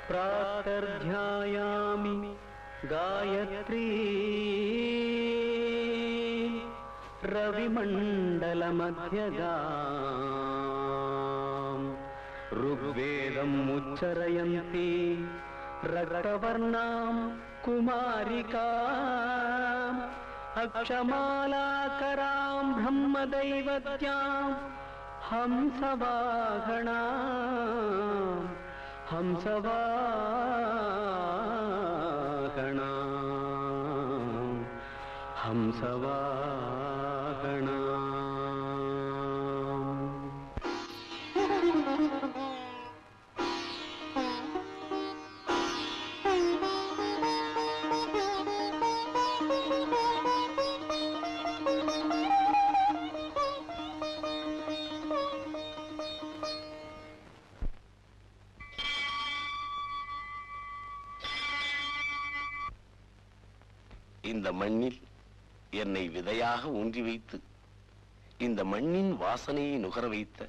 प्रातर्ध्यायामि गायत्री रविमण्डलमध्यगाम् ऋग्वेदम् उच्चरयन्ती रक्तवर्णां कुमारिकाम् अक्षमालाकरां ब्रह्मदैवत्यां हंसवाहनाम् हंसवाहनाम् हंसवाहनाम् இந்த மண்ணில் என்னை விதையாக ஊன்றி வைத்து இந்த மண்ணின் வாசனையை நுகர வைத்த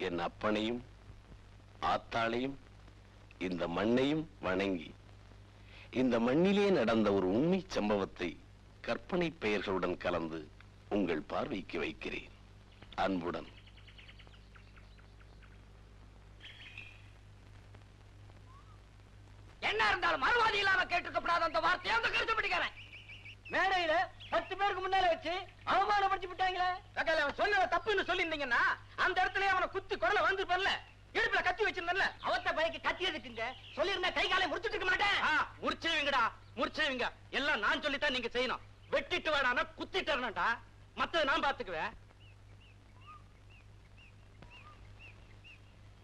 என் அப்பனையும் ஆத்தாளையும் இந்த மண்ணையும் வணங்கி இந்த மண்ணிலே நடந்த ஒரு உண்மை சம்பவத்தை கற்பனை பெயர்களுடன் கலந்து உங்கள் பார்வைக்கு வைக்கிறேன். அன்புடன் என்ன இருந்தாலும் மறுவாதி இல்லாம கேட்டுக்கப்படாத அந்த வார்த்தையை அந்த கருத்து பிடிக்கிறேன். மேடையில 10 பேருக்கு முன்னால வச்சு அவமானப்படுத்தி விட்டாங்களே. அவன் சொன்னத தப்புன்னு சொல்லியிருந்தீங்கன்னா அந்த இடத்துல அவனை குத்தி குரல வந்துருப்பல, இடுப்புல கத்தி வச்சிருந்தல, அவத்த பைக்கு கத்தி எதுக்குங்க சொல்லிருந்தா கை காலை முடிச்சுட்டு இருக்க மாட்டேன். முடிச்சுவீங்கடா, முடிச்சுவீங்க. எல்லாம் நான் சொல்லித்தான் நீங்க செய்யணும். வெட்டிட்டு வேணானா குத்திட்டு வரணும்டா, மத்தத நான் பாத்துக்குவேன்.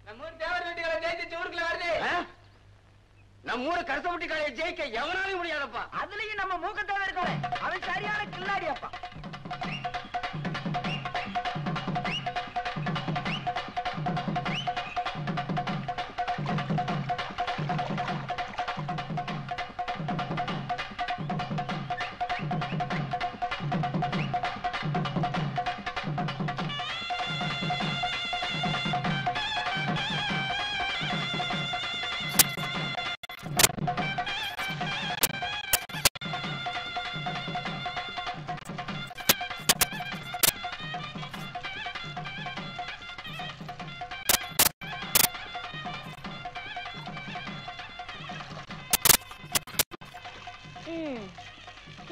நம்ம ஊர் தேவர் வீட்டுகளை ஜெயிச்சு ஊருக்குள்ள வருது. நம்ம ஊரு கருத்தப்பட்டி காலையை ஜெயிக்க எவனாலும் முடியாதப்பா. அதுலயும் நம்ம மூக்கத்தேவை இருக்காரு, அவன் சரியான கில்லாடி அப்பா.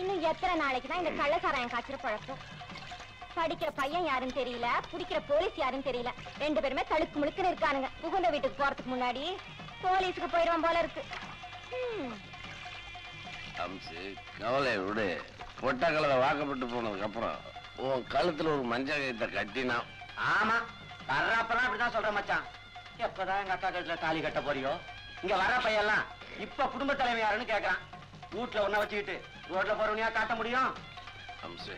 இன்னும் எத்தனை நாளைக்கு தான் இந்த கள்ளசாராயம் காய்ச்சற பழக்கம்? படிக்கிற பையன் யாருன்னு தெரியல, குடிக்கிற போலீஸ் யாருன்னு தெரியல. 2 பேருமே தழுக்கு முழுக்குன்னு இருக்கானுங்க. புகுந்த வீட்டுக்கு போறதுக்கு முன்னாடி போலீஸுக்கு போயிடுவான் போல இருக்கு. கவலை விடு. பொட்ட கலவை வாக்கப்பட்டு போனதுக்கு அப்புறம் உன் கழுத்துல ஒரு மஞ்சள் கயித்தை கட்டினா. ஆமா, வர்றப்பெல்லாம் அப்படிதான் சொல்ற மச்சான். எப்பதான் எங்க அக்கா கழுத்துல தாலி கட்ட போறியோ? இங்க வர்ற பையெல்லாம் இப்ப குடும்ப தலைமை யாருன்னு கேக்குறான். வீட்டுல ஒன்ன வச்சுக்கிட்டு ரோட்ல போறவனையா காட்ட முடியும்? அம்சு,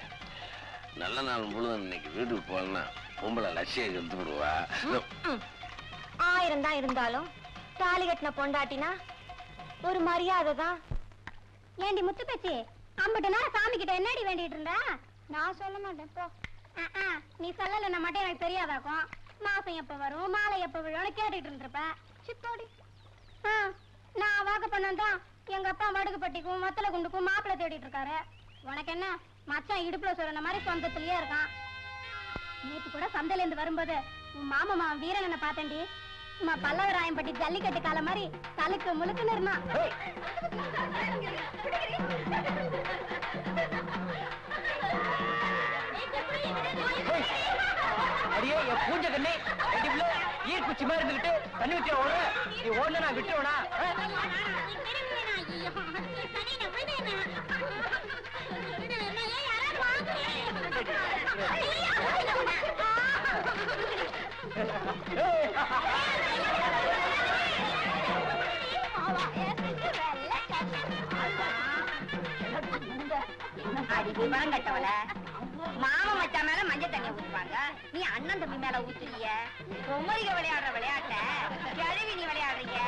நல்ல நாள் முழுவதும் இன்னைக்கு வீட்டுக்கு போனா பொம்பளை லட்சிய எடுத்து விடுவா. 1000 தான் இருந்தாலும் தாலி கட்டின பொண்டாட்டினா ஒரு மரியாதை தான். ஏண்டி முத்து பேச்சு, அம்பட்டுனா சாமி கிட்ட என்னடி வேண்டிட்டு இருந்தா? நான் சொல்ல மாட்டேன் போ. நீ சொல்லலன்னா மட்டும் எனக்கு தெரியாதாக்கும். மாசம் எப்ப வரும், மாலை எப்ப விழும்னு கேட்டுட்டு இருந்திருப்ப. சித்தோடி நான் வாக்க பண்ணதான் எங்க அப்பா மடுகுப்பட்டிக்கும் மத்தல குண்டுக்கும் மாப்பிள்ளை தேடிட்டு இருக்காரு. உனக்கு என்ன, மச்சான் இடுப்புல சொல்ற மாதிரி சொந்தத்திலேயே இருக்கான். நேத்து கூட சந்தையில இருந்து வரும்போது உன் மாமா வீரனை பார்த்தேன்டி. பல்லவராயம்பட்டி ஜல்லிக்கட்டு கால மாதிரி தலுக்கு முழுக்குன்னு இருந்தான். அடியே என் பூஞ்ச கண்ணே, ஈர்க்குச்சி மாதிரி இருந்துகிட்டு தண்ணி ஊற்றியா ஓட? நீ ஓடல நான் விட்டுருவனா? கட்டவல மாமா மச்சான் மேல மஞ்சள் தண்ணிய ஊத்துவாங்க, நீ அண்ணன் தம்பி மேல ஊத்துறிய. பொம்மரிக விளையாடுற விளையாட்ட கிழவி நீ விளையாடுறீங்க.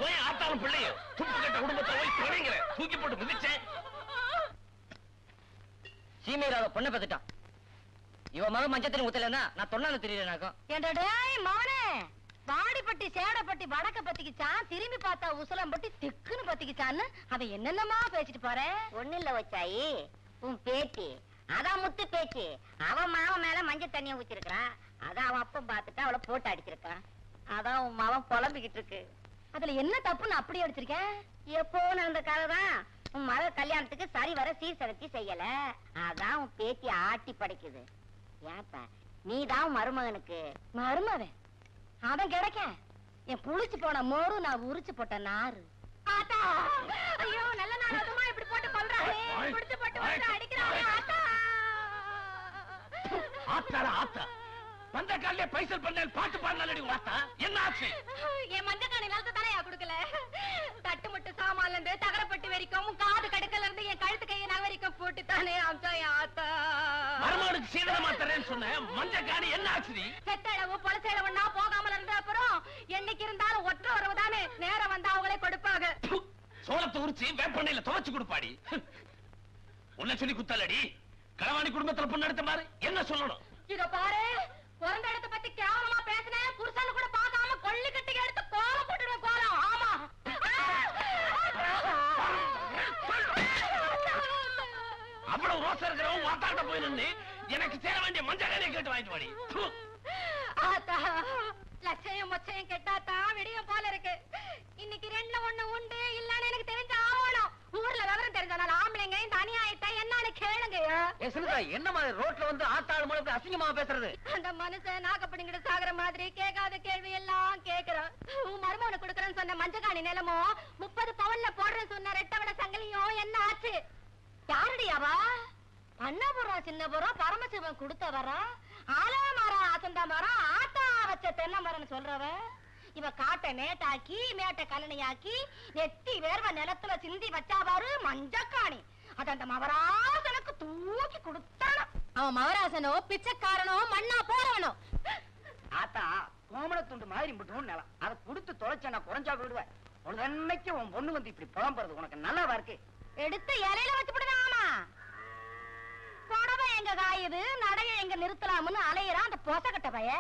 போய் ஆத்தாலும் பிள்ளையும் துப்பு கட்ட குடும்பத்தை போய் தொலைங்கிற தூக்கி போட்டு மிதிச்சேன். சீமையில பொண்ணை பெத்துட்டான். இவன் மகன் மஞ்சத்தின் ஊத்தலன்னா நான் தொண்ணாந்து தெரியலனாக்கும். மவனே வாடிப்பட்டி சேடப்பட்டி வடக்க பத்திக்கிச்சான், திரும்பி பார்த்தா உசலம்பட்டி திக்குன்னு பத்திக்கிச்சான்னு அவன் என்னென்னமா பேசிட்டு போறேன். ஒண்ணு இல்ல வச்சாயி, உன் பேத்தி அதான் முத்து பேச்சு. அவன் மாவன் மேல மஞ்சள் தண்ணிய ஊத்திருக்கான். அதான் அவன் அப்பம் பார்த்துட்டு அவளை போட்டு அடிச்சிருக்கான். அதான் உன் மாவன் புலம்பிக்கிட்டு இருக்கு. அதுல என்ன தப்புன்னு அப்படி அடிச்சிருக்கேன்? எப்போ நடந்த கதை தான். உன் மக கல்யாணத்துக்கு சரி வர சீர்சரத்தி செய்யல. அதான் உன் பேத்தி ஆட்டி படைக்குது. ஏப்பா நீதான் உன் மருமகனுக்கு மருமவன் அவன் கிடைக்க என் புளிச்சு போன மோரு நான் உரிச்சு போட்ட நாரு. ஆத்தா ஐயோ நல்ல நாடகமா இப்படி போட்டு கொல்றானே, புடிச்சு போட்டு அடிக்கிறானே. ஆத்தா ஆத்தால ஆத்தா வந்த காலையில பைசல் பண்ணேன் பாட்டு பாடினாலடி வாத்தா. என்ன ஆச்சு? என் மஞ்சக்காணி நிலத்தை தானே கொடுக்கல. தட்டு முட்டு சாமான்ல இருந்து தகரப்பட்டு வரைக்கும் காது கடுக்கல இருந்து என் கழுத்து கையை நகரிக்கும் போட்டு தானே அம்சா ஆத்தா. மருமகனுக்கு சீதனமா தரேன்னு சொன்னேன். மஞ்சக்காணி என்ன ஆச்சு? செத்தளவு பொலசேளவுன்னா போகாமல் இருந்த அப்புறம் என்னைக்கு இருந்தாலும் ஒற்ற வரவுதானே நேரம் வந்தா அவங்களே கொடுப்பாங்க. சோளத்தை உரிச்சு வேப்பண்ணையில துவைச்சு கொடுப்பாடி. உன்னை சொல்லி குத்தலடி. களவாணி குடும்பத்துல பொண்ணு எடுத்த மாதிரி என்ன சொல்லணும்? இத பாரு, பிறந்த இடத்தை பத்தி கேவலமா பேசினேன். புருஷன் கூட பார்க்காம கொள்ளி கட்டி எடுத்து கோலம் போட்டுடுவேன். கோலம் ஆமா. அவ்வளவு ரோசா இருக்கிறவன் வாத்தாட்ட போய் நின்று எனக்கு சேர வேண்டிய மஞ்சள் கேட்டு வாங்கிட்டு வாடி. ஆத்தா லட்சயம் மொச்சையும் கெட்டாத்தான் விடியும் போல இருக்கு. இன்னைக்கு ரெண்டுல ஒண்ணு உண்டு இல்லன்னு எனக்கு தெரிஞ்ச ஆவணும். ஊர்ல விவரம் தெரிஞ்சனால ஆம்பளைங்க இந்த அநியாயத்தை என்னன்னு கேளுங்க. என்ன மாதிரி ரோட்ல வந்து ஆத்தாள் மூலம் அசிங்கமா பேசுறது? அந்த மனுஷன் நாகப்படிங்கிட்டு சாகுற மாதிரி கேட்காத கேள்வி எல்லாம் கேக்குறான். உன் மருமகனை கொடுக்கறேன்னு சொன்ன மஞ்சக்காணி நிலமோ 30 பவுன்ல போடுறேன்னு சொன்ன ரெட்டவட சங்கிலியும் என்ன ஆச்சு? யாருடையாவா? பண்ணபுரம் சின்னபுரம் பரமசிவன் கொடுத்த வரா, ஆலமரம் அசந்த மரம் ஆத்தா வச்ச தென்னை மரம்னு சொல்றவ இவ காட்டை மேட்டாக்கி மேட்டை கல்லணையாக்கி நெத்தி வேர்வ நிலத்துல சிந்தி வச்சா பாரு மஞ்சக்காணி. அது அந்த மவராசனுக்கு தூக்கி கொடுத்தானோ. அவன் மவராசனோ பிச்சைக்காரனோ மண்ணா போறவனோ. ஆத்தா கோமல துண்டு மாதிரி மட்டும் நிலம் அதை கொடுத்து தொலைச்ச நான் குறைஞ்சா விடுவேன். உனக்கு உன் பொண்ணு வந்து இப்படி புலம்புறது உனக்கு நல்லாவா இருக்கு? எடுத்து இலையில வச்சு விடுவாமா. புடவை எங்க காயுது, நடைய எங்க நிறுத்தலாம்னு அலையிறான் அந்த பொசக்கட்ட பைய.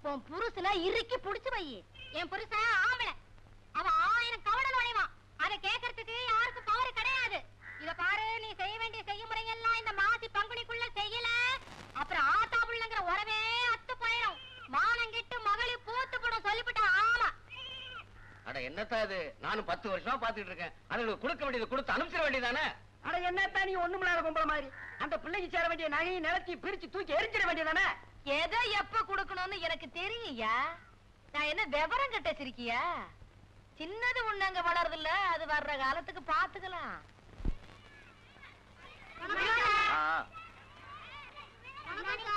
உன் புருஷனை இறுக்கி புடிச்சு வை. என் புருஷன் ஆம்பளை, அவன் 1000 கவட நுழைவான். அதை கேட்கறதுக்கு யாருக்கும் பவர் கிடையாது. இத பாரு, நீ செய்ய வேண்டிய செய்முறை எல்லாம் இந்த மாசி பங்குனிக்குள்ள செய்யல அப்புறம் ஆத்தா புள்ளங்கிற உறவே அத்து போயிடும். மானங்கிட்டு மகளி பூத்து போடும் சொல்லிவிட்ட. ஆமா அட என்னத்தா இது? நானும் 10 வருஷமா பாத்துட்டு இருக்கேன். அதுங்களுக்கு கொடுக்க வேண்டியது கொடுத்து அனுப்பிச்சிட வேண்டியதானே? அட என்னத்தா நீ ஒண்ணுமில்லாத கும்பல மாதிரி அந்த பிள்ளைக்கு சேர வேண்டிய நகையை நிலத்தி பிரிச்சு தூக்கி எரிஞ்சிட வேண்டியதானே? எதை எப்ப கொடுக்கணும்னு எனக்கு தெரியும்யா. நான் என்ன விவரம் கட்ட சிரிக்கியா? சின்னது ஒண்ணு வளருது இல்ல, அது வர்ற காலத்துக்கு பாத்துக்கலாம்.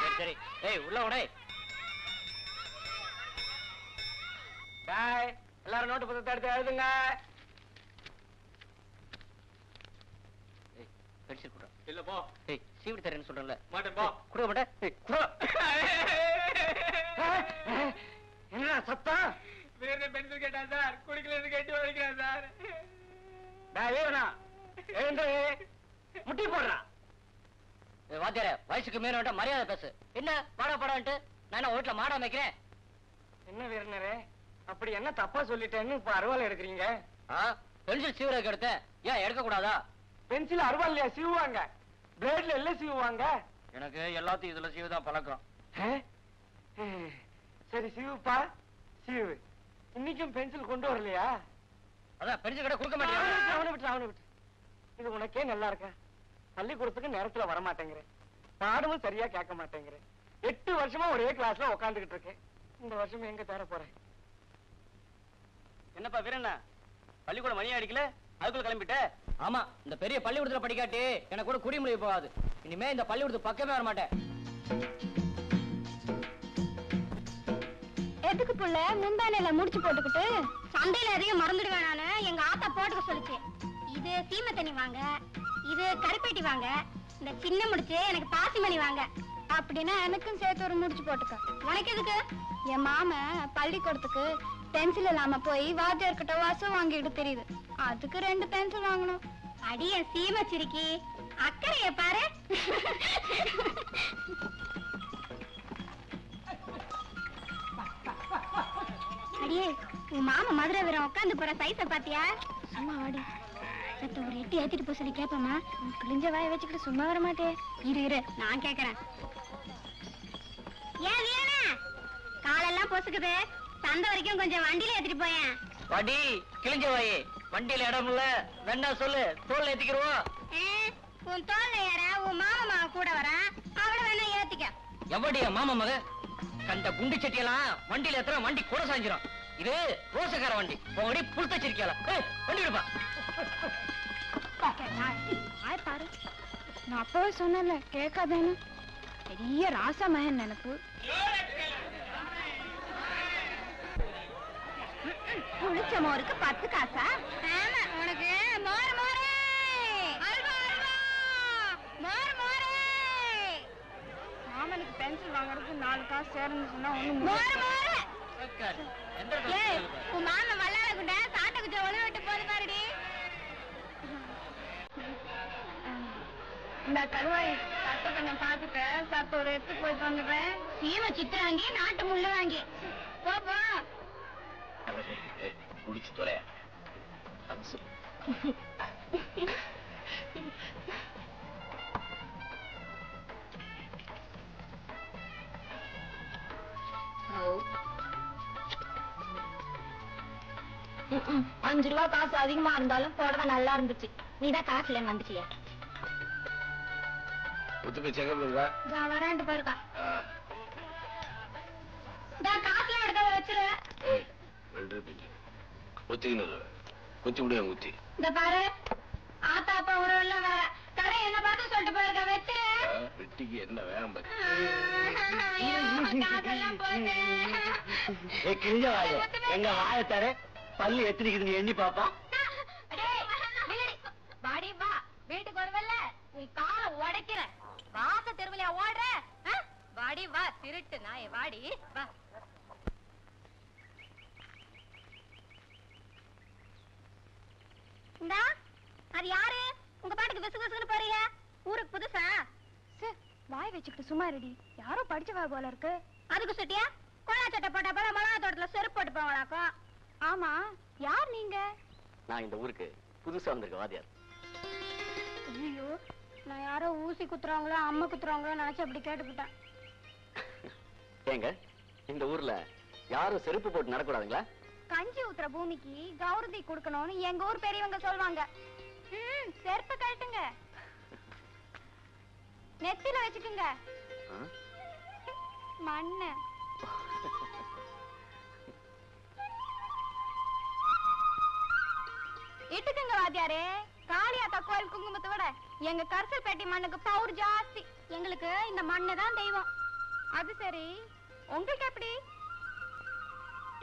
சரி சரி. ஏய் உள்ள உடை. டாய் எல்லாரும் நோட்டு புத்தகத்தை எடுத்து எழுதுங்க. பென்சில் குடுறா. இல்ல போ. ஏய் சீவிடி தரேன்னு சொல்றேன்ல. மாட்டேன் போ. குடுக்க மாட்டேன். ஏய் குடு. என்ன சத்தம்? வேற பென்சில் கேட்டா சார், குடிக்கலன்னு கேட்டு வைக்கிறேன் சார். டாய் வீரனா எழுந்து முட்டி போடுறான். வாத்தியாரே வயசுக்கு மீற வேண்டாம், மரியாதை பேசு. என்ன பாடா பாடான்ட்டு நான் என்ன வீட்டுல மாடா வைக்கிறேன்? என்ன வீரனரே அப்படி என்ன தப்பா சொல்லிட்டேன்னு இப்ப அருவாள் எடுக்கிறீங்க? பென்சில் சீவரக்கு எடுத்தேன், ஏன் எடுக்க கூடாதா? பென்சில் அருவாள்லையா சீவுவாங்க? பிளேட்ல எல்லாம் சீவுவாங்க. எனக்கு எல்லாத்தையும் இதுல சீவுதான் பழக்கம். சரி சீவுப்பா சீவு. இன்னைக்கும் பென்சில் கொண்டு வரலையா? அதான் பென்சில் கடை கொடுக்க மாட்டேன். அவனை விட்டு அவனை விட்டு. இது உனக்கே நல்லா இருக்கா? பள்ளிக்கூடத்துக்கு நேரத்துல வர மாட்டேங்கிறேன், பாடமும் சரியா கேட்க மாட்டேங்கிறேன். 8 வருஷமா ஒரே கிளாஸ்ல உட்காந்துக்கிட்டு இருக்கேன். இந்த வருஷம் எங்க தர போறேன்? என்னப்பா வீரண்ணா, பள்ளிக்கூடம் மணி அடிக்கல, அதுக்குள்ள கிளம்பிட்ட? ஆமா, இந்த பெரிய பள்ளிக்கூடத்துல படிக்காட்டி எனக்கு கூட குடிமொழி போகாது. இனிமே இந்த பள்ளிக்கூடத்து பக்கமே வர மாட்டேன். எதுக்கு புள்ள முந்தானையில முடிச்சு போட்டுக்கிட்டு சண்டையில எதையும் மறந்துடுவேன் நானு. எங்க ஆத்தா போட்டுக்க சொல்லிச்சு. இது சீமை தண்ணி வாங்க, இது கருப்பேட்டி வாங்க, இந்த சின்ன முடிச்சு எனக்கு பாசிமணி வாங்க. அப்படின்னா எனக்கும் சேர்த்து ஒரு முடிச்சு போட்டுக்க. உனக்கு எதுக்கு? என் மாமன் பள்ளிக்கூடத்துக்கு பென்சில் இல்லாம போய் வாத்தியார்கிட்ட வாசம் வாங்கிட்டு தெரியுது. அதுக்கு 2 பென்சில் வாங்கணும். அடிய சீம சிரிக்கி, அக்கறைய பாரு. அடியே, உன் மாமா மதுரை வீரம் உட்காந்து போற சைஸ பாத்தியா? சும்மா ஆடி சத்த ஒரு 8 ஏத்திட்டு போய் சொல்லி கேப்பமா. கிழிஞ்ச வாய வச்சுக்கிட்டு சும்மா வர மாட்டே. இரு நான் கேக்குறேன். ஏன் வீரனா, காலெல்லாம் பொசுக்குது, சந்தை வரைக்கும் கொஞ்சம் வண்டியில ஏத்திட்டு போயேன். வடி கிழிஞ்ச வாயே, வண்டியில இடம் இல்ல, வேணா சொல்லு, தோல்ல ஏத்திக்கிறோம். உன் தோல்ல ஏற உன் மாமா கூட வர, அவளை வேணா ஏத்திக்க. எவடியா மாமா மக? கண்ட குண்டு சட்டியெல்லாம் வண்டியில ஏத்துற, வண்டி கூட சாஞ்சிரும். இது ரோசக்கார வண்டி, உங்கடி புழுத்த சிரிக்கல. வண்டி விடுப்பா. பாரு, நான் அப்பவே சொன்னேன்ல கேட்காதேன்னு. பெரிய ராசா மகன் நினைப்பு. புளிச்ச மோருக்கு 10 காசா? ஆமா, உனக்கு மோர் மோரே, அல்வா அல்வா, மோர் மோரே. மாமனுக்கு பென்சில் வாங்குறதுக்கு 4 காசு சேரணும்னு சொன்னா ஒண்ணு மோர் மோரே. ஏய், உன் மாமன் வல்லார குண்ட சாட்டை குச்ச ஒளி விட்டு போது பாருடி. இந்த கருவாய் சட்டை கொஞ்சம் பாத்துக்க, சத்த ஒரு எடுத்து போயிட்டு வந்துடுறேன். சீம சித்திர வாங்கி நாட்டு முள்ளு வாங்கி போப்போ. குடிச்சு தொலையா. $5 காசு அதிகமா இருந்தாலும் புடவை நல்லா இருந்துச்சு. நீதான் காசுல வந்துச்சியா? வரேன்ட்டு போயிருக்கா. காசுல எடுக்க வச்சிரு. இந்த பாரு, ஆத்தா அப்பா உறவெல்லாம் வேற கடை என்ன பார்த்து சொல்லிட்டு போயிருக்க. வச்சிரு. வெட்டிக்கு என்ன வேகம் கிழிஞ்ச வாய, எங்க வாய தர பல்லு எத்தனைக்குதுன்னு எண்ணி பாப்பா. வாடி வா, வீட்டுக்கு வருவல்ல, உன் காலை உடைக்கிற. வாச தெருவிலையா ஓடுற? வாடி வா, திருட்டு நாய, வாடி வா. இந்தா, அது யாரு? உங்க பாட்டுக்கு விசு விசுன்னு போறீங்க. ஊருக்கு புதுசா? வாய் வச்சுக்கிட்டு சும்மா ரெடி. யாரோ படிச்சவா போல இருக்கு. அதுக்கு சுட்டியா கோலா சட்டை போட்டா போல மிளகா தோட்டத்துல செருப்பு போட்டு போவாளாக்கும். ஆமா, யார் நீங்க? நான் இந்த ஊருக்கு புதுசா வந்திருக்க வாத்தியார். ஐயோ, நான் யாரோ ஊசி குத்துறாங்களோ அம்மா குத்துறாங்களோ நினைச்சு அப்படி கேட்டுக்கிட்டேன். ஏங்க, இந்த ஊர்ல யாரும் செருப்பு போட்டு நடக்கூடாதுங்களா? கஞ்சி ஊத்துற பூமிக்கு கௌரதி கொடுக்கணும்னு எங்க ஊர் பெரியவங்க சொல்வாங்க. செருப்பு கழட்டுங்க, நெத்தில வச்சுக்குங்க மண்ணு. இட்டுக்குங்க வாத்தியாரே. காளியாத்தா கோயில் குங்குமத்தை விட எங்க கரிசல் பேட்டி மண்ணுக்கு பவர் ஜாஸ்தி. எங்களுக்கு இந்த மண்ணு தான் தெய்வம். அது சரி, உங்களுக்கு எப்படி?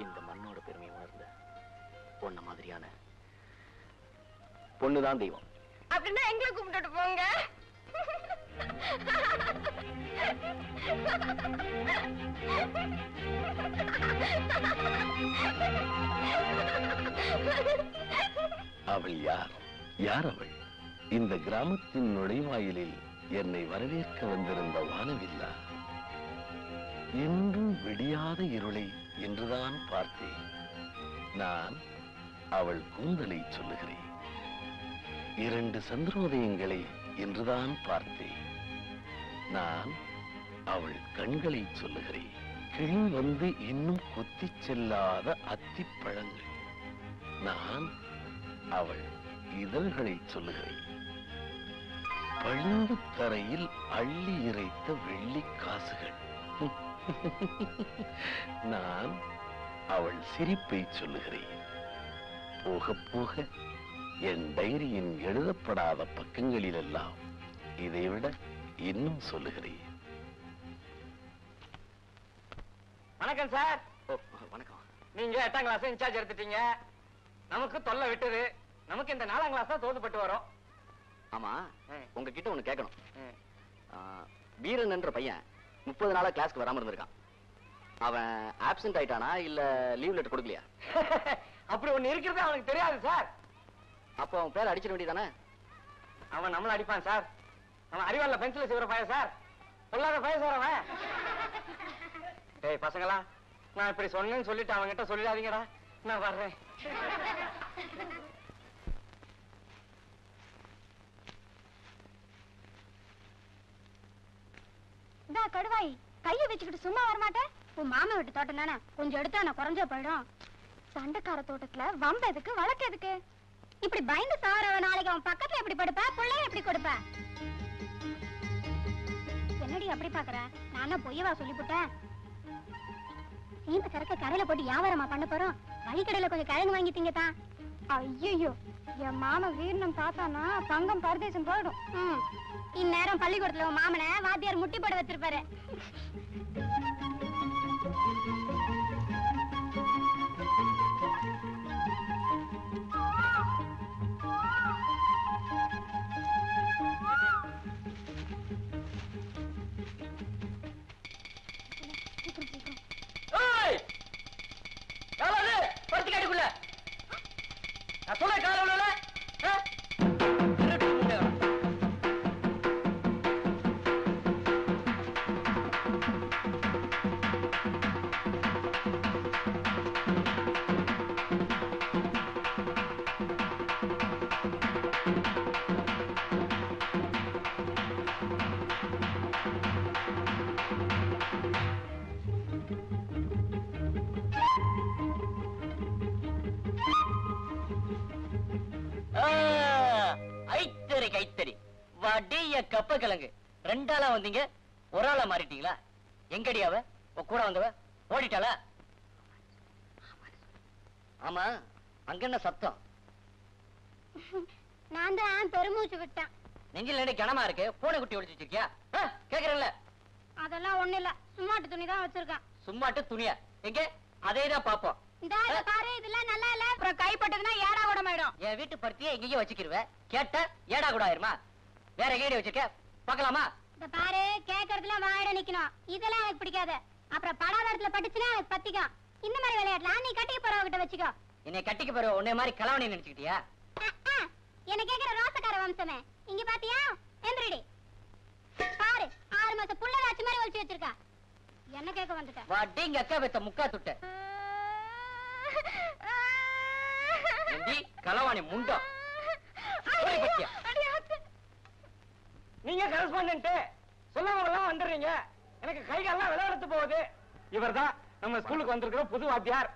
இந்த மண்ணோட பெருமை உணர்ந்த பொண்ண மாதிரியான பொண்ணுதான் தெய்வம். அப்படின்னா எங்களை கும்பிட்டு போங்க. அவள் யார்? யார் அவள்? இந்த கிராமத்தின் நுழைவாயிலில் என்னை வரவேற்க வந்திருந்த வானவில்லா. என்றும் விடியாத இருளை என்றுதான் பார்த்தேன். நான் அவள் கூந்தலை சொல்லுகிறேன். 2 சந்திரோதயங்களை என்றுதான் பார்த்தேன். நான் அவள் கண்களை சொல்லுகிறேன். கிளி வந்து இன்னும் கொத்திச் செல்லாத அத்திப்பழங்கள். நான் அவள் இதழ்களை சொல்லுகிறேன். பழுந்து தரையில் அள்ளி இறைத்த வெள்ளி காசுகள். நான் அவள் சிரிப்பை சொல்லுகிறேன். போக போக என் டைரியின் எழுதப்படாத பக்கங்களில் எல்லாம் இதைவிட இன்னும் சொல்லுகிறேன். வணக்கம் சார். வணக்கம். நீங்க 8ஆம் கிளாஸ் இன்சார்ஜ் எடுத்துட்டீங்க. நமக்கு தொல்லை விட்டுது. நமக்கு இந்த 4ஆம் கிளாஸ் தான் தோதுப்பட்டு வரும். ஆமா, உங்ககிட்ட ஒண்ணு கேட்கணும். வீரன் என்ற பையன் 30 நாளா கிளாஸ்க்கு வராம இருந்திருக்கான். அவன் ஆப்சென்ட் ஆயிட்டானா இல்ல லீவ் லெட்டர் கொடுக்கலையா? அப்படி ஒண்ணு இருக்கிறது அவனுக்கு தெரியாது சார். அப்போ அவன் பேர் அடிச்சிட வேண்டியதானே? அவன் நம்மள அடிப்பான் சார். அவன் அறிவாள பென்சில் செய்வற பையன் சார். சொல்லாத பையன் சார் அவன். ஏய் பசங்களா, நான் இப்படி சொன்னேன்னு சொல்லிட்டு அவன் கிட்ட சொல்லிடாதீங்கடா. நான் வர்றேன். இந்தா கடுவாய், கைய வச்சுக்கிட்டு சும்மா வரமாட்டேன். உன் மாமா வீட்டு தோட்டம் தானே, கொஞ்சம் எடுத்தா நான் குறைஞ்ச போயிடும். சண்டைக்கார தோட்டத்துல வம்ப எதுக்கு, வழக்கு எதுக்கு? இப்படி பயந்து சாவரவ நாளைக்கு அவன் பக்கத்துல எப்படி படுப்ப, பிள்ளைய எப்படி கொடுப்ப? என்னடி அப்படி பாக்குற? நானும் பொய்யவா சொல்லிவிட்டேன். சீந்த சரக்க கடையில போட்டு வியாபாரமா பண்ண போறோம். வழிக்கடையில கொஞ்சம் கிழங்கு வாங்கி திங்கத்தான். ஐயோ, என் மாமா வீரனம் பார்த்தானா தங்கம் பரதேசம் போயிடும். இந்நேரம் பள்ளிக்கூடத்துல உன் மாமனை வாத்தியார் முட்டி போட வச்சிருப்பாரு. பருத்திக்காட்டுக்குள்ள நான் சொல்ல காலம் ஐத்தறி கைத்தறி வடிய கப்ப கிழங்கு. 2 ஆளா வந்தீங்க, ஒரு ஆளா மாறிட்டீங்களா? எங்கடி அவ கூட வந்தவ ஓடிட்டாளா? ஆமா, அங்க என்ன சத்தம்? நான் தான் பெருமூச்சு விட்டேன். நெஞ்சில் என்ன கனமா இருக்கு? பூனை குட்டி ஒளிச்சு வச்சிருக்கியா? கேக்குறேன்ல. அதெல்லாம் ஒண்ணு இல்ல, சும்மாட்டு துணி தான் வச்சிருக்கேன். சும்மாட்டு துணியா? எங்க அதேதான் பாப்போம். இந்த பாரு, இதெல்லாம் நல்லா இல்ல. அப்புறம் கைப்பட்டதுன்னா ஏடா கூட ஆயிடும். என் வீட்டு பருத்தியை எங்கேயும் வச்சுக்கிருவேன். கேட்ட ஏடா கூட ஆயிருமா? வேற எங்கேயும் வச்சிருக்க பாக்கலாமா? இந்த பாரு, கேக்குறதுல வாயிட நிக்கணும். இதெல்லாம் எனக்கு பிடிக்காது. அப்புறம் படாதத்துல பட்டுச்சுன்னா எனக்கு பத்திக்கும். இந்த மாதிரி விளையாடலாம். நீ கட்டிக்க போறவகிட்ட வச்சுக்கோ. என்னை கட்டிக்க போற உன்னை மாதிரி கலவணி நினைச்சுக்கிட்டியா? என்ன கேக்குற ரோசக்கார வம்சமே, இங்க பாத்தியா? எந்திரடி பாரு, 6 மாசம் புள்ள வாட்சி மாதிரி ஒளிச்சு வச்சிருக்கா. என்ன கேட்க வந்துட்ட? வாடிங்க அக்கா பெத்த முக்கா துட்ட கலவாணி முண்டம். நீங்க கரஸ்பாண்டன்ட் சொல்லவரெல்லாம் வந்துடுறீங்க. எனக்கு கை காலெல்லாம் விளையாடுத்து போகுது. இவர்தான் நம்ம ஸ்கூலுக்கு வந்திருக்கிற புது வாத்தியார்.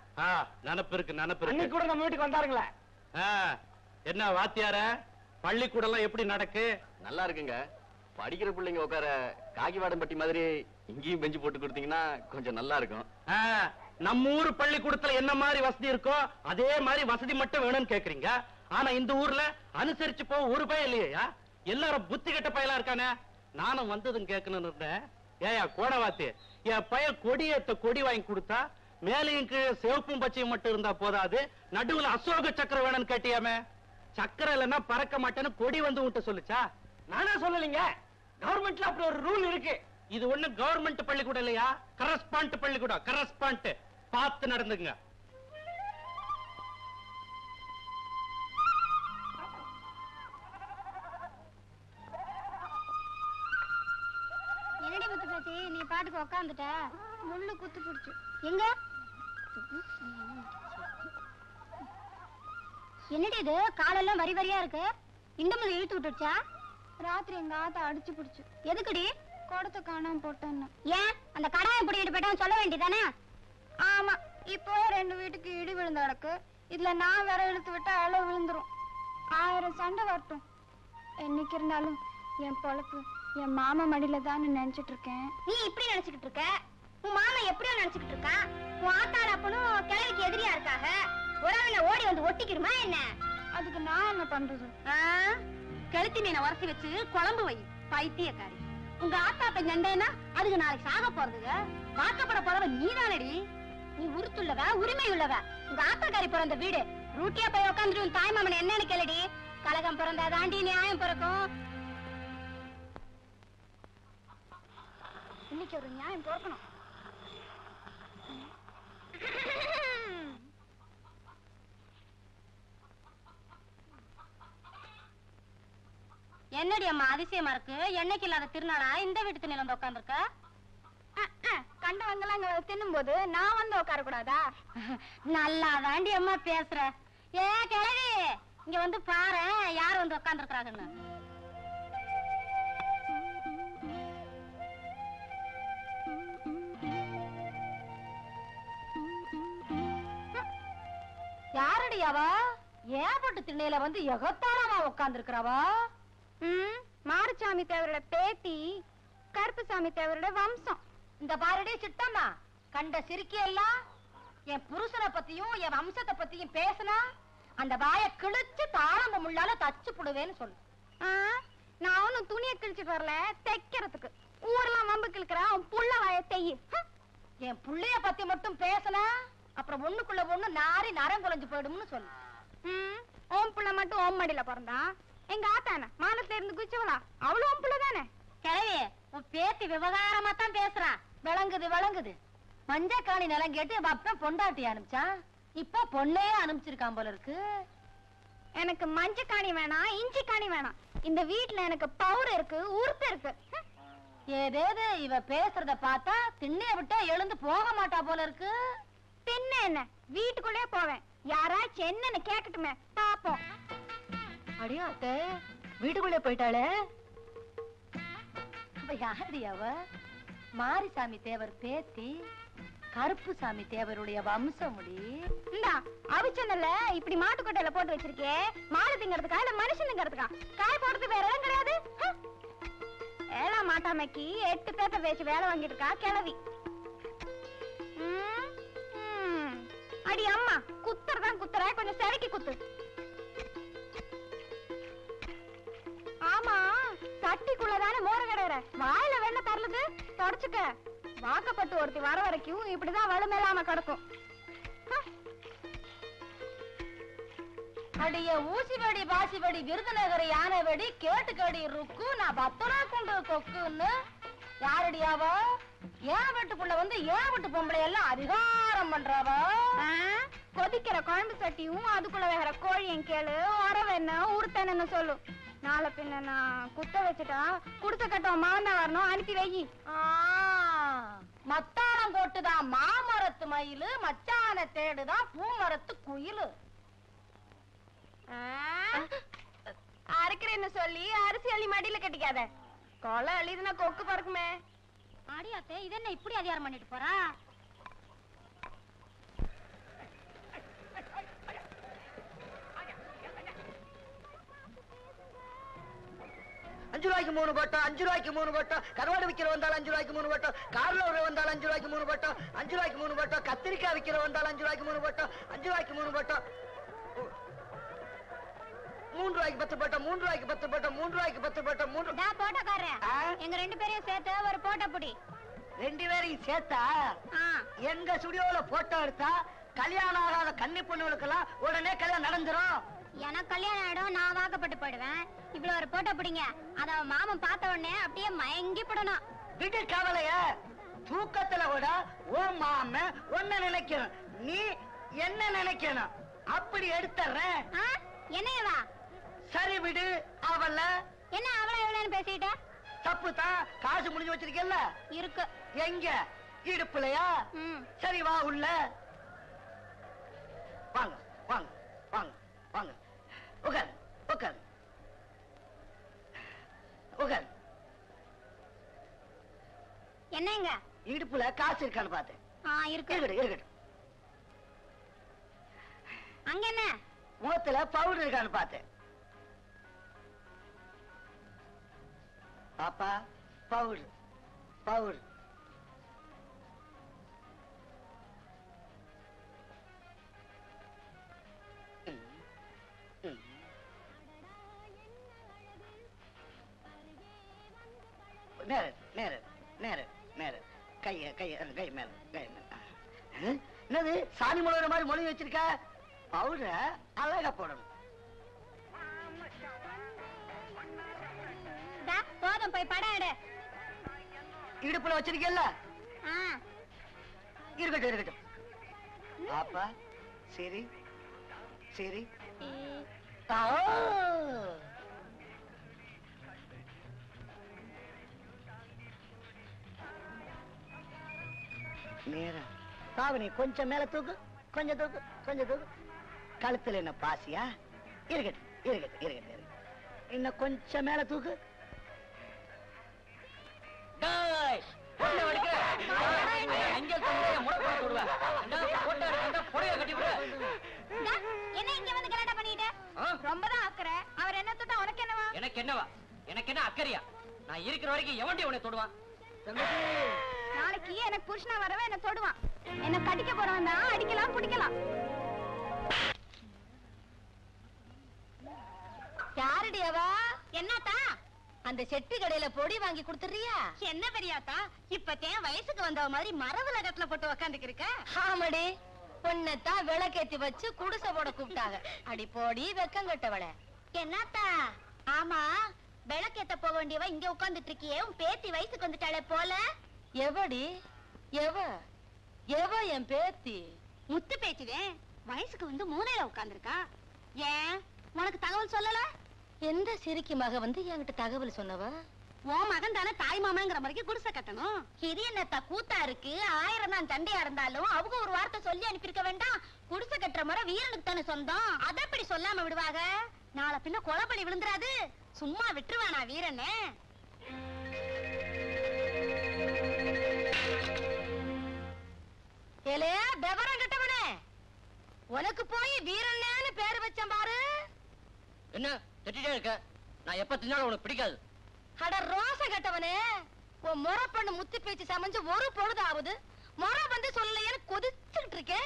நினப்பு இருக்கு, நினப்பு இருக்கு. அன்னைக்கு கூட நம்ம வீட்டுக்கு வந்தாருங்களே. என்ன வாத்தியார, பள்ளிக்கூடம் எல்லாம் எப்படி நடக்கு? நல்லா இருக்குங்க. படிக்கிற பிள்ளைங்க உட்கார காகிவாடம்பட்டி மாதிரி இங்கேயும் பெஞ்சு போட்டு கொடுத்தீங்கன்னா கொஞ்சம் நல்லா இருக்கும். நம்ம ஊர் பள்ளிக்கூடத்துல என்ன மாதிரி வசதி இருக்கோ அதே மாதிரி வசதி மட்டும் வேணும்னு கேக்குறீங்க. ஆனா இந்த ஊர்ல அனுசரிச்சு போக ஒரு பயம் இல்லையா? எல்லாரும் புத்தி கெட்ட பயலா இருக்கானே. நானும் வந்ததும் கேட்கணும்னு இருந்தேன். ஏயா கோடவாத்தி, என் பையன் கொடியேத்த கொடி வாங்கி கொடுத்தா மேலையும் கீழே சிவப்பும் பச்சையும் மட்டும் இருந்தா போதாது, நடுவுல அசோக சக்கரம் வேணும்னு கேட்டியாமே. சக்கரம் இல்லைன்னா பறக்க மாட்டேன்னு கொடி வந்து உன்ட்ட சொல்லுச்சா? நானே சொல்லலைங்க. கவர்மெண்ட்ல அப்படி ஒரு ரூல் இருக்கு. இது ஒண்ணு கவர்மெண்ட் பள்ளிக்கூடம் இல்லையா, கரஸ்பாண்ட் பள்ளிக்கூடம். கரஸ்பாண்ட் பார்த்து நடந்துங்க. என்னடி முத்து பேச்சு, நீ பாட்டுக்கு உக்காந்துட்ட. முள்ளு குத்து பிடிச்சு. எங்க என்னடி இது காலெல்லாம் வரி வரியா இருக்கு? இந்த மாதிரி இழுத்து விட்டுடுச்சா? ராத்திரி எங்க ஆத்த அடிச்சு பிடிச்சு. எதுக்குடி? குடத்தை காணாம போட்டேன்னு. ஏன் அந்த கடாயம் பிடிக்கிட்டு போயிட்டான்னு சொல்ல வேண்டியதானே? ஆமா, இப்போ 2 வீட்டுக்கு இடி விழுந்த அடக்கு. இதுல நான் வேற இழுத்து விட்டா அளவு விழுந்துரும். 1000 சண்டை வரட்டும். என்னைக்கு இருந்தாலும் என் பொழப்பு என் மாமா மடியில தான் நினைச்சிட்டு இருக்கேன். நீ இப்படி நினைச்சுக்கிட்டு இருக்க? உன் மாமா எப்படியோ நினைச்சுக்கிட்டு இருக்கா? உன் ஆத்தாள அப்பனும் கிழவிக்கு எதிரியா இருக்காக. உறவில ஓடி வந்து ஒட்டிக்கிருமா என்ன? அதுக்கு நான் என்ன பண்றது? கழுத்தி மீனை உரசி வச்சு குழம்பு வை, பைத்தியக்காரி. உங்க ஆத்தா பெண் நண்டேன்னா அதுக்கு நாளைக்கு சாக போறதுங்க. வாக்கப்பட போறவ நீதானடி. நீ உருத்துள்ளவ, உரிமை உள்ளவ. உங்க ஆத்தாக்காரி பிறந்த வீடு. ரூட்டியா போய் உட்காந்துட்டு உன் தாய் மாமன் என்னன்னு கேளடி. கலகம் பிறந்தா தாண்டி நியாயம் பிறக்கும். இன்னைக்கு ஒரு நியாயம் பொறுக்கணும். என்னடி அம்மா அதிசயமா இருக்கு? என்னைக்கு இல்லாத திருநாளா இந்த வீட்டு திண்ணையில வந்து உட்காந்துருக்க? கண்டவங்கெல்லாம் இங்க தின்னும் போது நான் வந்து உட்கார கூடாதா? நல்லா தாண்டி அம்மா பேசுற. ஏ கிழவி, இங்க வந்து பாரு யார் வந்து உட்காந்துருக்காங்கன்னு. யாரடி அவ? ஏப்பட்டு திண்ணையில வந்து எகத்தாரமா உட்காந்துருக்கிறவா? மாரிசாமி தேவரோட பேத்தி, கருப்புசாமி தேவரோட வம்சம். இந்த பாரடி சித்தம்மா, கண்ட சிரிக்கி எல்லாம் என் புருஷனை பத்தியும் என் வம்சத்தை பத்தியும் பேசினா அந்த வாய கிழிச்சு தாளம்ப முள்ளால தச்சு புடுவேன்னு சொல்லு. நான் ஒன்னும் துணியை கிழிச்சிட்டு வரல, தைக்கிறதுக்கு. ஊரெல்லாம் வம்பு கிழக்கிற புள்ள வாய தெய்யு. என் புள்ளைய பத்தி மட்டும் பேசினா அப்புறம் ஒண்ணுக்குள்ள ஒண்ணு நாரி நரங்குலைஞ்சு போயிடும்னு சொல்லு. ஓம் புள்ள மட்டும் ஓம் மடியில பிறந்தான். எங்க ஆத்தான மானத்துல இருந்து குச்சவளா, அவளும் ஓம் புள்ள தானே. கிழவி, உன் பேத்தி விவகாரமா தான் பேசுறா. விளங்குது விளங்குது. மஞ்சக்காணி நிலம் கேட்டு வப்பன் பொண்டாட்டி அனுப்பிச்சான், இப்போ பொண்ணே அனுப்பிச்சிருக்கான் போல இருக்கு. எனக்கு மஞ்ச காணி வேணாம், இஞ்சி காணி வேணாம். இந்த வீட்டுல எனக்கு பவுர் இருக்கு, உறுப்பு இருக்கு. ஏதேது இவ பேசுறத பார்த்தா திண்ணைய விட்டா எழுந்து போக மாட்டா போல இருக்கு. பின்ன என்ன, வீட்டுக்குள்ளே போவேன். யாராச்சும் என்னன்னு கேட்கட்டுமே, பாப்போம். அடியா அத்தை, வீட்டுக்குள்ளே போயிட்டாளே. யாரடி அவ? மாரிசாமி தேவர் பேத்தி, கருப்புசாமி தேவருடைய வம்சமுடி. இந்தா அவிச்சனல்ல இப்படி மாட்டுக்கொட்டையில போட்டு வச்சிருக்கே, மாடு திங்கிறதுக்கா இல்ல மனுஷன் திங்கிறதுக்கா? காய் போடுறது வேற இடம் கிடையாது. ஏழா மாட்டாமைக்கு 8 பேப்பர் வச்சு வேலை வாங்கிட்டு இருக்கா கிழவி. அடி அம்மா, குத்துறதான் குத்துற, கொஞ்சம் செவக்கி குத்து. ஆமா, சட்டிக்குள்ளதானே மோர கிடையாது, வாயில வெண்ண தரலுது, தொடச்சுக்க. வாக்கப்பட்டு ஒருத்தி வர வரைக்கும் இப்படிதான் வலுமேலாம கிடக்கும். அடிய ஊசி வெடி பாசி வெடி விருதுநகர் யானை வெடி கேட்டு கடி ருக்கு நான் பத்தரா கொண்டு கொக்குன்னு. யாரடியாவ? ஏன் வீட்டுக்குள்ள வந்து ஏன் வீட்டு பொம்பளை எல்லாம் அதிகாரம் பண்றாவ? கொதிக்கிற குழம்பு சட்டியும் அதுக்குள்ள வேற கோழியும் கேளு, உறவென்ன உருத்தன்னு சொல்லு. நாளை பின்ன நான் குத்த வச்சுட்டா குடுத்த கட்டம் மாந்தா வரணும், அனுப்பி வை. மத்தாரம் கோட்டுதான் மாமரத்து மயிலு, மச்சான தேடுதான் பூமரத்து குயிலு. அரைக்கிறேன்னு சொல்லி அரிசி அள்ளி மடியில கட்டிக்காத, கொலை அள்ளிதுன்னா கொக்கு பறக்குமே. அடியாத்தே, இது என்ன இப்படி அதிகாரம் பண்ணிட்டு போறா? அஞ்சு ரூபாய்க்கு 3 பட்டம், 5 ரூபாய்க்கு 3 பட்டம், கருவாடு விக்கிற வந்தாலும் 5 ரூபாய்க்கு 3 பட்டம், கார்ல வந்தாலும் 5 ரூபாய்க்கு 3 பட்டம், 5 ரூபாய்க்கு 3 பட்டம், கத்திரிக்காய் விக்கிற வந்தாலும் 5 ரூபாய்க்கு 3 பட்டம், 5 ரூபாய்க்கு 3 பட்டம், 3 ரூபாய்க்கு 10 பட்டம், 3 ரூபாய்க்கு 10 பட்டம், 3 ரூபாய்க்கு 10 பட்டம், 3. போட்டோக்காரன், எங்க 2 பேரையும் சேர்த்து ஒரு போட்டோ புடி. 2 பேரையும் சேர்த்தா எங்க ஸ்டுடியோல போட்டோ எடுத்தா கல்யாணம் ஆகாத கன்னி பொண்ணுகளுக்கெல்லாம் உடனே கல்யாணம் நடந்துரும். எனக்கு கல்யாணம் ஆயிடும், நான் வாக்கப்பட்டு போயிடுவேன். இவ்வளவு ஒரு போட்டோ பிடிங்க, அத மாமன் பார்த்த உடனே அப்படியே மயங்கி போடணும். விடு கவலைய, தூக்கத்துல கூட ஓ மாம ஒன்ன நினைக்கணும், நீ என்ன நினைக்கணும், அப்படி எடுத்துறேன். என்னவா? சரி விடு. அவள என்ன அவள எவ்வளவுன்னு பேசிட்ட? தப்பு தான், காசு முடிஞ்சு வச்சிருக்கல இருக்கு. எங்க இடுப்புலையா? சரி வா உள்ள வாங்க வாங்க வாங்க வாங்க, உட்கார் உட்கார் உட்கார். என்னங்க இடுப்புல காசு இருக்கான்னு பார்த்தேன். இருக்கு. இருக்கட்டும். அங்க என்ன? முகத்துல பவுடர் இருக்கான்னு பார்த்தேன். பாப்பா பவுடர் பவுடர். நேர நேர நேர நேர கைய கைய கை மேல கை மேல. என்னது சாணி முழுகிற மாதிரி மொழி வச்சிருக்க? பவுடர அழகா போடணும். போதும், போய் படம் எடு. இடுப்புல வச்சிருக்கல ஆ, இருக்கட்டும் இருக்கட்டும். பாப்பா சரி சரி. ஆ. நேரா தாவணி கொஞ்சம் மேல தூக்கு, கொஞ்சம் தூக்கு, கொஞ்சம் தூக்கு. கழுத்துல என்ன பாசியா? இருக்கட்டும் இருக்கட்டும் இருக்கட்டும் இருக்கட்டும். இன்னும் கொஞ்சம் மேல தூக்கு. டேய், பொண்ணை வடிக்க. அங்கே தம்பி முடக்க போடுவேன். போட்டோ எடுத்தா புடைய கட்டி விடு. இந்தா, என்ன இங்க வந்து கலாட்டா பண்ணிட்டு ரொம்பதான் அக்கறை. அவர் என்ன தொட்டா உனக்கு என்னவா? எனக்கு என்னவா? எனக்கு என்ன அக்கறையா? நான் இருக்கிற வரைக்கும் எவன்டி உன்னை தொடுவான்? நாளைக்கு எனக்கு புருஷனா வரவே என்ன தொடுவான். என்ன கடிக்க போறவன் தான் அடிக்கலாம் பிடிக்கலாம். யாருடி அவ? என்னத்தா? அந்த செட்டி கடையில பொடி வாங்கி கொடுத்துறியா? என்ன பெரியாத்தா? இப்பத்தேன் வயசுக்கு வந்தவ மாதிரி மரவுலகத்துல போட்டு உக்காந்துக்கு இருக்க. ஆமாடி, பொண்ணத்தான் விளக்கேத்தி வச்சு குடிசை போட கூப்பிட்டாங்க. அடி போடி வெக்கங்கட்டவள. என்னத்தா? ஆமா, விளக்கேத்த போக வேண்டியவ இங்க உட்கார்ந்துட்டு இருக்கியே, உன் பேத்தி வயசுக்கு வந்துட்டாளே போல. எவடி? எவ எவ என் பேத்தி? முத்து பேச்சுதே வயசுக்கு வந்து மூலையில உட்கார்ந்துருக்கா. ஏன் உனக்கு தகவல் சொல்லல? எந்த சிரிக்கி மக வந்து என்கிட்ட தகவல் சொன்னவ? உன் மகன் தானே தாய் மாமங்கிற மாதிரி குடிசை கட்டணும். இது என்னத்தா கூத்தா இருக்கு? 1000 தான் சண்டையா இருந்தாலும் அவங்க ஒரு வார்த்தை சொல்லி அனுப்பியிருக்க வேண்டாம்? குடிசை கட்டுற முறை வீரனுக்கு தானே சொந்தம். அத எப்படி சொல்லாம விடுவாங்க? நாளை பின்ன கொலைப்படி விழுந்துராது. சும்மா விட்டுருவானா வீரனே? ஏலே விவரம் கட்டவனே, உனக்கு போய் வீரன்னு பேரு வச்சேன் பாரு. என்ன திட்டிட்டே இருக்க? நான் எப்ப தின்னாலும் உனக்கு பிடிக்காது. அட ரோச கட்டவனே, உன் முறை பண்ணு முத்து பேச்சு சமைஞ்சு ஒரு பொழுது ஆகுது. முறை வந்து சொல்லலையேன்னு கொதிச்சுக்கிட்டு இருக்க.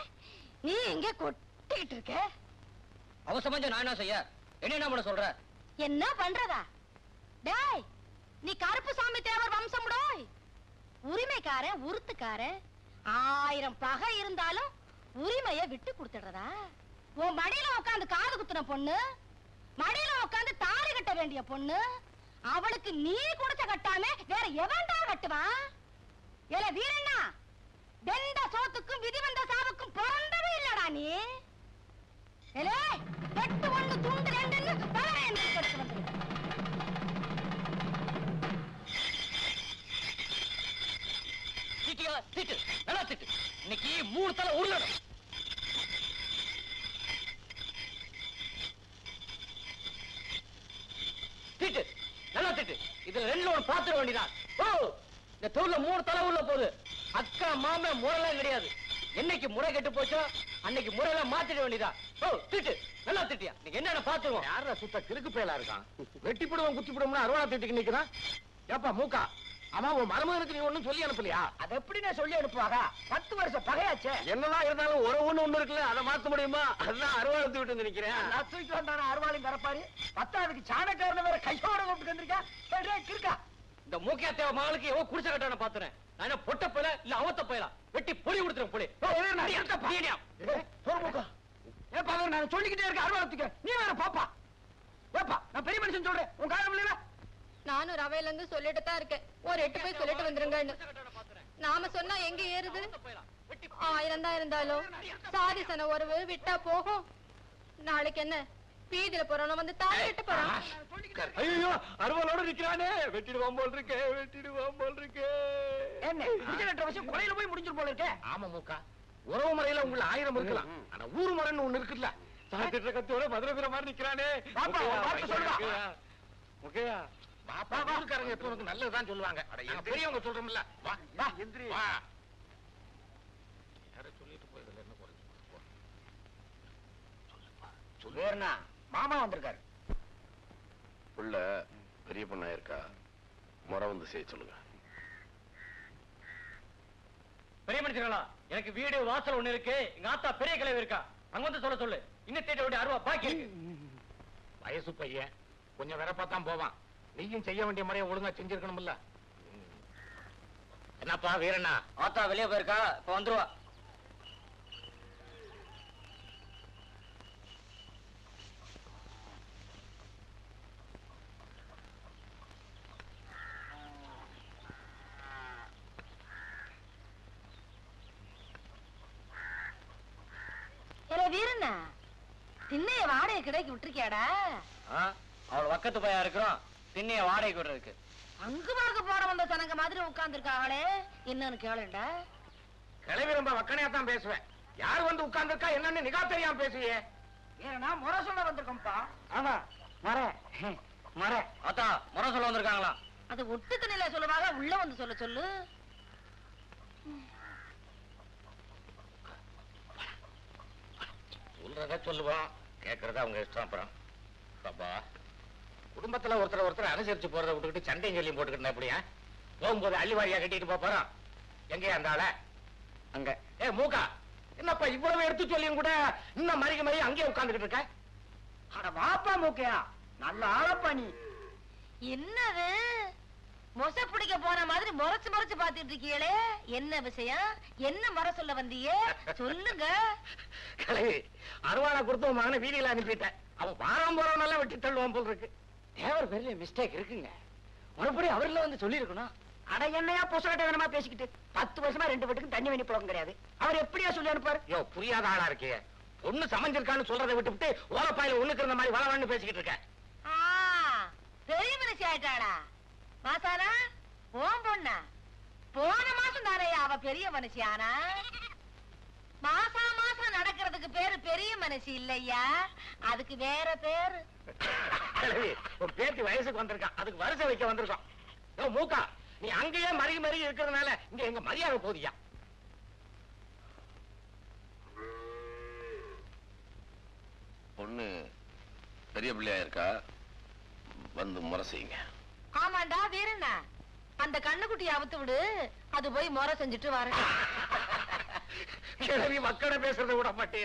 நீ எங்க கொட்டிக்கிட்டு இருக்க? அவ சமைஞ்ச நான் என்ன செய்ய? என்ன பண்ண சொல்ற? என்ன பண்றதா? டேய், நீ கருப்புசாமி தேவர் வம்சம்டோய். உரிமைக்காரன் உருத்துக்காரன் 1000 பகை இருந்தாலும் உரிமைய விட்டு கொடுத்துடுறதா? உன் மடியில உட்காந்து காது குத்துன பொண்ணு, மடியில உட்காந்து தாலி கட்ட வேண்டிய பொண்ணு, அவளுக்கு நீ குடிச்ச கட்டாம வேற எவன்டா கட்டுவான்? ஏல வீரண்ணா, வெந்த சோத்துக்கும் விதி வந்த சாவுக்கும் பிறந்தவே இல்லடா நீ. ஏலே, வெட்டு ஒண்ணு துண்டு ரெண்டுன்னு பல என்று கட்டு வந்து. திட்டியா? திட்டு, நல்லா திட்டு. இன்னைக்கு 3 தலை உருளணும். திட்டு, நல்லா திட்டு. இதுல 2 ஒண்ணு பாத்துற வேண்டியதான். ஓ, இந்த தூர்ல 3 தலை உள்ள போகுது. அக்கா மாமே முறைலாம் கிடையாது. என்னைக்கு முறை கெட்டு போச்சோ அன்னைக்கு முறையெல்லாம் மாத்திட வேண்டியதா. ஓ, திட்டு, நல்லா திட்டியா? நீங்க என்னென்ன பாத்துருவோம். யாரா சுத்த கிறுக்கு பயலா இருக்கான்? வெட்டி போடுவோம் குத்தி போடுவோம்னு அருவாளா திட்டுக்கு நிக்கிறான். ஏப்பா மூக்கா, ஆமா உன் மருமகனுக்கு நீ ஒண்ணும் சொல்லி அனுப்பலையா? அது எப்படி நான் சொல்லி அனுப்புவாங்க? 10 வருஷம் பகையாச்சே. என்னதான் இருந்தாலும் ஒரு ஒண்ணு இருக்குல்ல, அதை மாத்த முடியுமா? அதான் அருவாளை விட்டு வந்து நிக்கிறேன். நான் தூக்கி வந்தான அருவாளையும் கரப்பாரு. 10ஆவதுக்கு சாணக்காரன வேற கையோட கூப்பிட்டு வந்திருக்கா. இருக்கா இந்த மூக்கியா தேவ மகளுக்கு எவோ குடிச்ச கட்டான பாத்துறேன். நான் என்ன பொட்ட போயில இல்ல அவத்த போயில வெட்டி பொடி கொடுத்துறேன். பொடி ஏப்பா நான் சொல்லிக்கிட்டே இருக்க அருவாளத்துக்கு நீ வேற பாப்பா. ஏப்பா நான் பெரிய மனுஷன் சொல்றேன், உன் காலம் இல்ல. நானும் ரவையில இருந்து சொல்லிட்டு தான் இருக்கேன், ஒரு 8 போய் சொல்லிட்டு வந்துருங்கன்னு. நாம சொன்னா எங்க ஏறுது? 1000 தான் இருந்தாலும் சாதி சன உறவு விட்டா போகும். நாளைக்கு என்ன பீதியில போறோம் வந்து தாலி கட்ட போறோம். ஐயோ அருவாளோட நிக்கிறானே, வெட்டிடுவான் போல் இருக்கே, வெட்டிடுவான் போல் இருக்கே. என்ன குடிச்ச விஷயம் கொலையில போய் முடிஞ்சிரு போல இருக்கே. ஆமா மூக்கா, உறவு முறையில உங்களை 1000 இருக்கலாம், ஆனா ஊர் முறைன்னு ஒண்ணு இருக்குல்ல. சாத்திட்ட கத்தோட மதுரை வீர மாதிரி நிக்கிறானே. பாப்பா, வார்த்தை சொல்லுடா. முக்கையா பாப்பா, ஊருக்காரங்க எப்ப உனக்கு நல்லதுதான் சொல்லுவாங்க. பெரியவங்க சொல்றோம்ல. வா வா எந்திரி வா. யார சொல்லிட்டு போயதுல என்ன குறைஞ்சு சொல்லுவேர்னா மாமா வந்திருக்காரு. உள்ள பெரிய பொண்ணா இருக்கா, முறை வந்து செய்ய சொல்லுங்க. பெரிய மனுஷங்களா, எனக்கு வீடு வாசல் ஒண்ணு இருக்கு. எங்க ஆத்தா பெரிய கிளவி இருக்கா, அங்க வந்து சொல்ல சொல்லு. இன்னும் தேட்ட வேண்டிய அருவா பாக்கி இருக்கு. வயசு பையன் கொஞ்சம் வெறப்பாத்தான் போவான். நீயும் செய்ய வேண்டிய முறையை ஒழுங்கா செஞ்சிருக்கணும்ல. என்னப்பா வீரண்ணா? ஆத்தா வெளியே போயிருக்கா, இப்ப வந்துருவா. வீரண்ணா திண்ணைய வாடகை கிடைக்க விட்டுருக்கியாடா? அவள் பக்கத்து பையா இருக்கிறோம் திண்ணைய வாடகை விடுறதுக்கு. அங்கு பார்க்க போற வந்த சனங்க மாதிரி உட்கார்ந்து இருக்காங்களே, என்னன்னு கேளுண்டா. கிளவி ரொம்ப வக்கனையா தான் பேசுவேன். யார் வந்து உட்கார்ந்துருக்கா என்னன்னு நிகா தெரியாம பேசுவியே. ஏன்னா முறை சொல்ல வந்திருக்கோம்ப்பா. ஆமா மர அத்தா முறை சொல்ல வந்திருக்காங்களா? அது ஒட்டுக்கு நிலை சொல்லுவாங்க, உள்ள வந்து சொல்ல சொல்லு. சொல்றத சொல்லுவோம், கேட்கறத அவங்க இஷ்டம். அப்புறம் பாப்பா குடும்பத்துல ஒருத்தர் அனுசரிச்சு போறதை விட்டுக்கிட்டு சண்டையும் சொல்லியும் போட்டுக்கிட்டு எப்படியா போகும்போது அள்ளிவாரியா கட்டிட்டு போறோம். எங்கேயா அந்த ஆள அங்க? ஏ மூக்கா, என்னப்பா இவ்வளவு எடுத்து சொல்லியும் கூட இன்னும் மறிக்க அங்கேயே உட்கார்ந்துகிட்டு இருக்க? அட வாப்பா மூக்கையா, நல்ல ஆளப்பா நீ. என்னது மொச பிடிக்க போன மாதிரி முறைச்சு முறைச்சு பாத்துட்டு இருக்கீங்களே, என்ன விஷயம்? என்ன முறை சொல்ல வந்தியே சொல்லுங்க. கிளவி அருவாளை கொடுத்து மகனை வீதியில அனுப்பிட்டேன். அவன் வாரம் போறவனெல்லாம் வெட்டி தள்ளுவான் போல் இருக்கு. தேவர் பெரிய மிஸ்டேக் இருக்குங்க. மறுபடியும் அவர்ல வந்து சொல்லி இருக்கணும். அட என்னையா புசகட்ட வேணுமா பேசிக்கிட்டு 10 வருஷமா 2 வீட்டுக்கும் தண்ணி வேணி பழக்கம் கிடையாது. அவர் எப்படியா சொல்லி அனுப்பாரு? யோ புரியாத ஆளா இருக்கே. பொண்ணு சமைஞ்சிருக்கான்னு சொல்றதை விட்டுவிட்டு ஓலப்பாயில ஒண்ணுக்கு இருந்த மாதிரி வளவன்னு பேசிக்கிட்டு இருக்க. பெரிய மனுஷி ஆயிட்டாடா மாசானா. ஓம் பொண்ணா போன மாசம் தானே அவ பெரிய மனுஷியானா. மாசம் மாசம் நடக்கிறதுக்கு பேரு பெரிய மனுஷி இல்லையா, அதுக்கு வேற பேரு. பேத்தி வயசுக்கு வந்திருக்கான், அதுக்கு வரிசை வைக்க வந்திருக்கான். யோ மூக்கா, நீ அங்கேயே மருகி இருக்கிறதுனால இங்க எங்க மரியாதை போதியா? பொண்ணு பெரிய பிள்ளையா இருக்கா, வந்து முறை செய்யுங்க. ஆமாண்டா வீரண்ணா, அந்த கண்ணுக்குட்டி அவுத்து விடு, அது போய் முறை செஞ்சுட்டு வர. கிளவி மக்களை பேசுறத விட மாட்டே.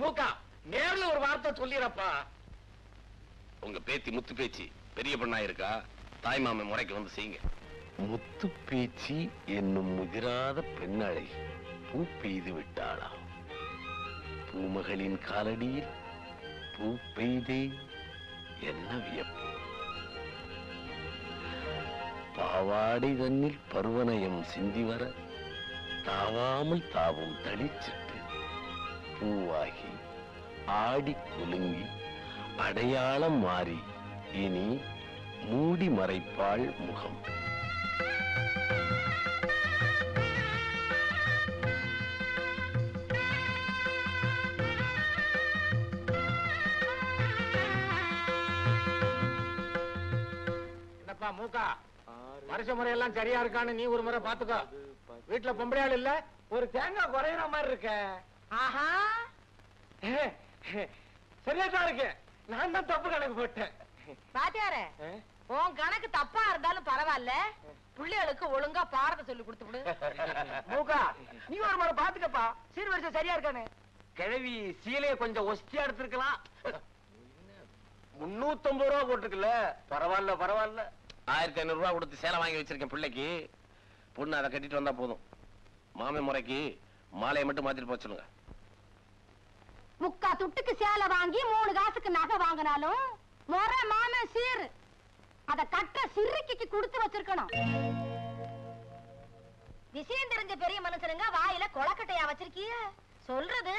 மூக்கா, நேர்ல ஒரு வார்த்தை சொல்லிடப்பா. உங்க பேத்தி முத்து பேச்சு பெரிய பொண்ணா இருக்கா, தாய் மாமன் முறைக்கு வந்து செய்யுங்க. முத்து பேச்சு என்னும் முதிராத பெண்ணழை பூ பெய்து விட்டாளா. பூமகளின் காலடியில் பூ பெய்தே என்ன வியப்பு. பாவாடை தன்னில் பருவனயம் சிந்தி வர தாவாமல் தாவும் தளிச்சிட்டு பூவாகி ஆடி குலுங்கி அடையாளம் மாறி இனி மூடி மறைப்பாள் முகம். என்னப்பா மூக்கா, வருஷ முறையெல்லாம் சரியா இருக்கான்னு நீ ஒரு முறை பாத்துக்கோ. வீட்டுல பொம்பளையாள் இல்ல, ஒரு தேங்காய் குறையிற மாதிரி இருக்க. ஆஹா, சரியாதான் இருக்கு. நான் தான் தப்பு கணக்கு போட்டேன். பாத்தியாரே, உன் கணக்கு தப்பா இருந்தாலும் பரவாயில்ல, பிள்ளைகளுக்கு ஒழுங்கா பாடத்தை சொல்லி கொடுத்து விடு. மூக்கா, நீ ஒரு முறை பாத்துக்கப்பா, சீர்வரிசை சரியா இருக்கானு. கிழவி சீலைய கொஞ்சம் ஒஸ்தியா எடுத்திருக்கலாம். 350 ரூபா போட்டுருக்குல்ல, பரவாயில்ல பரவாயில்ல. 1500 ரூபாய் கொடுத்து சேலை வாங்கி வச்சிருக்கேன் பிள்ளைக்கு. பொண்ணு அதை கட்டிட்டு வந்தா போதும். மாமே முறைக்கு மாலையை மட்டும் மாத்திட்டு போக சொல்லுங்க. முக்கா துட்டுக்கு சேலை வாங்கி 3 காசுக்கு நகை வாங்கினாலும் முறை மாமே சீர் அத கட்ட சிறுக்கிக்கு கொடுத்து வச்சிருக்கணும். விஷயம் தெரிஞ்ச பெரிய மனுஷனுங்க வாயில கொலக்கட்டையா வச்சிருக்கிய சொல்றது.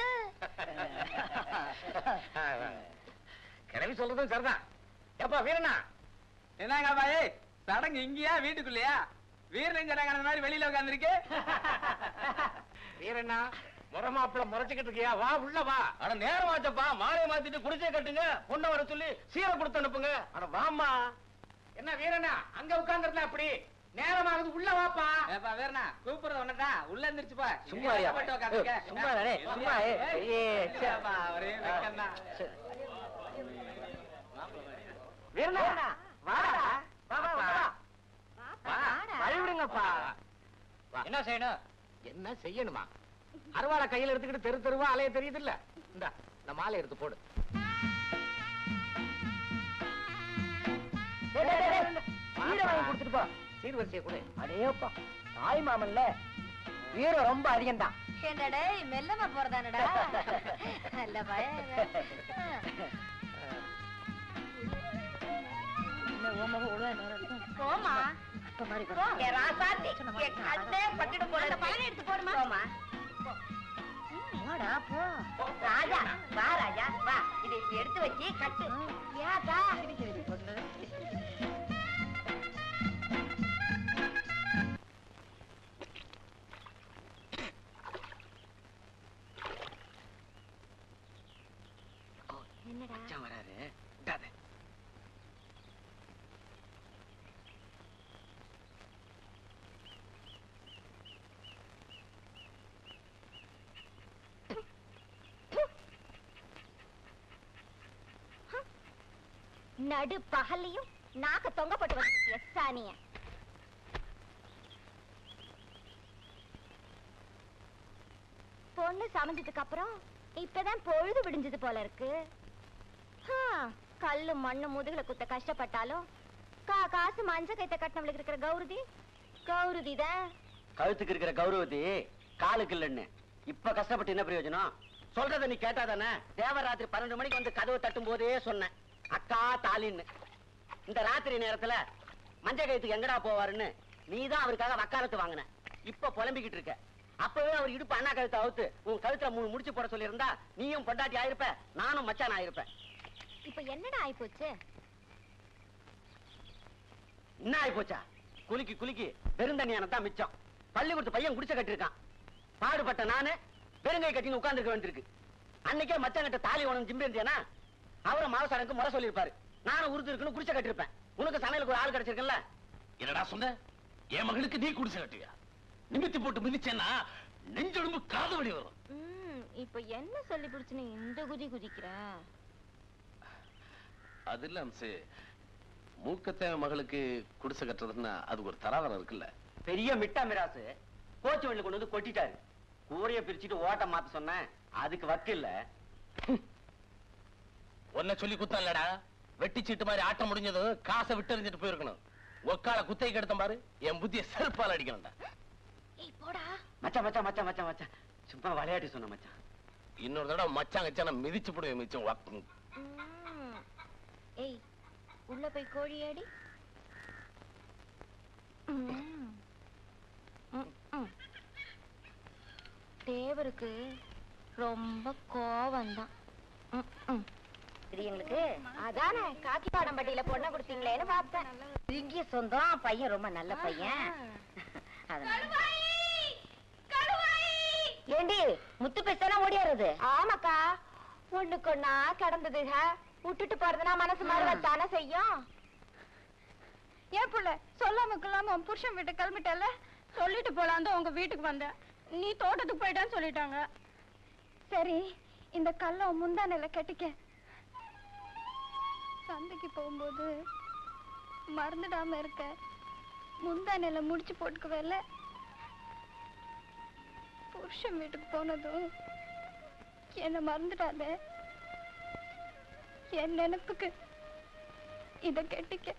கிழவி சொல்றதும் சரிதான். எப்பா வீரண்ணா, என்னங்க பாய் சடங்கு இங்கயா வீட்டுக்குள்ளயா? வீரன் சடங்கு மாதிரி வெளியில உட்கார்ந்துருக்கு. வீரண்ணா, முறை மாப்பிள்ள முறைச்சுக்கிட்டு இருக்கியா? வா உள்ள வா. ஆனா நேரம் ஆச்சப்பா, மாலையை மாத்திட்டு குடிச்சே கட்டுங்க, பொண்ணை வர சொல்லி சீரை கொடுத்து அனுப்புங்க. அட வாமா. என்ன வீரண்ணா, அங்க உட்கார்ந்துருந்தா அப்படி நேரமாகுது, உள்ள வாப்பா. ஏப்பா வீரனா, கூப்பிடுறது ஒன்னதான், உள்ள எந்திரிச்சுப்பா. சும்மா இருயா. சும்மா இரு, சும்மா இரு. ஒரே வெக்கம்னா. வீரண்ணா, வாடா. வா வா வா. வழிவிடுங்கப்பா. என்ன செய்யணும்? என்ன செய்யணுமா? அருவாளை கையில எடுத்துக்கிட்டு தெரு தெருவா அலைய தெரியுது இல்ல? இந்த மாலை எடுத்து போடு. கொடுத்துட்டு போ, சீர்வரிசையை கொடு. அடேப்பா, தாய் மாமன்ல வீரம் ரொம்ப அதிகம் தான். என்னடா மெல்லமா போறதானடா? நல்ல பயம். போமா ராசாத்தி, பட்டுடு போட பழம் எடுத்து போடுமா. போமா. ராஜா வா ராஜா வா இதை இப்படி எடுத்து வச்சு கட்டு ஏக்கா என்னடா வராரு நடு பகல்லையும் நாக்க தொங்கப்பட்டு வந்து சாணிய பொண்ணு சமைஞ்சதுக்கு அப்புறம் இப்பதான் பொழுது விடிஞ்சது போல இருக்கு. கல்லு மண்ணு முதுகுல குத்த கஷ்டப்பட்டாலும் காசு மஞ்ச கைத்த கட்டினவளுக்கு இருக்கிற கௌரதி தான். கழுத்துக்கு இருக்கிற கௌரவதி காலுக்கு இல்லன்னு இப்ப கஷ்டப்பட்டு என்ன பிரயோஜனம்? சொல்றத நீ கேட்டாதானே? தேவராத்திரி 12 மணிக்கு வந்து கதவை தட்டும் போதே சொன்னேன் அக்கா தாலின்னு. இந்த ராத்திரி நேரத்துல மஞ்ச கைத்துக்கு எங்கடா போவாருன்னு நீதான் அவருக்காக வக்காலத்து வாங்கின. இப்ப புலம்பிக்கிட்டு இருக்க. அப்பவே அவர் இடுப்பு அண்ணா கழுத்தை அவுத்து உன் கழுத்துல 3 முடிச்சு போட சொல்லி இருந்தா நீயும் பொண்டாட்டி ஆயிருப்ப, நானும் மச்சான் ஆயிருப்பேன். இப்ப என்னடா ஆயிப்போச்சு? என்ன ஆயிப்போச்சா? குலுக்கி பெருந்தண்ணியானதான் மிச்சம். பள்ளிக்கூடத்து பையன் குடிச்ச கட்டிருக்கான். பாடுபட்ட நானு பெருங்கை கட்டின்னு உட்கார்ந்துருக்க வேண்டியிருக்கு. அன்னைக்கே மச்சான் கிட்ட தாலி உனக்கு ஜிம்பி இருந்தேனா அவரை மாவசாரனுக்கு முறை சொல்லியிருப்பாரு. நானும் உருது இருக்குன்னு குடிச்ச கட்டிருப்பேன். உனக்கு சமையலுக்கு ஒரு ஆள் கிடைச்சிருக்கல. என்னடா சொன்ன? என் மகளுக்கு நீ குடிச்ச கட்டுவியா? நிமித்தி போட்டு மிதிச்சேன்னா நெஞ்சொடும்பு காது வலி வரும். இப்ப என்ன சொல்லி பிடிச்சு நீ இந்த குதிக்கிற? அது இல்ல அம்சே, மூக்கத்தேவ மகளுக்கு குடிசை கட்டுறதுன்னா அதுக்கு ஒரு தராதரம் இருக்குல்ல. பெரிய மிட்டா மிராசு கோச்சு வண்டில கொண்டு வந்து கொட்டிட்டாரு. கூரைய பிரிச்சுட்டு ஓட்ட மாத்த சொன்னேன், அதுக்கு வக்கு இல்ல. உன்னை சொல்லி குத்தம் இல்லடா. வெட்டி சீட்டு மாதிரி ஆட்டம் முடிஞ்சதும் காசை விட்டு எறிஞ்சிட்டு போயிருக்கணும். ஒக்கால குத்தை கெடுத்த பாரு, என் புத்திய செருப்பால் அடிக்கணும்டா. மச்சான் மச்சான் மச்சான் மச்சான் மச்சான் சும்மா விளையாட்டு சொன்ன மச்சான். இன்னொரு தடவை மச்சான் கச்சான மிதிச்சு போடுவேன் மிச்சம். ஏய் உள்ள போய் கோழி ஆடி. தேவருக்கு ரொம்ப கோவம் தான். எங்களுக்கு அதானே காக்கிப்பாடம்பட்டியில பொண்ணை கொடுத்தீங்களேன்னு பார்த்தேன். இங்கே சொந்தம் பையன் ரொம்ப நல்ல பையன். ஏண்டி முத்து பேசலாம் ஓடியாருது? ஆமாக்கா, ஒண்ணுக்கு ஒண்ணா கிடந்ததுக. விட்டுட்டு போறதுனா மனசு மாறுவத்தானே செய்யும். ஏன் புள்ள சொல்லாம கொள்ளாம உன் புருஷன் வீட்டு கிளம்பிட்டல, சொல்லிட்டு போலாம் தான் உங்க வீட்டுக்கு வந்தேன். நீ தோட்டத்துக்கு போயிட்டான்னு சொல்லிட்டாங்க. சரி இந்த கல்ல முந்தானையில கட்டிக்க. சந்தைக்கு போகும்போது மறந்துடாம இருக்க. முந்தானையில முடிச்சு போட்டுக்குவேல. புருஷன் வீட்டுக்கு போனதும் என்ன மறந்துடாத. என் நினைப்புக்கு இத கட்டிக்க.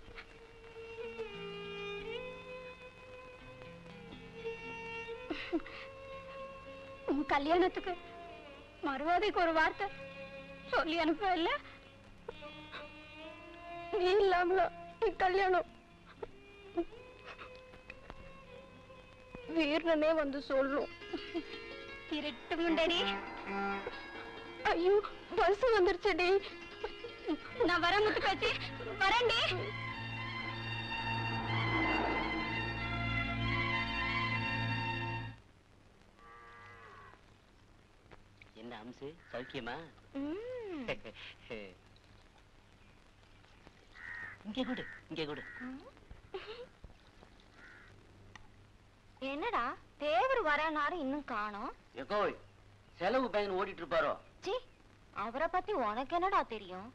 உன் கல்யாணத்துக்கு மறுவாதைக்கு ஒரு வார்த்தை சொல்லி அனுப்பல. நீ இல்லாமல கல்யாணம் வீரனே வந்து சொல்லும். திருட்டு முண்டடி. ஐயோ பஸ் வந்துருச்சுடி. நான் வரேன் முத்து பேச்சு, வரேன்டி. என்ன அம்சு சௌக்கியமா? இங்கே கொடு. என்னடா தேவர் வரனாரு இன்னும் காணோம்? எகோய் செலவு பையன் ஓடிட்டு இருப்பாரோ? சி, அவரை பத்தி உனக்கு என்னடா தெரியும்?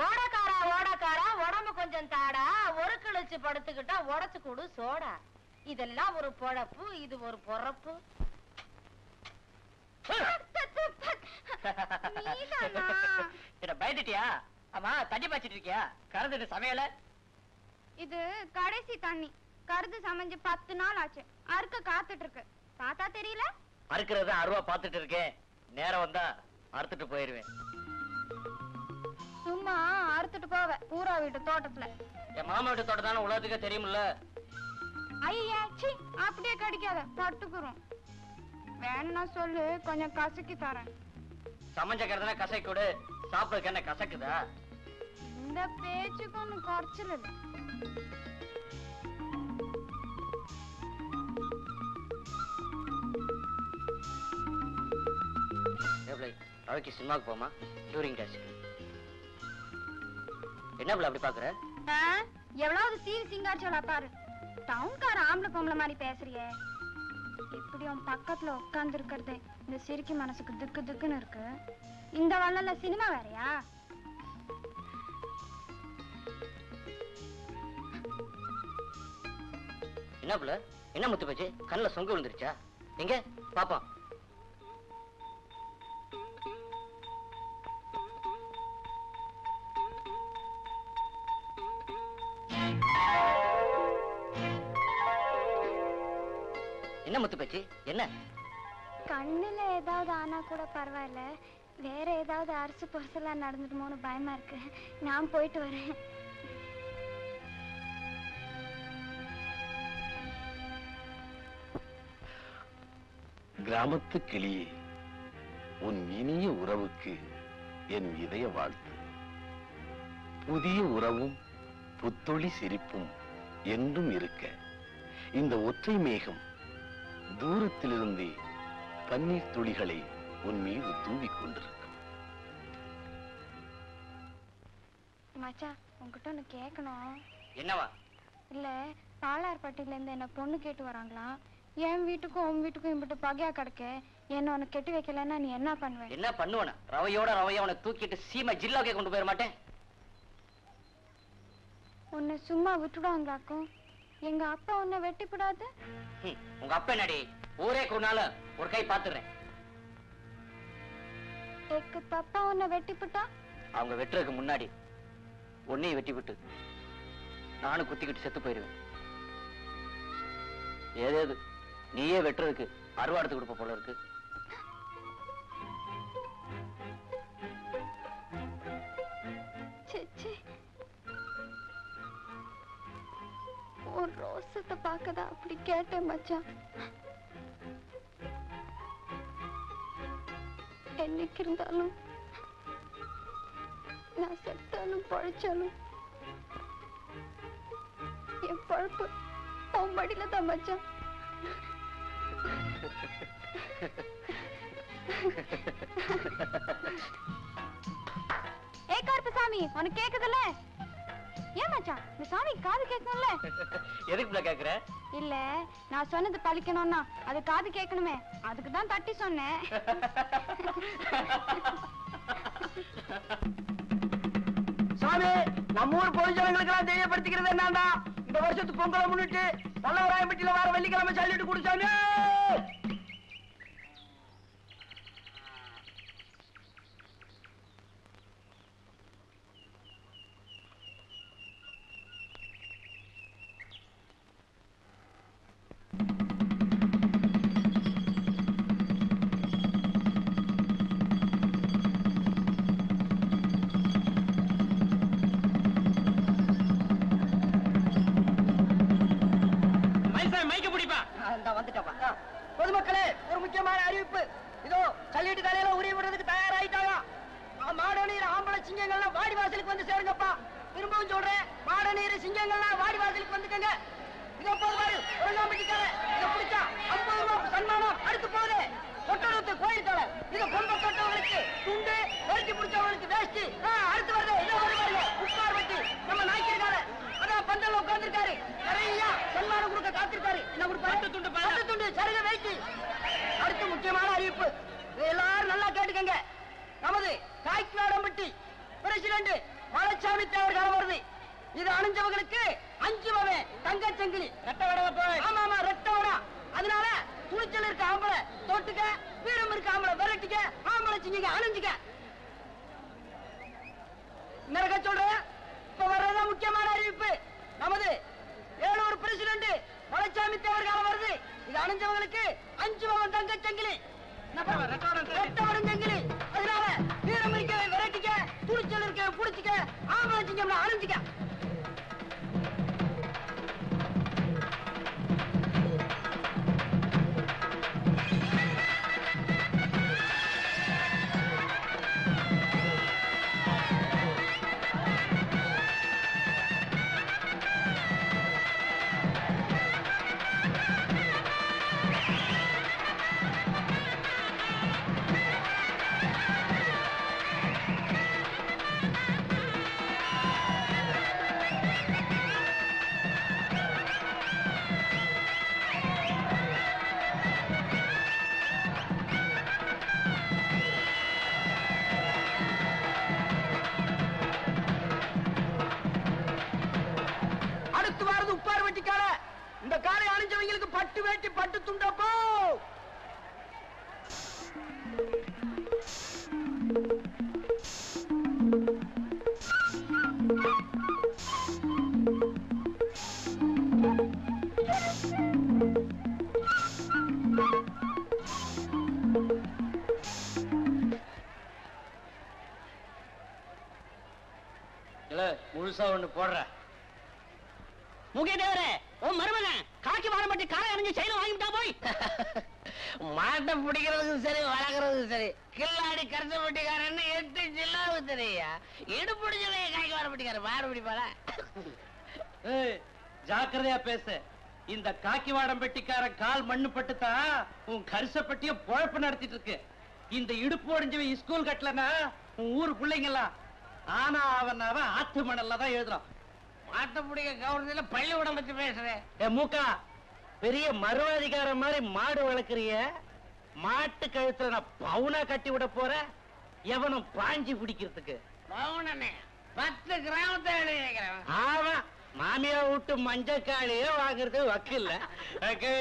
ஓடக்காரா உடம்பு கொஞ்சம் தாடா, ஒரு கிழிச்சு படுத்துக்கிட்டா உடச்சு கொடு சோடா. இதெல்லாம் ஒரு பொழப்பு, இது ஒரு பொறப்பு. பயந்துட்டியா? ஆமா தண்ணி பாய்ச்சிட்டு இருக்கியா? கறந்துட்டு சமையல. இது கடைசி தண்ணி. கருது சமைஞ்சு 10 நாள் ஆச்சு. அறுக்க காத்துட்டு இருக்கு. பார்த்தா தெரியல? அறுக்கிறது அருவா பாத்துட்டு இருக்கேன். நேரம் வந்தா அறுத்துட்டு போயிருவேன். சும்மா அறுத்துட்டு போவ ஊரா வீட்டு தோட்டத்துல. என் மாமா வீட்டு தோட்டம் தானே உலகத்துக்கே தெரியுமில்ல. ஐயா சி, அப்படியே கடிக்காத, படுத்துக்குறோம். வேணும்னா சொல்லு, கொஞ்சம் கசக்கி தரேன். சமைஞ்சக்கிறதுனா கசை கொடு, சாப்பிடுறதுக்கு என்ன கசக்குதா? இந்த பேச்சுக்கு ஒன்னும் குறைச்சல் இல்லை. ரவிக்கு சினிமாவுக்கு போமா டூரிங் டேஸ்க்கு. என்ன பிள்ளை அப்படி பாக்குற? எவ்வளவு சீரி சிங்காச்சோலா பாரு. டவுன்கார ஆம்பளை பொம்பளை மாதிரி பேசுறியே. இப்படி உன் பக்கத்துல உட்கார்ந்து இருக்கிறது இந்த சிரிக்கி மனசுக்கு திக்கு திக்குன்னு இருக்கு. இந்த வள்ளல சினிமா வேறையா? என்ன பிள்ளை, என்ன முத்து போச்சு? கண்ணுல சொங்க விழுந்துருச்சா? எங்க பாப்பா? என்ன முத்து பேச்சு? என்ன கண்ணுல ஏதாவது ஆனா கூட பரவாயில்ல, வேற ஏதாவது அரசு பொருசெல்லாம் நடந்துடுமோன்னு பயமா இருக்கு. நான் போயிட்டு வரேன். கிராமத்து கிளியே, உன் இனிய உறவுக்கு என் இதய வாழ்த்து. புதிய உறவும் புத்தொளி சிரிப்பும் என்றும் இருக்க இந்த ஒற்றை மேகம் தூரத்திலிருந்தே பன்னீர் துளிகளை உன் மீது தூவிக் கொண்டிருக்கும். மச்சா, உங்ககிட்ட ஒண்ணு கேட்கணும். என்னவா? இல்ல, பாலார்பட்டியில இருந்து என்ன பொண்ணு கேட்டு வராங்களாம். என் வீட்டுக்கும் உன் வீட்டுக்கும் இம்பிட்டு பகையா கிடக்க. என்ன உனக்கு கெட்டி வைக்கலன்னா நீ என்ன பண்ணுவேன்? என்ன பண்ணுவன? ரவையோட ரவைய உன தூக்கிட்டு சீமை ஜில்லாவுக்கே கொண்டு போயிட மாட்டேன். உன்னை சும்மா விட்டுடுவாங்களாக்கும். எங்க அப்பா உன்னை வெட்டிப்படாது. உங்க அப்பா என்னடி ஊரே கொண்டால ஒரு கை பாத்துறேன். எக்கு பப்பா உன்னை வெட்டிப்புட்டா? அவங்க வெட்டுறதுக்கு முன்னாடி உன்னையும் வெட்டி விட்டு நானும் குத்திக்கிட்டு செத்து போயிருவேன். ஏதேது நீயே வெட்டுறதுக்கு அறுவாடுத்து கொடுப்ப போல இருக்கு. ஒரு ரோசத்தை பார்க்கதா அப்படி கேட்டேன் மச்சான். என்னைக்கு இருந்தாலும் நான் செத்தாலும் பழைச்சாலும் என் பழப்பு உன் மடியில தான் மச்சான். ஏ கருப்பசாமி, உனக்கு கேக்குதுல்ல? ஏன் மச்சான், இந்த சாமி காது கேட்கணும்ல? எதுக்கு கேக்குற? இல்ல, நான் சொன்னது பழிக்கணும்னா அது காது கேட்கணுமே, அதுக்கு தான் தட்டி சொன்னேன். சாமி, நம்ம ஊர் பொதுஜனங்களுக்கு எல்லாம் தெரியப்படுத்திக்கிறது என்னன்னா, இந்த வருஷத்துக்கு பொங்கலை முன்னிட்டு பல்லவராயம்பட்டியில வார வெள்ளிக்கிழமை சல்லிட்டு குடிச்சாமி. பொதுமக்களே, ஒரு முக்கியமான அறிவிப்பு. இதோ சல்லிட்டு தலையில உரிய விடுறதுக்கு தயாராயிட்டாங்க. மாடநீர் ஆம்பளை சிங்கங்கள்லாம் வாடி வாசலுக்கு வந்து சேருங்கப்பா. திரும்பவும் சொல்றேன், மாடநீர் சிங்கங்கள்லாம் வாடி வாசலுக்கு வந்துக்கங்க. இதோ போதுமாரு ஒருங்காம்பிக்கார இதை பிடிச்சா 50 ரூபாய் சன்மானம் அடுத்து போகுது. தொட்டடுத்து கோயில் தலை இதை பொம்ப தொட்டவங்களுக்கு துண்டு, வெறுத்தி பிடிச்சவங்களுக்கு வேஷ்டி. அடுத்து வருது, இதோ வருவாரு உட்கார் வச்சு நம்ம நாய்க்கிருக்காரு. அதான் பந்தல்ல உட்கார்ந்துருக்காரு. நிறைய சன்மானம் கொடுக்க காத்திருக்காரு. என்ன கொடுப்பாரு? துண்டு சருக வேஷ்டி. அடுத்து முக்கியமான அறிவிப்பு, எல்லாரும் நல்லா கேட்டுக்கங்க. நமது காய்க்காடம்பட்டி பிரசிடண்ட் மலைச்சாமி தேவர் காலம் வருது. இது அணிஞ்சவங்களுக்கு 5 வகை தங்கச்சங்கிலி. ஆமா ஆமா, ரெட்ட வடா. அதனால துணிச்சல் இருக்க ஆம்பளை தொட்டுக்க, வீரம் இருக்க ஆம்பளை விரட்டிக்க, ஆம்பளை சிங்க அணிஞ்சுக்க. நிறைய சொல்றேன். இப்ப வர்றதா முக்கியமான அறிவிப்பு. நமது ஏலூர் பிரசிடண்ட் மலைச்சாமி தேவர் காலம் வருது. இது அணிஞ்சவங்களுக்கு 5 வகை தங்கச்சங்கிலி, சங்கிலி. அதனால வீரம் இருக்க விரட்டிக்க, துணிச்சல் இருக்க புடிச்சுக்க, ஆம்பளை சிங்கம் அணிஞ்சுக்க. புதுசா ஒண்ணு போடுற. முகேதேவரே, உன் மருமகன் காக்கி வாழ மாட்டி காலை அணிஞ்சு செயல வாங்கிட்டா போய். மாட்டை பிடிக்கிறதுக்கும் சரி வளர்க்கறதுக்கும் சரி கில்லாடி கரைச்ச பட்டிக்காரன்னு 8 ஜில்லாவு தெரியா. இடுப்பிடிச்சதே காக்கி வாழ பட்டிக்கார மாடு பிடிப்பாள. ஜாக்கிரதையா பேசு. இந்த காக்கி வாடம் பெட்டிக்காரன் கால் மண்ணு பட்டுத்தா உன் கரிசப்பட்டிய பொழப்பு நடத்திட்டு இருக்கு. இந்த இடுப்பு ஒடிஞ்சவன் ஸ்கூல் கட்டலன்னா உன் ஊரு பிள்ளைங்கலாம் ஆனா அவன் ஆத்து மணல்ல தான் எழுதுறான். மாட்டை பிடிக்க கவர்னர்ல பள்ளிக்கூடம் பத்தி பேசுறேன். மூக்கா, பெரிய மருவாதிகார மாதிரி மாடு வளர்க்கறிய, மாட்டு கழுத்துல நான் பவுனா கட்டி விட போற, எவனும் பாஞ்சி பிடிக்கிறதுக்கு. பவுனே 10 கிராமத்தை எழுதி வைக்கிறேன். ஆமா, மாமியா விட்டு மஞ்சக்காளியே வாங்குறது வக்கில்ல.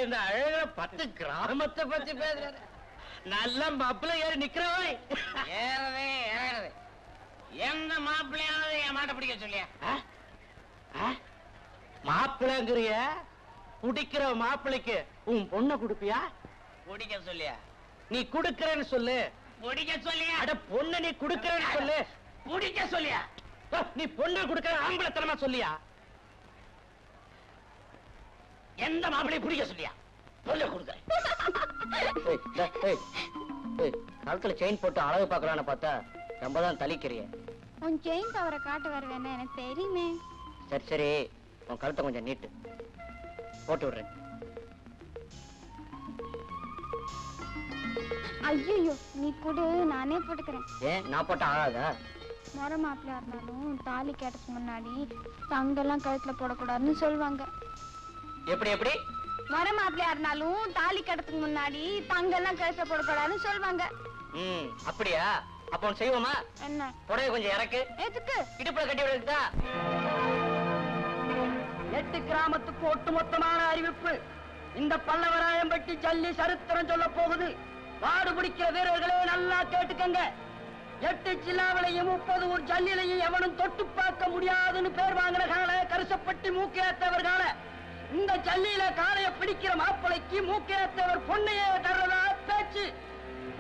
இந்த அழக 10 கிராமத்தை பத்தி பேசுற நல்ல மாப்பிள்ள ஏறி நிக்கிறவை. ஏறதே ஏறது. எந்த மாப்பிள்ளையானது என் மாட்டை பிடிக்க சொல்லியா? மாப்பிள்ளைங்கிறிய, குடிக்கிற மாப்பிள்ளைக்கு உன் பொண்ணை கொடுப்பியா? பிடிக்க சொல்லியா? நீ குடுக்கறேன்னு சொல்லு. பிடிக்க சொல்லியா? அட பொண்ணு நீ குடுக்கறேன்னு சொல்லு. பிடிக்க சொல்லியா? நீ பொண்ணை குடுக்கற ஆம்பளத்தனமா சொல்லியா? எந்த மாப்பிள்ளையை பிடிக்க சொல்லியா? சொல்ல கொடுக்குறேன். கழுத்துல செயின் போட்டு அழகு பாக்கலான்னு பார்த்தா ரொம்ப தான் தலிக்கிறிய. உன் செயின் பவரை காட்டு வருவேன்னு எனக்கு தெரியுமே. சரி சரி, உன் கழுத்தை கொஞ்சம் நீட்டு போட்டு விடுறேன். ஐயோ, நீ கொடு, நானே போட்டுக்கிறேன். ஏன் நான் போட்டா ஆகாதா? முறை மாப்பிள்ளையா இருந்தாலும் தாலி கேட்டதுக்கு முன்னாடி தங்கெல்லாம் கழுத்துல போடக்கூடாதுன்னு சொல்லுவாங்க. எப்படி எப்படி? முறை மாப்பிள்ளையா இருந்தாலும் தாலி கட்டுறதுக்கு முன்னாடி தங்கெல்லாம் கழுத்துல போடக்கூடாதுன்னு சொல்லுவாங்க. அப்படியா? அப்ப ஒண்ணு செய்வோமா? என்ன? புடவை கொஞ்சம் இறக்கு. எதுக்கு? இடுப்புல கட்டி விடுறதுக்கா? 8 கிராமத்துக்கு ஒட்டுமொத்தமான அறிவிப்பு. இந்த பல்லவராயம்பட்டி ஜல்லி சரித்திரம் சொல்ல போகுது. வாடு பிடிக்கிற வீரர்களே நல்லா கேட்டுக்கங்க. 8 ஜில்லாவிலையும் 30 ஊர் ஜல்லிலையும் எவனும் தொட்டு பார்க்க முடியாதுன்னு பேர் வாங்கின கால கரிசப்பட்டி மூக்கையாத்தவர் கால. இந்த ஜல்லியில காளைய பிடிக்கிற மாப்பிளைக்கு மூக்கையாத்தவர் பொண்ணையே தர்றதா பேச்சு.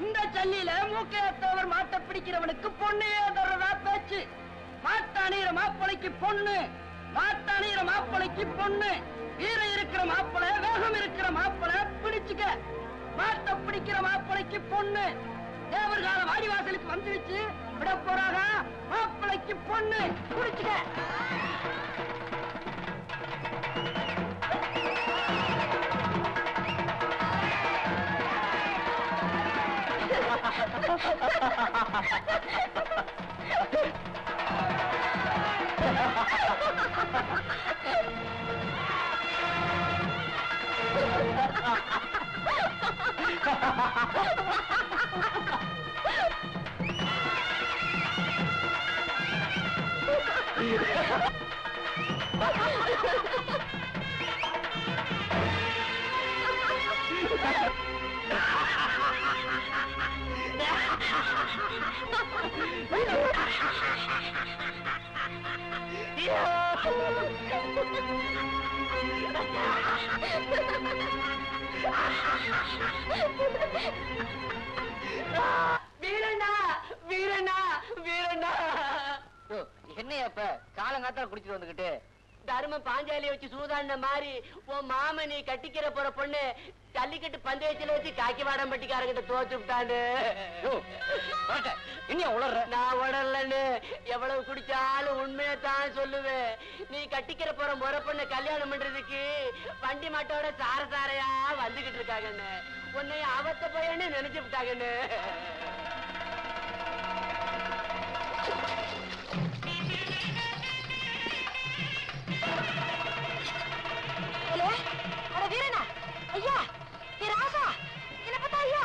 இந்த ஜல்லியில மூக்கையாத்தவர் மாட்டை பிடிக்கிறவனுக்கு பொண்ணையே தர்றதா பேச்சு. மாட்டாணிற மாப்பிளைக்கு பொண்ணு, மாட்டாணிற மாப்பிளைக்கு பொண்ணு. வீரம் இருக்கிற மாப்பிளை, வேகம் இருக்கிற மாப்பிளை பிடிச்சுக்க. மாட்டை பிடிக்கிற மாப்பிளைக்கு பொண்ணு. தேவர்கால வாடிவாசலுக்கு வந்துருச்சு, விட போறாங்க. மாப்பிளைக்கு பொண்ணு பிடிச்சுக்க. வீரண்ணா வீரண்ணா வீரண்ணா. என்னையா காலங்காத்தால குடிச்சிட்டு வந்துகிட்டு? தர்ம பாஞ்சாலியை வச்சு சூதாடின மாதிரி உன் மாம நீ கட்டிக்கிற போற பொண்ணு ஜல்லிக்கட்டு பந்தயத்துல வச்சு காக்கி வாடம் பட்டிக்காரங்கிட்ட தோச்சு விட்டாண்டு. நான் உடல்லன்னு எவ்வளவு குடிச்சாலும் உண்மையத்தான் சொல்லுவேன். நீ கட்டிக்கிற போற முறை பொண்ணு கல்யாணம் பண்றதுக்கு வண்டி மாட்டோட சார சாரையா வந்துகிட்டு இருக்காங்கன்னு, உன்னை அவத்த போயன்னு நினைச்சு விட்டாங்கன்னு. வீரனா ஐயா, ராசா என்ன பார்த்தா ஐயா?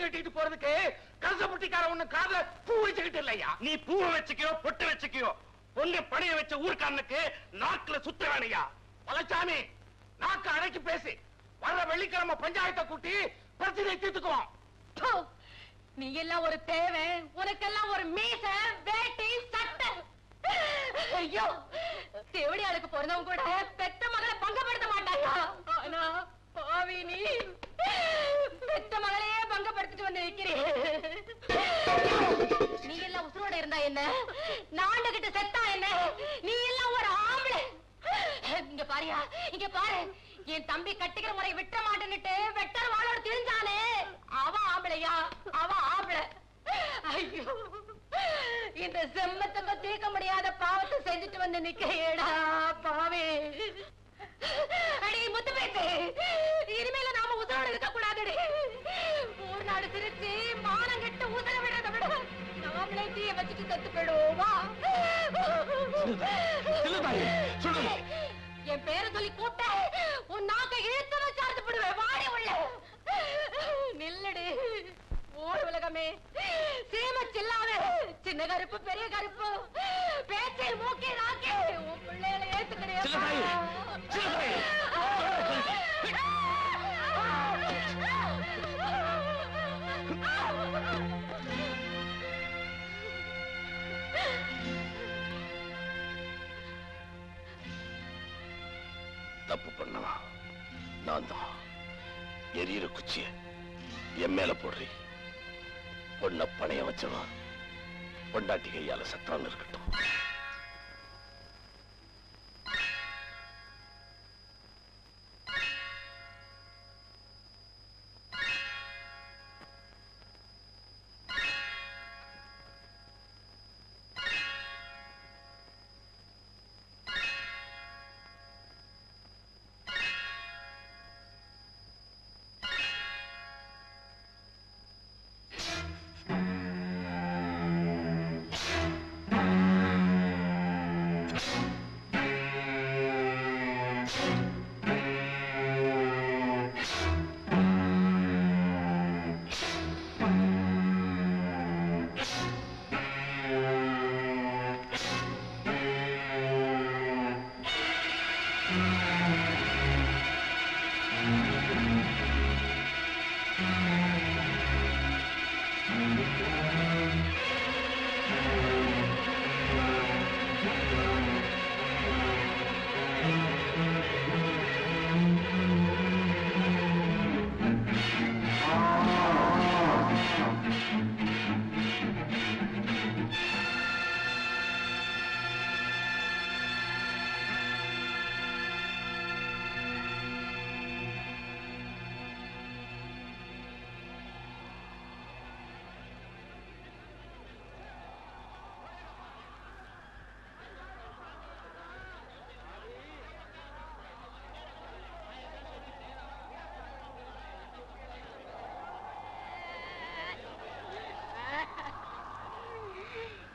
கட்டிட்டு போறதுக்கு கசப்புட்டிக்கார ஒண்ணு காதுல பூ வச்சுக்கிட்டு இல்லையா? நீ பூவை வச்சுக்கியோ பொட்டு வச்சுக்கியோ, பொண்ணு பணைய வச்ச ஊர்க்காரனுக்கு நாக்குல சுத்த வேணையா? பழச்சாமி, நாக்கு அடைக்கி பேசி வர்ற வெள்ளிக்கிழமை பஞ்சாயத்தை கூட்டி பிரச்சனை தீர்த்துக்குவோம். நீ எல்லாம் ஒரு தேவை, உனக்கெல்லாம் ஒரு மீச வேட்டி சட்டை. ஐயோ, தேவடியாளுக்கு பிறந்தவங்க கூட பெத்த மகளை பங்கப்படுத்த மாட்டாங்க. ஆனா பாவி நீ பெத்த மகளையே பங்கப்படுத்திட்டு வந்து நிக்கிறேன். நீ எல்லாம் உசுரோட இருந்தா என்ன, நாண்டு கிட்ட செத்தா என்ன, நீ எல்லாம் ஒரு ஆம்பளை. இங்க பாரியா, இங்க பாரு, என் தம்பி கட்டிக்கிற முறை விட்ட மாட்டேன்னுட்டு வெட்டர் வாளோட தெரிஞ்சானே, அவ ஆம்பளையா, அவ ஆம்பளை. ஐயோ, இந்த செம்மத்தங்க தீர்க்க முடியாத பாவத்தை செஞ்சுட்டு வந்து நிக்கிறேடா பாவே. அடி முத்து பேச்சு, இனிமேல நாம உசுரோட இருக்க கூடாதுடி. ஊர் நாடு திருச்சி மானம் கெட்டு உசுர விடுறத விட நாமளே தீய வச்சுட்டு செத்து போயிடுவோமா? என் பேரை சொல்லி கூப்பிட்ட உன் நாக்க இழுத்து வச்சார்த்து போடுவேன். வாடி உள்ள நில்லடி. ஊர் உலகமே சீம சில்லாத சின்ன கருப்பு பெரிய கருப்பு பேச்சை மூக்கி நாக்கி உன் பிள்ளைகளை ஏத்துக்கிறேன். தப்பு பண்ணவா நான் தான். எரியிற குச்சிய என் மேல போடுறி. பொண்ண பணைய வச்சவா பொண்டாட்டி கையால சத்தான்னு இருக்கட்டும்.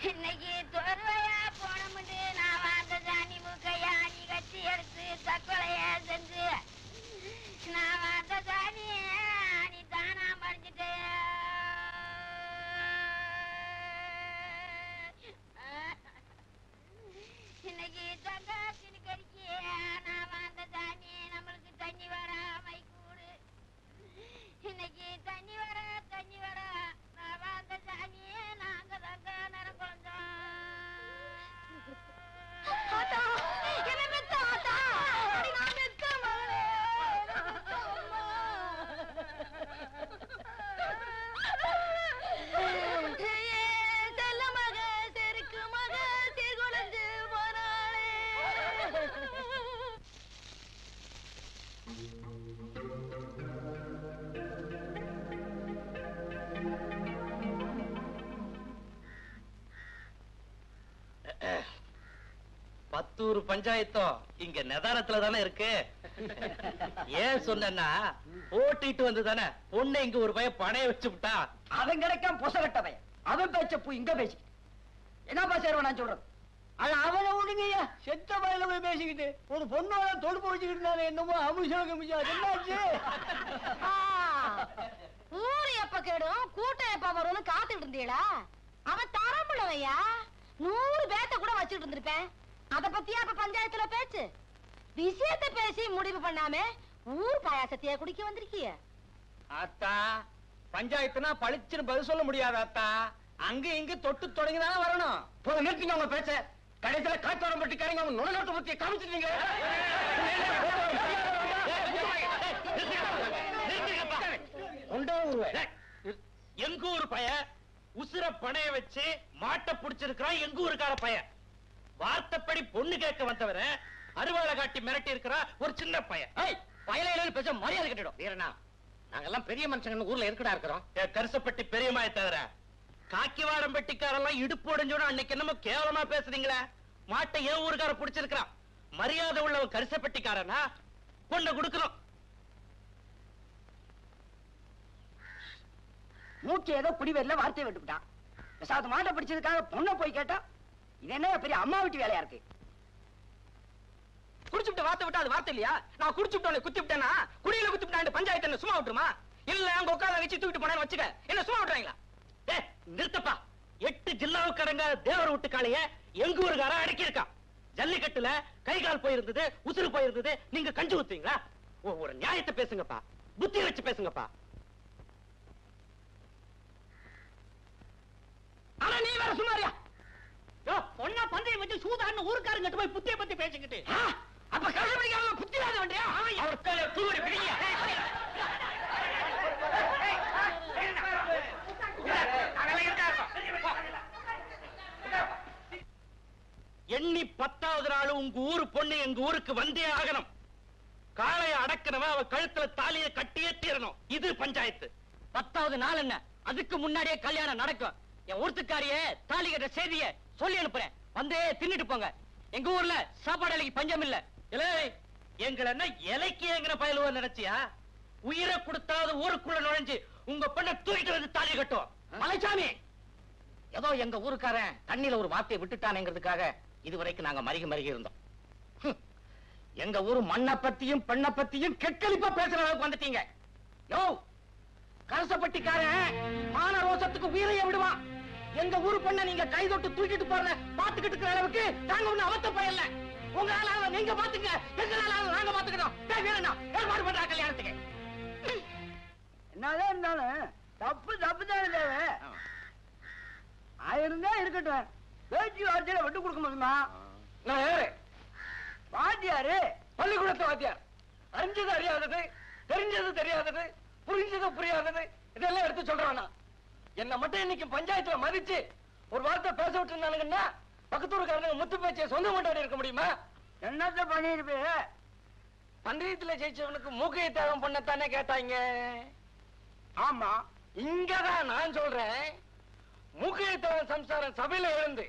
இன்னைக்கு துறவையா போனமுண்டு நான் வாழ்ந்த சாணி மூக்கையா நீ கட்டி எடுத்து தற்கொலைய செஞ்சு நான் வாழ்ந்த சாணிய நீ தானா மறைஞ்சிட்ட. இன்னைக்கு தங்காத்தினு கடிக்க நான் வாழ்ந்த சாணி நம்மளுக்கு தண்ணி வராமை கூடு. இன்னைக்கு தண்ணி வர நான் வாழ்ந்த சாணியே நாங்க தங்க நேரம் குழந்தோம். என்ன மெத்த ஆத்தா, நான் மெத்த மகளே, செல்ல மக செருக்கு மக சீர்குலைஞ்சு போனாளே. பத்தூர் பஞ்சாயத்தும் இங்க நிதானத்துல தானே இருக்கு. ஏன் சொன்னா போட்டிட்டு வந்து தானே பொண்ணு இங்க ஒரு பையன் பணைய வச்சு விட்டா. அவன் கிடைக்காம பொசகட்டவன் அவன் பேச்ச பூ இங்க பேசி என்னப்பா சேருவ நான் சொல்றது. அவனை விடுங்கய்யா, செத்த வயல போய் பேசிக்கிட்டு ஒரு பொண்ணோட தொடுப்பு வச்சுக்கிட்டு இருந்தானே, என்னமோ அமுஷம் என்னாச்சு? ஊரு எப்ப கேடும் கூட்டம் எப்ப வரும்னு காத்துட்டு இருந்தீங்களா? அவன் தரமுள்ளவையா, 100 பேத்த கூட வச்சுட்டு இருந்திருப்பேன். அத பத்தியா அப்ப பஞ்சாயத்துல பேச்சு? விஷயத்தை பேசி முடிவு பண்ணாம ஊர் பாயாசத்தையா குடிக்க வந்திருக்கிய? அத்தா, பஞ்சாயத்துனா பளிச்சுன்னு பதில் சொல்ல முடியாது அத்தா. அங்க இங்க தொட்டு தொடங்கிதானே வரணும். போய் நிறுத்திங்க உங்க பேச்ச. கடைசியில காத்தோரம் பட்டி கரைங்க அவங்க நுழைநாட்டு பத்தியை காமிச்சிட்டீங்க. எங்க ஊர் பைய உசுர பணைய வச்சு மாட்டை புடிச்சிருக்கிறான். எங்க ஊருக்கார பைய வார்த்தைப்படி பொண்ணு கேட்க வந்தவர அருவாளை காட்டி மிரட்டி இருக்கிறா ஒரு சின்ன பைய. வயலையில பேச மரியாதை கட்டிடும். வீரனா, நாங்கெல்லாம் பெரிய மனுஷங்க ஊர்ல இருக்கடா இருக்கிறோம். கரிசப்பட்டி பெரியமாய தவிர காக்கிவாடம் பெட்டிக்காரெல்லாம் இடுப்பு உடைஞ்சோட அன்னைக்கு என்னமோ கேவலமா பேசுறீங்களே. மாட்டை ஏன் ஊருக்கார புடிச்சிருக்கிறான். மரியாதை உள்ளவன் கரிசப்பட்டிக்காரனா பொண்ணை கொடுக்கணும். மூச்சு ஏதோ குடிவேர்ல வார்த்தையை விட்டுவிட்டான். சாத்து மாட்டை பிடிச்சதுக்காக பொண்ணை போய் கேட்டா இது என்ன பெரிய அம்மா வீட்டு வேலையா இருக்கு? குடிச்சுட்டு வார்த்தை விட்டா அது வார்த்தை இல்லையா? நான் குடிச்சுட்டு குத்தி விட்டேன்னா குடியில குத்தி விட்டான் பஞ்சாயத்து என்ன சும்மா விட்டுருமா? இல்ல அங்க உட்கார வச்சு தூக்கிட்டு போனேன்னு வச்சுக்க, என்ன சும்மா விட்டுறாங்களா? நிறுத்தப்பா. 8 ஜில்லாவுக்கு அடங்க தேவர் வீட்டுக்காளைய எங்க ஊருக்கார அடக்கி இருக்கான். ஜல்லிக்கட்டுல கை கால் போயிருந்தது, உசுறு போயிருந்தது. நீங்க கஞ்சி ஊத்துவீங்களா? ஒரு நியாயத்தை பேசுங்கப்பா, புத்தி வச்சு பேசுங்கப்பா. ஆனா நீ வேற சும்மாரியா? பொண்ணா பந்தயம் வச்சு சூதான்னு ஊருக்காரங்க போய் புத்திய பத்தி பேசிக்கிட்டு அப்ப கருமணிக்காரங்க புத்தி இல்லாத வேண்டியா? அவர் தூவடி பிடிங்க. எண்ணி 10வது நாள் உங்க ஊரு பொண்ணு எங்க ஊருக்கு வந்தே ஆகணும். காளைய அடக்கனவ அவ கழுத்துல தாலியை கட்டியே தீரணும். இது பஞ்சாயத்து. 10வது நாள் என்ன, அதுக்கு முன்னாடியே கல்யாணம் நடக்கும். என் ஊர்த்துக்காரிய தாலி கட்ட செய்திய சொல்லி அனுப்புறேன், வந்தே தின்னுட்டு போங்க. எங்க ஊர்ல சாப்பாடு இலைக்கு பஞ்சம் இல்ல. எங்களை என்ன இலைக்கு எங்கிற பயலுவ நினைச்சியா? உயிரை கொடுத்தாவது ஊருக்குள்ள நுழைஞ்சு உங்க பெண்ணை தூக்கிட்டு வந்து தாலி கட்டும். மலைச்சாமி, ஏதோ எங்க ஊருக்காரன் தண்ணியில ஒரு வார்த்தையை விட்டுட்டானேங்கிறதுக்காக இதுவரைக்கும் நாங்க மருகி இருந்தோம். எங்க ஊரு மண்ணை பத்தியும் பெண்ணை பத்தியும் கெட்டலிப்பா பேசுற அளவுக்கு வந்துட்டீங்க. யோ, கரசப்பட்டிக்காரன் மான ரோசத்துக்கு உயிரைய விடுவான். எங்க ஊரு பெண்ணை நீங்க கை தொட்டு தூக்கிட்டு போறத பாத்துக்கிட்டு இருக்கிற அளவுக்கு நாங்க ஒண்ணு அவத்த பயல்ல. உங்களால நீங்க பாத்துங்க, எங்களால நாங்க பாத்துக்கிட்டோம். வீரனா ஏற்பாடு பண்றா கல்யாணத்துக்கு. என்னதான் இருந்தாலும் தப்பு தானே தேவை. ஆயிருந்தா இருக்கட்டும், பேச்சு வார்த்தையில விட்டு கொடுக்க முடியுமா? நான் யாரு? வாத்தியாரு, பள்ளிக்கூடத்து வாத்தியார். அறிஞ்சது அறியாதது, தெரிஞ்சது தெரியாதது, புரிஞ்சது புரியாதது, இதெல்லாம் எடுத்து சொல்றானா? என்ன மட்டும் இன்னைக்கு பஞ்சாயத்துல மதிச்சு ஒரு வார்த்தை பேச விட்டு இருந்தானுங்கன்னா பக்கத்தூருக்காரங்க முத்து பேச்சை சொந்த கொண்டாடி இருக்க முடியுமா? என்னத்த பண்ணிருப்பே? பந்தயத்துல ஜெயிச்சவனுக்கு மூக்கையை தியாகம் பண்ணத்தானே கேட்டாங்க. ஆமா, இங்கதான் நான் சொல்றேன். மூக்கையை தியாகம் சம்சாரம் சபையில இருந்து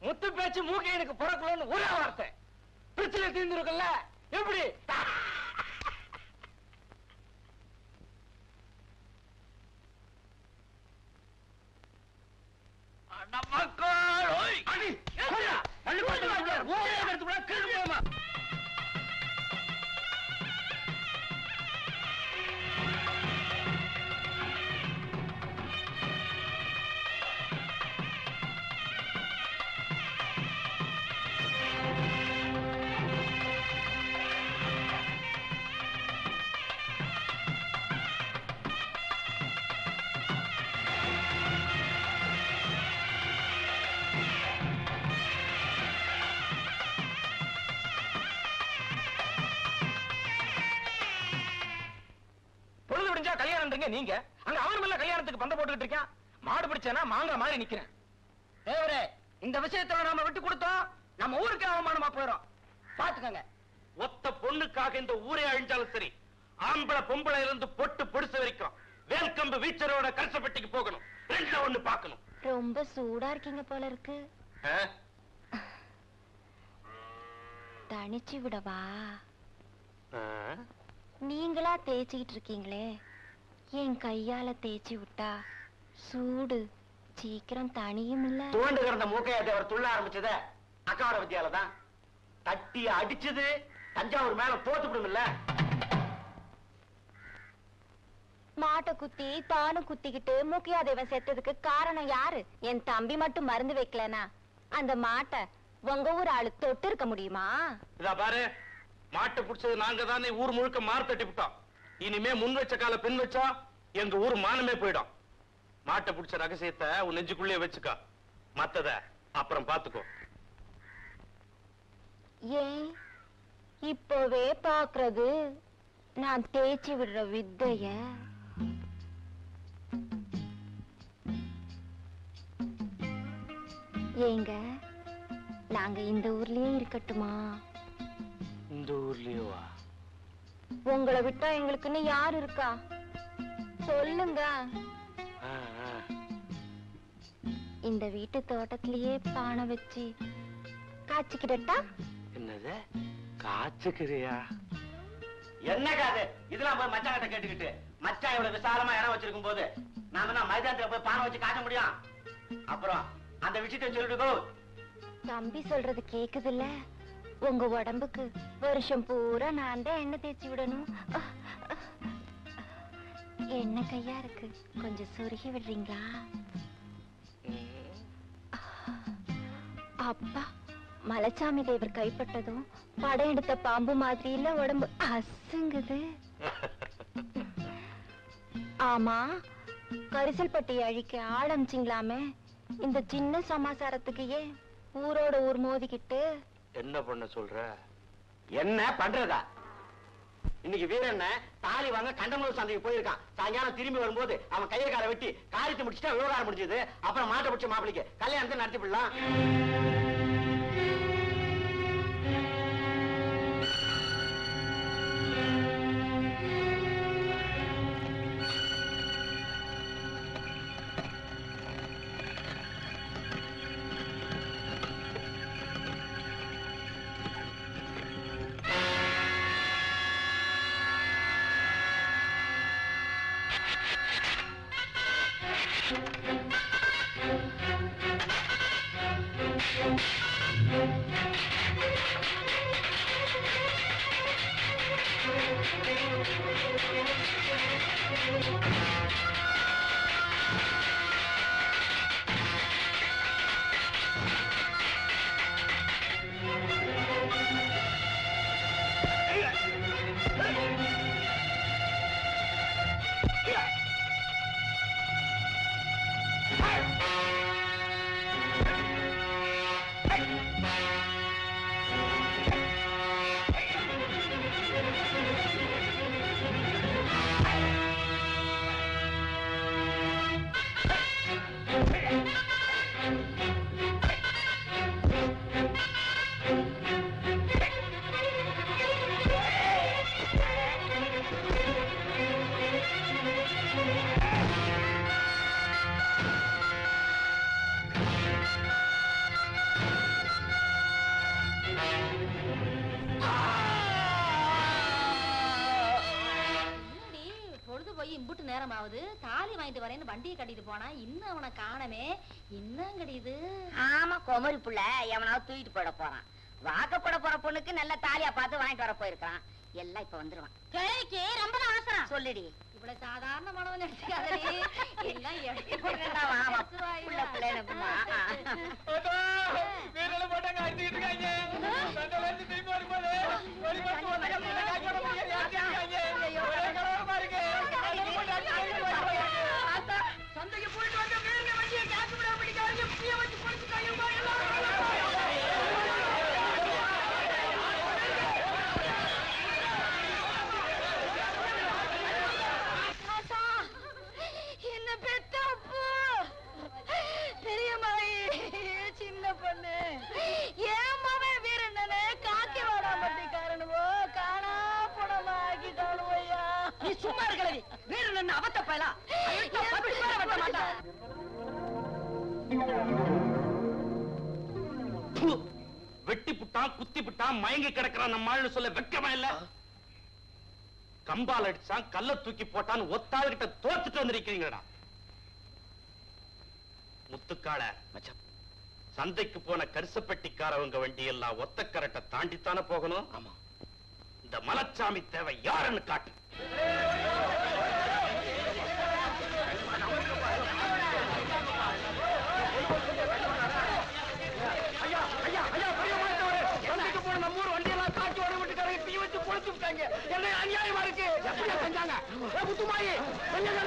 முத்து பேச்சு மூக்கையனுக்கு பிறக்கலன்னு ஒரே வார்த்தை பிரச்சனை தீர்ந்துருக்குல்ல. எப்படி? நீங்க அங்க அவன் மேல கல்யாணத்துக்கு பந்த போட்டுக்கிட்டு இருக்கான். மாடு பிடிச்சேனா மாங்க மாதிரி நிக்கிறேன். தேவரே, இந்த விஷயத்துல நாம விட்டு கொடுத்தோம் நம்ம ஊருக்கு அவமானமா போயிடும். பாத்துக்கங்க. ஒத்த பொண்ணுக்காக இந்த ஊரே அழிஞ்சாலும் சரி, ஆம்பளை பொம்பளை இருந்து பொட்டு பொடிசு வரைக்கும் வேல்கம்பு வீச்சரோட கரிசப்பட்டிக்கு போகணும். ரெண்டு ஒண்ணு பார்க்கணும். ரொம்ப சூடா இருக்கீங்க போல இருக்கு. தனிச்சு விடவா? நீங்களா தேய்ச்சிக்கிட்டு இருக்கீங்களே, என் கையால தேய்ச்சி விட்டா சூடு சீக்கிரம் தனியும் இல்ல. தூண்டு கிடந்த மூக்கையாட்டி அவர் துள்ள ஆரம்பிச்சத அக்காவோட வித்தியால தான். தட்டி அடிச்சது தஞ்சாவூர் மேல தோத்துப்படும்ல. மாட்டை குத்தி தானும் குத்திக்கிட்டு மூக்கியாதேவன் செத்ததுக்கு காரணம் யாரு? என் தம்பி மட்டும் மருந்து வைக்கலனா அந்த மாட்டை உங்க ஊர் ஆளு தொட்டு இருக்க முடியுமா? இதா பாரு, மாட்டை புடிச்சது நாங்க தானே ஊர் முழுக்க மாறு தட்டி விட்டோம். இனிமே முன் வச்ச கால பின் வச்சா எங்க ஊர் மானமே போயிடும். மாட்டை புடிச்ச ரகசியத்தை உன் நெஞ்சுக்குள்ளே வச்சுக்க, மத்தத அப்புறம் பாத்துக்கோ. ஏன் இப்பவே பாக்குறது நான் தேய்ச்சி விடுற வித்தைய? ஏங்க நாங்க இந்த ஊர்லயே இருக்கட்டுமா? இந்த ஊர்லயேவா? உங்களை விட்டா எங்களுக்குன்னு யார் இருக்கா சொல்லுங்க. இந்த வீட்டு தோட்டத்திலேயே பானை வச்சு காய்ச்சிக்கிட்டா? என்னது காய்ச்சுக்கிறியா? என்ன காது இதெல்லாம் போய் மச்சான் கிட்ட கேட்டுக்கிட்டு, மச்சான் இவ்வளவு விசாலமா இடம் வச்சிருக்கும் போது நாம என்ன மைதானத்துல போய் பானை வச்சு காட்ட முடியும்? அப்புறம் அந்த விஷயத்தை சொல்லிட்டு தம்பி சொல்றது கேக்குதுல்ல? உங்க உடம்புக்கு வருஷம் பூரா நான் தான் எண்ணெய் தேய்ச்சி விடணும். என்ன கையா இருக்கு, கொஞ்சம் சொருகி விடுறீங்களா? அப்பா, மலைச்சாமி தேவர் கைப்பட்டதும் படம் எடுத்த பாம்பு மாதிரி இல்ல உடம்பு அசுங்குது. ஆமா, கரிசல் பட்டி அழிக்க ஆரம்பிச்சிங்களாமே, இந்த சின்ன சமாசாரத்துக்கு ஏன் ஊரோட ஊர் மோதிக்கிட்டு? என்ன பண்ண சொல்ற? என்ன பண்றதா? இன்னைக்கு வீரண்ண தாலி வாங்க கண்டமலூர் சந்தைக்கு போயிருக்கான். சாயங்காலம் திரும்பி வரும்போது அவன் கையை காலை வெட்டி காரியத்தை முடிச்சுட்டா விவகாரம் முடிஞ்சது. அப்புறம் மாட்டை பிடிச்ச மாப்பிளைக்கு கல்யாணத்தை நடத்தி விடலாம். தாலி வாங்கிட்டு வரேன்னு வண்டியை கட்டிட்டு போனா இன்னும் அவனை காணமே. என்னங்கடி இது? ஆமா, குமரி புள்ள எவனாவது தூக்கிட்டு போட போறான். வாக்கப்பட போற பொண்ணுக்கு நல்ல தாலியா பார்த்து வாங்கிட்டு வர போயிருக்கான். எல்லாம் இப்ப வந்துருவான். கேக்கு ரொம்ப அவசரம். சொல்லுடி. இவ்வளவு சாதாரண மனவன் நினைச்சுக்காதடி. எல்லாம் எடுத்து சந்தைக்கு போயிட்டு வந்து வண்டியை காசு விட பிடிக்காது புளிய வச்சு பொழிச்சுக்காங்க. என்ன பெத்த அப்போ பெரிய மகை சின்ன பொண்ணு ஏமாவே வீரண்ணனே காக்கி வாடாமட்டிக்காரனுவோ காணா புடமாக்கிட்டானு ஐயா. நீ சும்மா இருக்கலடி. வீரண்ணன் அவத்த பயலாம் வெட்டி புட்டான் குத்தி புட்டான் மயங்கி கிடக்கிறான் நம்மாள்னு சொல்ல வெக்கமா இல்ல? கம்பால் அடிச்சான் கல்ல தூக்கி போட்டான்னு ஒத்தாள் கிட்ட தோத்துட்டு வந்திருக்கீங்கடா. முத்துக்கால சந்தைக்கு போன கரிசப்பட்டிக்காரவங்க வண்டி எல்லாம் ஒத்த கரட்டை தாண்டித்தானே போகணும். ஆமா, இந்த மலச்சாமி தேவை யாருன்னு காட்டு. நம்ம ஊர் வண்டியெல்லாம் காட்சி ஓட விட்டுக்காரங்க தீ வச்சு பொழிச்சு விட்டாங்க. என்ன அநியாயமா இருக்கு. எப்படியா செஞ்சாங்க? முத்துமாயி கொஞ்சம்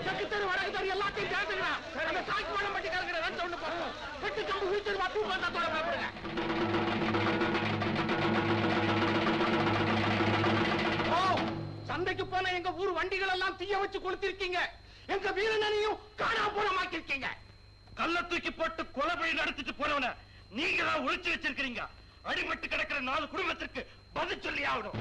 தெற்கு தெரு வடக்கு தெரு எல்லாத்தையும் சேர்த்துக்கலாம். அந்த காட்சி ஓட பட்டிக்காரங்க ரெண்டு ஒண்ணு போகும். வெட்டு கம்பு வீட்டு தூ பந்தத்தோட பயப்படுங்க. சந்தைக்கு போன எங்க ஊர் வண்டிகள் எல்லாம் தீய வச்சு கொளுத்திருக்கீங்க. எங்க வீரனையும் காணாம போனமாக்கிருக்கீங்க. கள்ள தூக்கி போட்டு கொலை நடத்திட்டு போனவன நீங்க தான் ஒழிச்சு வச்சிருக்கீங்க. அடிபட்டு கிடக்கிற 4 குடும்பத்திற்கு பதில் சொல்லி ஆகணும்.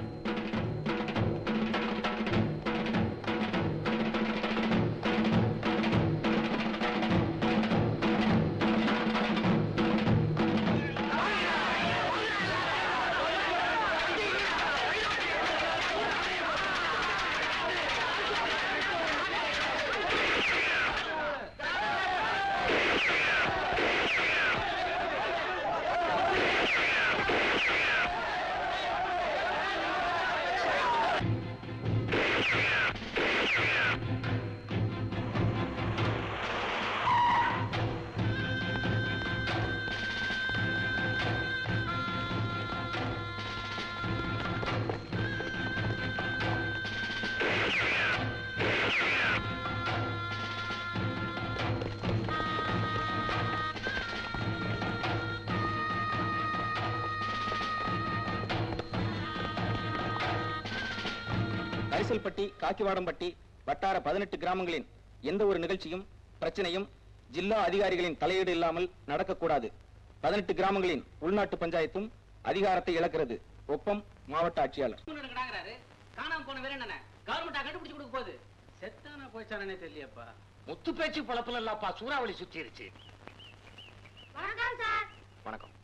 கைசல்பட்டி, காக்கிவாடம்பட்டி வட்டார 18 கிராமங்களின் எந்த ஒரு நிகழ்ச்சியும் பிரச்சனையும் ஜில்லா அதிகாரிகளின் தலையீடு இல்லாமல் நடக்கக்கூடாது. 18 கிராமங்களின் உள்நாட்டு பஞ்சாயத்தும் அதிகாரத்தை இழக்கிறது. ஒப்பம் மாவட்ட ஆட்சியாளர். காணாம போன வேற என்ன கவர்மெண்ட் கண்டுபிடிச்சு கொடுக்க போகுது. செத்தானா போச்சானே தெரியப்பா. முத்து பேச்சு பழப்புல இல்லப்பா, சூறாவளி சுத்திருச்சு. வணக்கம் சார். வணக்கம்.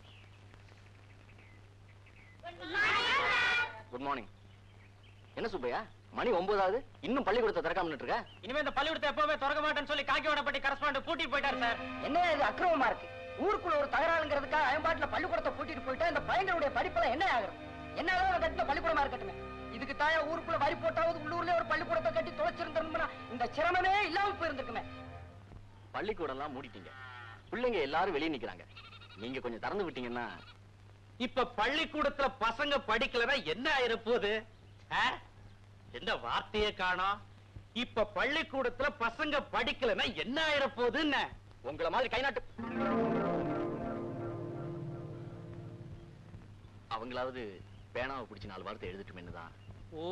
Good morning. என்ன சுப்பையா, மணி 9 இன்னும் பள்ளிக்கூடத்தை திறக்காம இருக்க? இனிமே இந்த பள்ளிக்கூடத்தை எப்பவுமே திறக்க மாட்டேன்னு சொல்லி காக்கிவாடம்பட்டி கரஸ்பாண்ட் பூட்டி போயிட்டாரு சார். என்ன இது அக்கிரமமா இருக்கு? ஊருக்குள்ள ஒரு தகராறுங்கிறதுக்காக அயம்பாட்டுல பள்ளிக்கூடத்தை பூட்டிட்டு போயிட்டா இந்த பையங்களுடைய படிப்புல என்ன ஆகும்? என்னதான் கட்டின பள்ளிக்கூடமா இருக்கட்டுமே. இதுக்கு தாயா ஊருக்குள்ள வரி போட்டாவது உள்ளூர்ல ஒரு பள்ளிக்கூடத்தை கட்டி தொலைச்சிருந்தோம்னா இந்த சிரமமே இல்லாம போயிருந்துக்குமே. பள்ளிக்கூடம் எல்லாம் மூடிட்டீங்க, பிள்ளைங்க எல்லாரும் வெளியே நிக்கிறாங்க. நீங்க கொஞ்சம் திறந்து விட்டீங்கன்னா. இப்ப பள்ளிக்கூடத்துல பசங்க படிக்கலன்னா என்ன ஆயிரப்போகுது? எந்த வார்த்தையே காணோம். இப்ப பள்ளிக்கூடத்துல பசங்க படிக்கலன்னா என்ன ஆயிரப்போகுதுன்னு உங்களை மாதிரி கை நாட்டு அவங்களாவது பேனாவை பிடிச்சி 4 வார்த்தை எழுதிட்டுமேன்னுதான். ஓ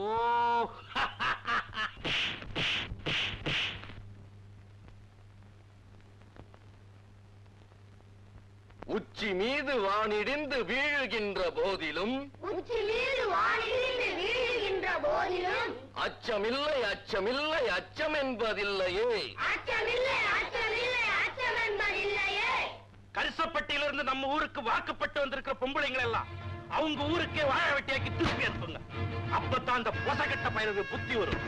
உச்சி மீது வானிடிந்து வீழுகின்ற போதிலும் அச்சமில்லை அச்சமில்லை அச்சம் என்பதில்லையே. கரிசப்பட்டியிலிருந்து நம்ம ஊருக்கு வாக்குப்பட்டு வந்திருக்கிற பொம்பளைங்களை எல்லாம் அவங்க ஊருக்கே வாழ வெட்டியாக்கி திருப்பி அனுப்புங்க. அப்பதான் அந்த பொசகட்ட பயிருக்கு புத்தி வரும்.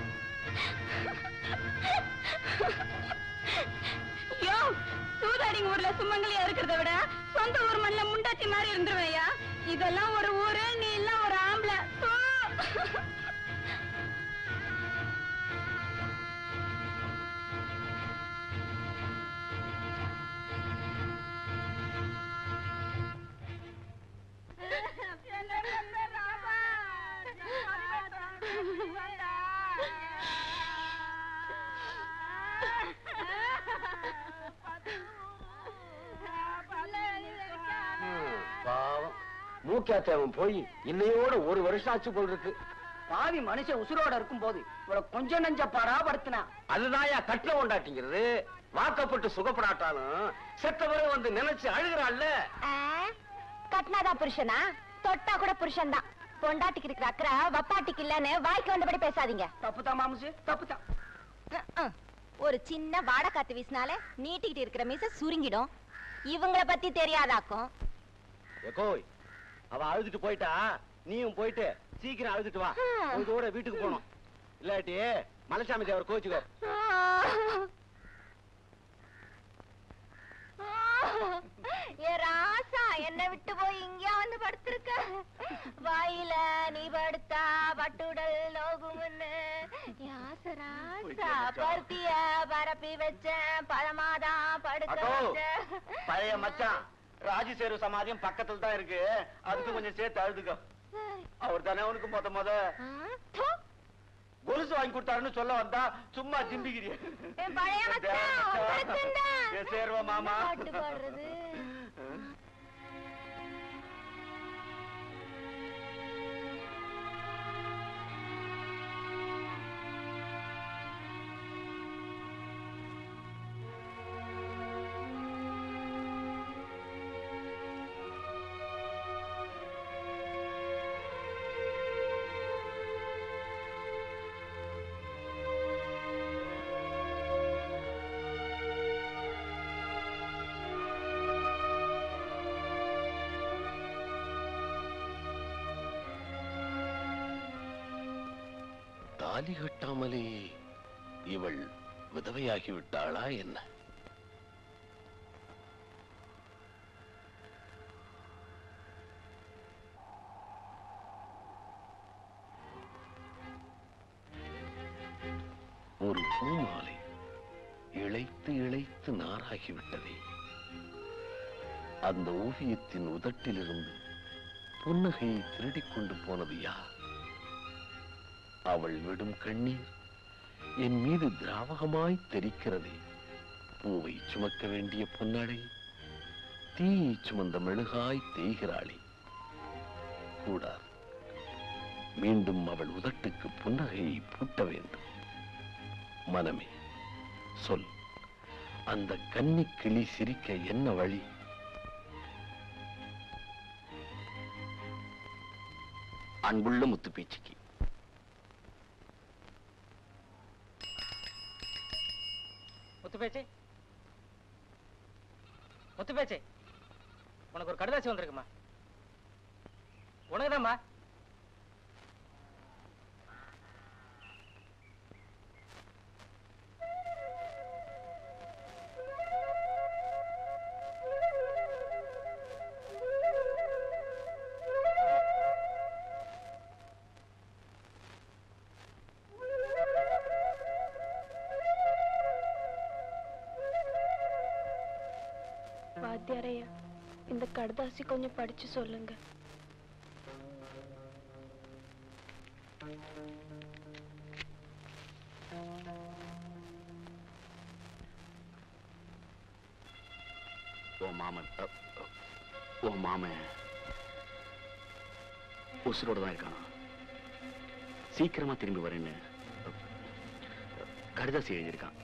சூதாடிங்க ஊர்ல சுமங்கலியா இருக்கிறத விட சொந்த ஊர் மண்ல முண்டாச்சி மாதிரி இருந்துருவையா. இதெல்லாம் ஒரு ஊரு, நீ எல்லாம் ஒரு ஆம்பளை. பாவம் மூக்கியாத்தேவன் போய் இன்னையோட 1 வருஷம் ஆச்சு போல் இருக்கு. பாவி மனுஷன் உசுரோட இருக்கும் போது இவ்வளவு கொஞ்சம் நெஞ்ச பாடாபடுத்தினா. அதுதான்யா கட்டில கொண்டாட்டிங்கிறது. வாக்கப்பட்டு சுகப்படாட்டாலும் செத்தவரை வந்து நினைச்சு அழுகிறாள்ல. கட்டினாதான் புருஷனா? தொட்டா கூட புருஷன் தான். பொண்டாட்டிக்கு இருக்கிற அக்கறை வப்பாட்டிக்கு இல்லன்னு வாய்க்கு வந்தபடி பேசாதீங்க. தப்புதான் மாமுசு, தப்புதான். ஒரு சின்ன வாடை காத்து வீசினால நீட்டிக்கிட்டு இருக்கிற மீச சுருங்கிடும். இவங்கள பத்தி தெரியாதாக்கும். கோய் அவ அழுதுட்டு போயிட்டா, நீயும் போயிட்டு சீக்கிரம் அழுதுட்டு வா. இதோட வீட்டுக்கு போனோம். இல்லாட்டி மலைசாமி தேவர் கோச்சுக்கோ. ஏ ராசா என்ன விட்டு போய் இங்க வந்து படுத்திருக்க வாயில நீ படுத்தா பட்டுடல் நோகும்னு ராசா பருத்திய பரப்பி வச்சேன் பழமாதான் படுக்க வச்சேன் பழைய மச்சான் ராஜசேரு சமாதியம் பக்கத்துல தான் இருக்கு அதுக்கு கொஞ்சம் சேர்த்து அழுதுக்கோ அவர் தானே உனக்கு முத கொலுசு வாங்கி கொடுத்தாருன்னு சொல்ல வந்தா சும்மா திம்பிக்கிறிய சேர்வா மாமா பாடுறது தாலி கட்டாமலே இவள் விதவையாகிவிட்டாளா என்ன? ஒரு பூமாலை இழைத்து இழைத்து நாராகிவிட்டதே. அந்த ஓவியத்தின் உதட்டிலிருந்து புன்னகையை திருடிக் கொண்டு போனது யார்? அவள் விடும் கண்ணீர் என் மீது திராவகமாய் தெரிக்கிறதே. பூவை சுமக்க வேண்டிய பொன்னாடை தீயை சுமந்த மெழுகாய் தேய்கிறாளே. கூடாது, மீண்டும் அவள் உதட்டுக்கு புன்னகையை பூட்ட வேண்டும். மனமே சொல், அந்த கன்னி கிளி சிரிக்க என்ன வழி? அன்புள்ள முத்து பேச்சுக்கு முத்து பேச்சு உனக்கு ஒரு கடுதாசி வந்திருக்குமா? உனக்குதாம்மா. வாத்தியாரையா, இந்த கடுதாசி கொஞ்சம் படிச்சு சொல்லுங்க. உன் மாமன் உசுரோட தான் இருக்கான். சீக்கிரமா திரும்பி வரேன்னு கடுதாசி எழுதியிருக்கான்.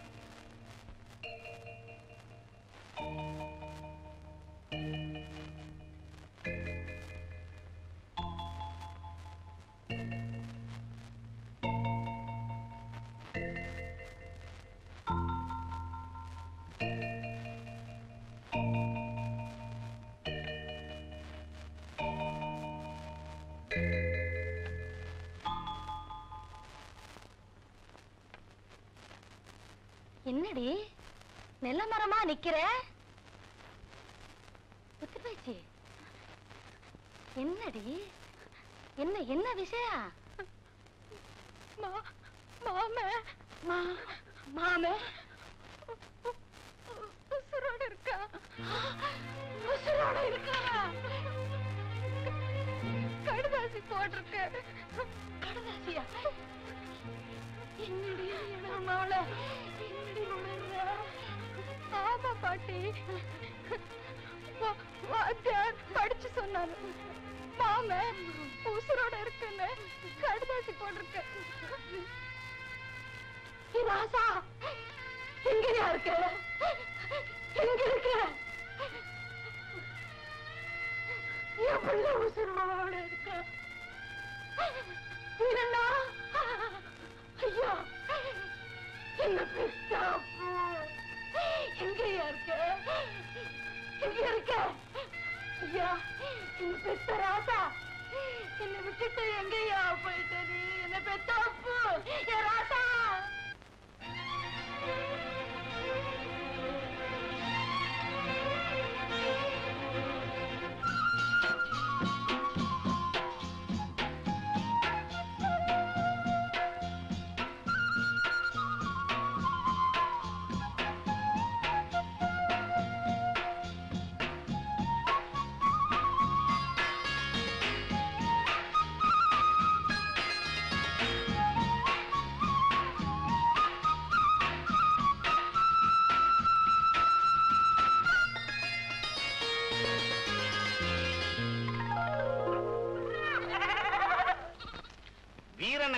என்னடி நெல்ல மரமா நிக்கிற? புத்துப்பேச்சி, என்னடி என்ன என்ன விஷயம்? மாமே உசுரோட இருக்கா? உசுரோட இருக்கா? கடுதாசி போட்டிருக்க. கடுதாசியா? என்னடி மாவள ஆமா பாட்டி, வாத்தியார் படிச்சு சொன்னாரு. மாம உசுரோட இருக்குன்னு கடுதாசி போட்டிருக்க. ராசா எங்கயா இருக்க? எங்க இருக்க? என் பிள்ளை உசுரோட இருக்க. இல்லைன்னா ஐயா என்ன பெத்தாப்பு எங்கயா இருக்க? எங்க இருக்க? ஐயா என்ன பெத்த ராசா, என்ன விட்டுட்டு எங்கயா போயிட்ட நீ? என்ன பெத்தாப்பு என் ராசா.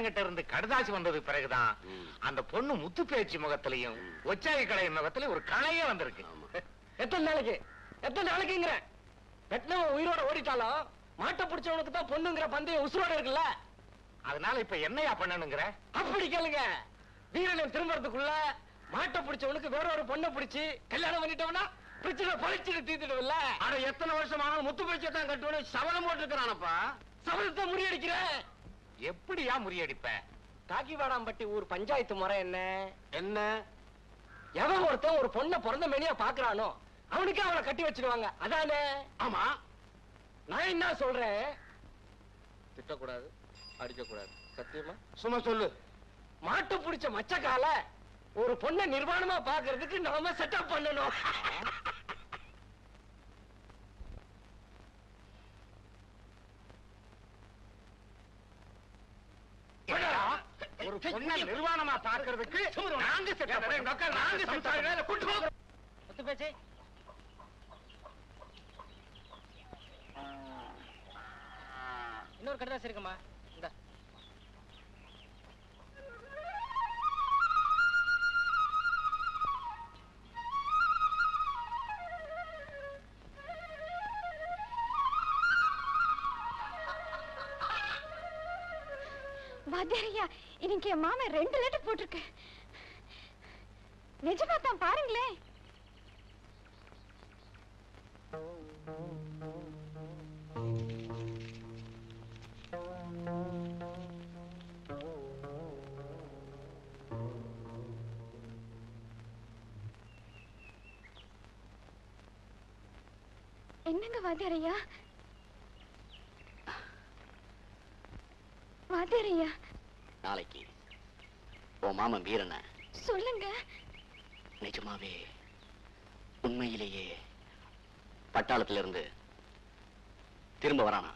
அண்ணங்கிட்ட இருந்து கடுதாசி வந்தது பிறகுதான் அந்த பொண்ணு முத்து பேச்சு முகத்திலையும் ஒச்சாகி கலை முகத்திலையும் ஒரு கலையே வந்திருக்கு. எத்தனை நாளைக்குங்கிற வெட்டினவன் உயிரோட ஓடிட்டாலும் மாட்டை பிடிச்சவனுக்கு தான் பொண்ணுங்கிற பந்தயம் உசுரோட இருக்குல்ல. அதனால இப்ப என்னையா பண்ணணுங்கிற? அப்படி கேளுங்க. வீரன் திரும்பறதுக்குள்ள மாட்டை பிடிச்சவனுக்கு வேற ஒரு பொண்ணை பிடிச்சு கல்யாணம் பண்ணிட்டவனா பிரச்சனை பழிச்சுட்டு தீர்த்துடுவில்ல. ஆனா எத்தனை வருஷம் ஆனாலும் முத்து பேச்சை தான் கட்டுவேன்னு சபதம் போட்டுருக்கானப்பா. சபதத்தை முறியடிக்கிற. எப்படியா முறியடிப்ப? காக்கிவாடாம்பட்டி ஊர் பஞ்சாயத்து முறை என்ன? என்ன? எவன் ஒருத்தன் ஒரு பொண்ணை பிறந்த மேனியா பாக்குறானோ அவனுக்கு அவளை கட்டி வச்சிருவாங்க. அதானே? ஆமா. நான் என்ன சொல்றேன், திட்டக்கூடாது, அடிக்க கூடாது. சத்தியமா சும்மா சொல்லு. மாட்டு பிடிச்ச மச்சக்கால ஒரு பொண்ணை நிர்வாணமா பாக்குறதுக்கு நாம செட்டப் பண்ணணும். ஒரு பொண்ணை நிர்வாணமா பாக்குறதுக்கு நாங்க முத்து பேச்சு இன்னொரு கடுதாசி இருக்குமா? இந்த வாத்தியாரையா, இன்னைக்கு என் மாமன் 2 லெட்டர் போட்டிருக்கு. நிஜமா தான், பாருங்களேன். என்னங்க வாத்தியாரையா? வாத்தியாரையா, நாளைக்கு உன் மாமன் வீரனை சொல்லுங்க. நிஜமாவே உண்மையிலேயே பட்டாளத்திலிருந்து திரும்ப வரானா?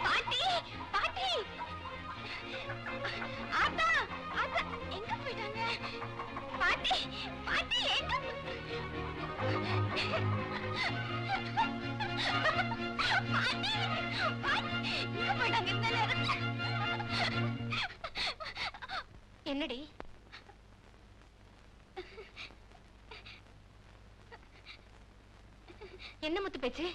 பாட்டி, பாட்டி, ஆத்தா, ஆத்தா, எங்க போயிட்டாங்க? பாட்டி, பாட்டி, எங்க பாட்டி, பாட்டி, எங்க போயிட்டாங்க இந்த நேரத்துல? என்னடி? என்ன முத்து பேச்சு?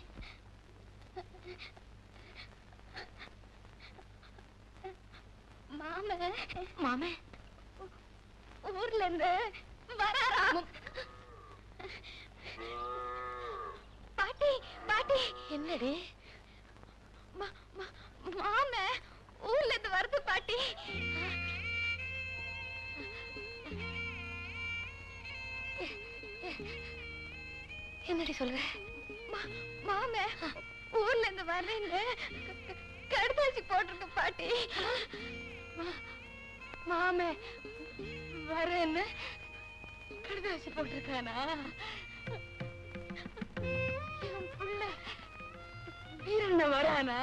மாமே ஊர்ல இருந்து வராரா? பாட்டி, பாட்டி, என்னடி? மாமே ஊர்ல இருந்து வருது பாட்டி. என்னடி சொல்ற? மாமே ஊர்ல இருந்து வர்றேன்னு கடுதாசி போட்டிருக்கு பாட்டி. மாமே வரேன்னு கடுதாசி போட்டிருக்கானா? என் புள்ள வீரண்ண வரானா?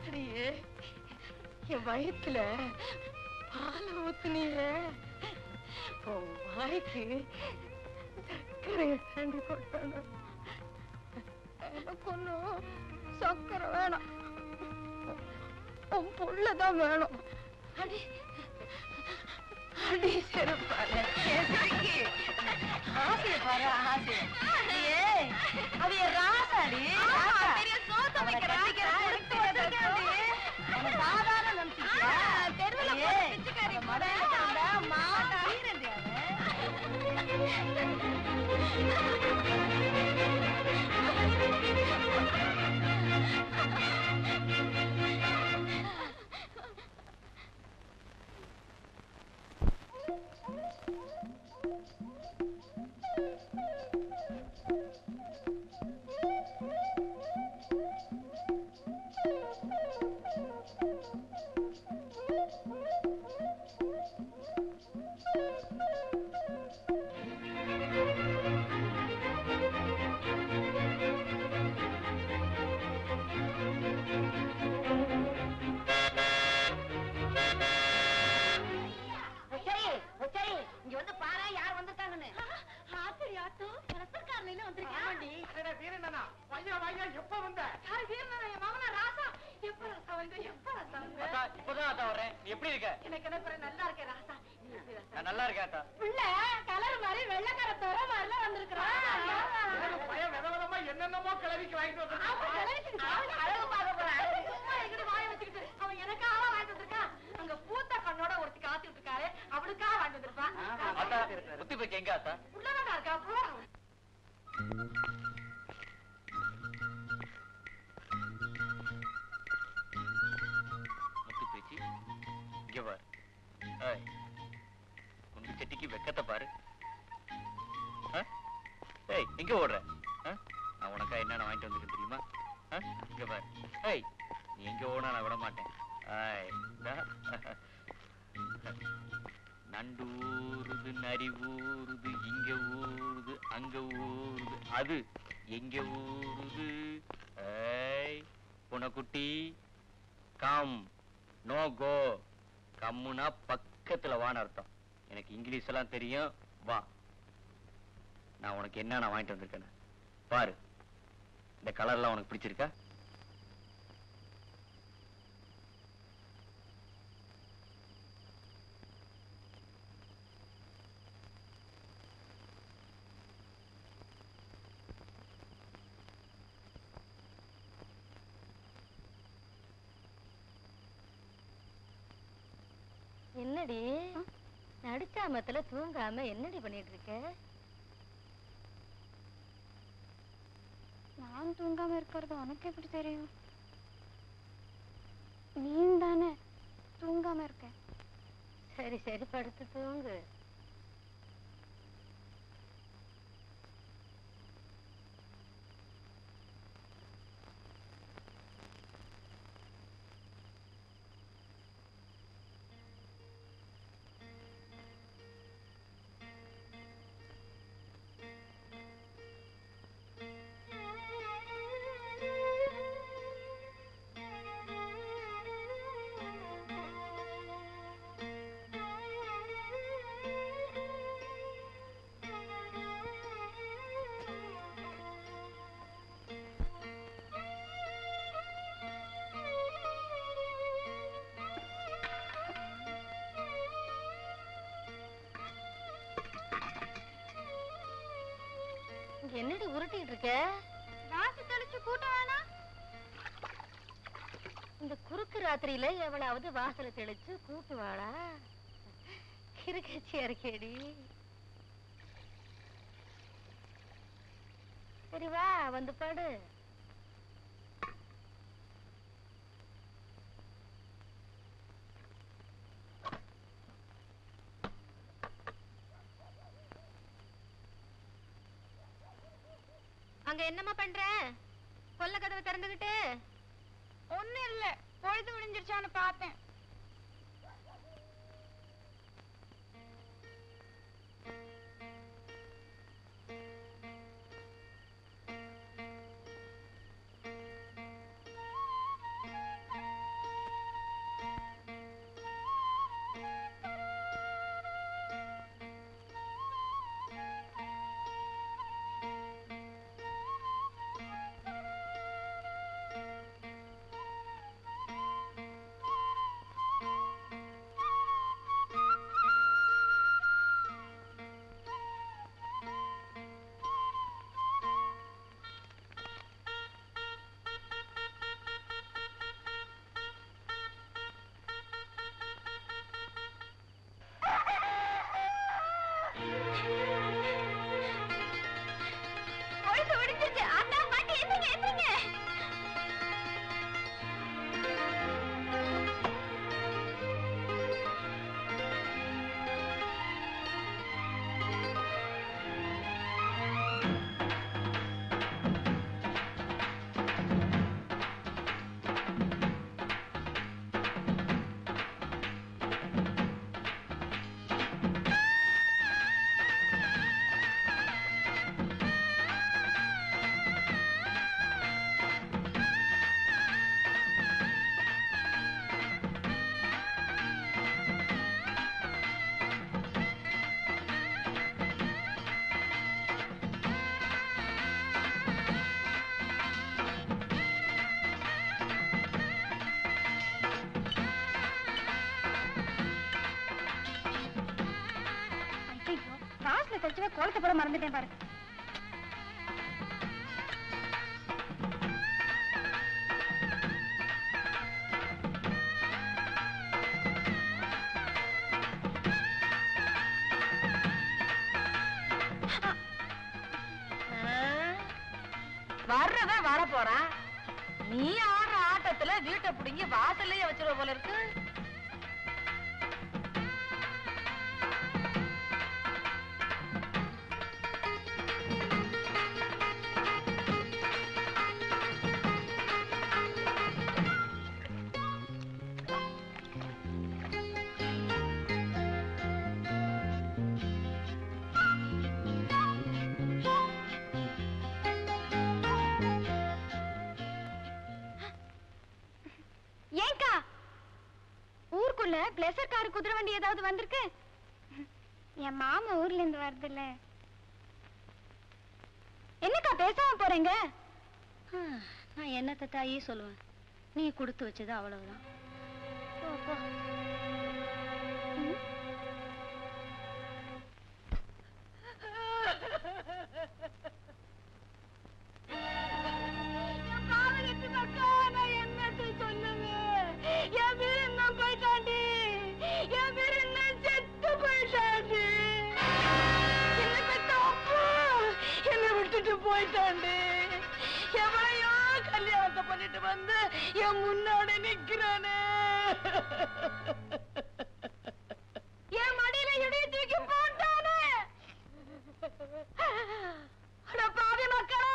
அடியே, என் வயித்துல பால் ஊத்துனியே, உன் வாய்க்கு சர்க்கரையை தாண்டி போட்டானா? எனக்கு ஒன்னும் சக்கரை வேணாம், உன் புள்ளதான் வேணும். அடி அடி செருப்பாரு ஆசைய பாரு, ஆசை. அது ராசாடி, பெரிய சோத்த வைக்கிற சாதாரண நினைச்சிருக்கியா? தெருவில் பிச்சைக்காரி மாட்டா இருக்க? எனக்கு என்ன பிறகு நல்லா இருக்கேன் ராசா. நான் நல்லா இருக்கேன் அத்தா. பிள்ளை கலர் மாதிரி வெள்ளைக்கார தோற மாதிரில வந்திருக்கிறான். பையன் விதவிதமா என்னென்னமோ கிளவிக்கு வாங்கிட்டு வந்து அழகு பார்க்க போறேன். சும்மா எங்கிட்ட வாய வச்சுக்கிட்டு அவன் எனக்காக வாங்கிட்டு வந்திருக்கான். அங்க பூத்த கண்ணோட ஒருத்தி காத்துட்டு இருக்காரு, அவளுக்காக வாங்கிட்டு வந்திருப்பான். அத்தா முத்து பேச்சு எங்க அத்தா? உள்ளதான் இருக்கா போ. முத்து பேச்சு இங்க பாரு. குண்டு செட்டிக்கு வெக்கத்தை பாரு. ஏய் எங்க ஓடுற? நான் உனக்கா என்னென்ன வாங்கிட்டு வந்துருக்கேன் தெரியுமா? இங்க பாரு. ஏய் நீ எங்க ஓடனா நான் விட மாட்டேன். நண்டு ஊறுது, நரி ஊறுது, இங்க ஊறுது, அங்க ஊறுது, அது எங்க ஊறுது? ஏய் புனக்குட்டி கம் நோ கோ. கம்முனா பக்கத்துல வான்னு அர்த்தம். எனக்கு இங்கிலீஷ் எல்லாம் தெரியும். வா, நான் உனக்கு என்ன நான் வாங்கிட்டு வந்திருக்கேன் பாரு. இந்த கலர்லாம் உனக்கு பிடிச்சிருக்கா? என்னடி நடுச்சாமத்துல தூங்காம என்னடி பண்ணிட்டு இருக்க? நான் தூங்காம இருக்கிறது உனக்கு எப்படி தெரியும்? நீ தானே தூங்காம இருக்க. சரி சரி படுத்து தூங்கு. என்னடி உருட்டிட்டு இருக்க? வாசு தெளிச்சு கூட்ட வேணாம். இந்த குறுக்கு ராத்திரியில எவளாவது வாசல தெளிச்சு கூட்டுவாளா? கிறுக்கச்சியா இருக்கேடி. சரி வா வந்து படு. அங்க என்னம்மா பண்ற? கொல்ல கதவை திறந்துகிட்டு. ஒண்ணும் இல்ல, பொழுது முடிஞ்சிருச்சான்னு பார்த்தேன். வச்சுவே கோலத்தை போட மறந்துட்டேன் பாரு. வர்றவன் வர போறான். நீ ஆடுற ஆட்டத்துல வீட்டை பிடிங்கி வாசல்லையே வச்சிருவ போல இருக்கு. ஏங்கா ஊருக்குள்ள பிளேசர் கார் குதிரை வண்டி ஏதாவது வந்திருக்கு? என் மாமா ஊர்ல இருந்து வருதுல்ல. என்னக்கா பேசாம போறீங்க? நான் என்னத்த தாயே சொல்லுவேன், நீ கொடுத்து வச்சது அவ்வளவுதான். போயிட்டாண்டி. எவளையோ கல்யாணத்தை பண்ணிட்டு வந்து என் முன்னாடி நிக்கிறானே. என் மடியில இடிய தூக்கி போட்டானே. பாதி மக்களா,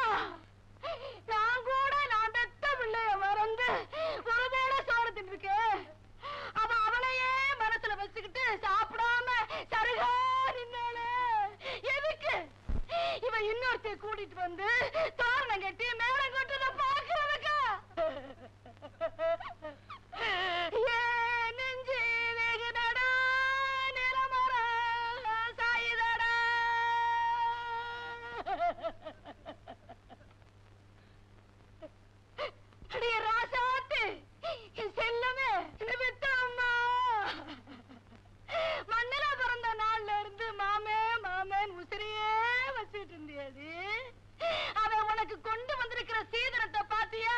நான் கூட நான் பெத்த பிள்ளைய மறந்து ஒருவேளை சோறு தின்னுருக்கேன். அவ அவளையே மனசுல வச்சுக்கிட்டு சாப்பிடாம சருகா நின்னானே. எதுக்கு இவன் இன்னொருத்தைய கூட்டிட்டு வந்து தோரணம் கட்டி மேடம் கொட்டுறத பாக்குறதுக்கா? நெஞ்சு வெகுதடா, நிறமர சாயுதடா. அடிய ராசாத்து செல்லமே பெத்த அம்மா. மண்ணில பிறந்த நாள்ல இருந்து மாமே மாமேன் உசிரியே வச்சுட்டு இருந்தியது. அவன் உனக்கு கொண்டு வந்திருக்கிற சீதனத்தை பாத்தியா?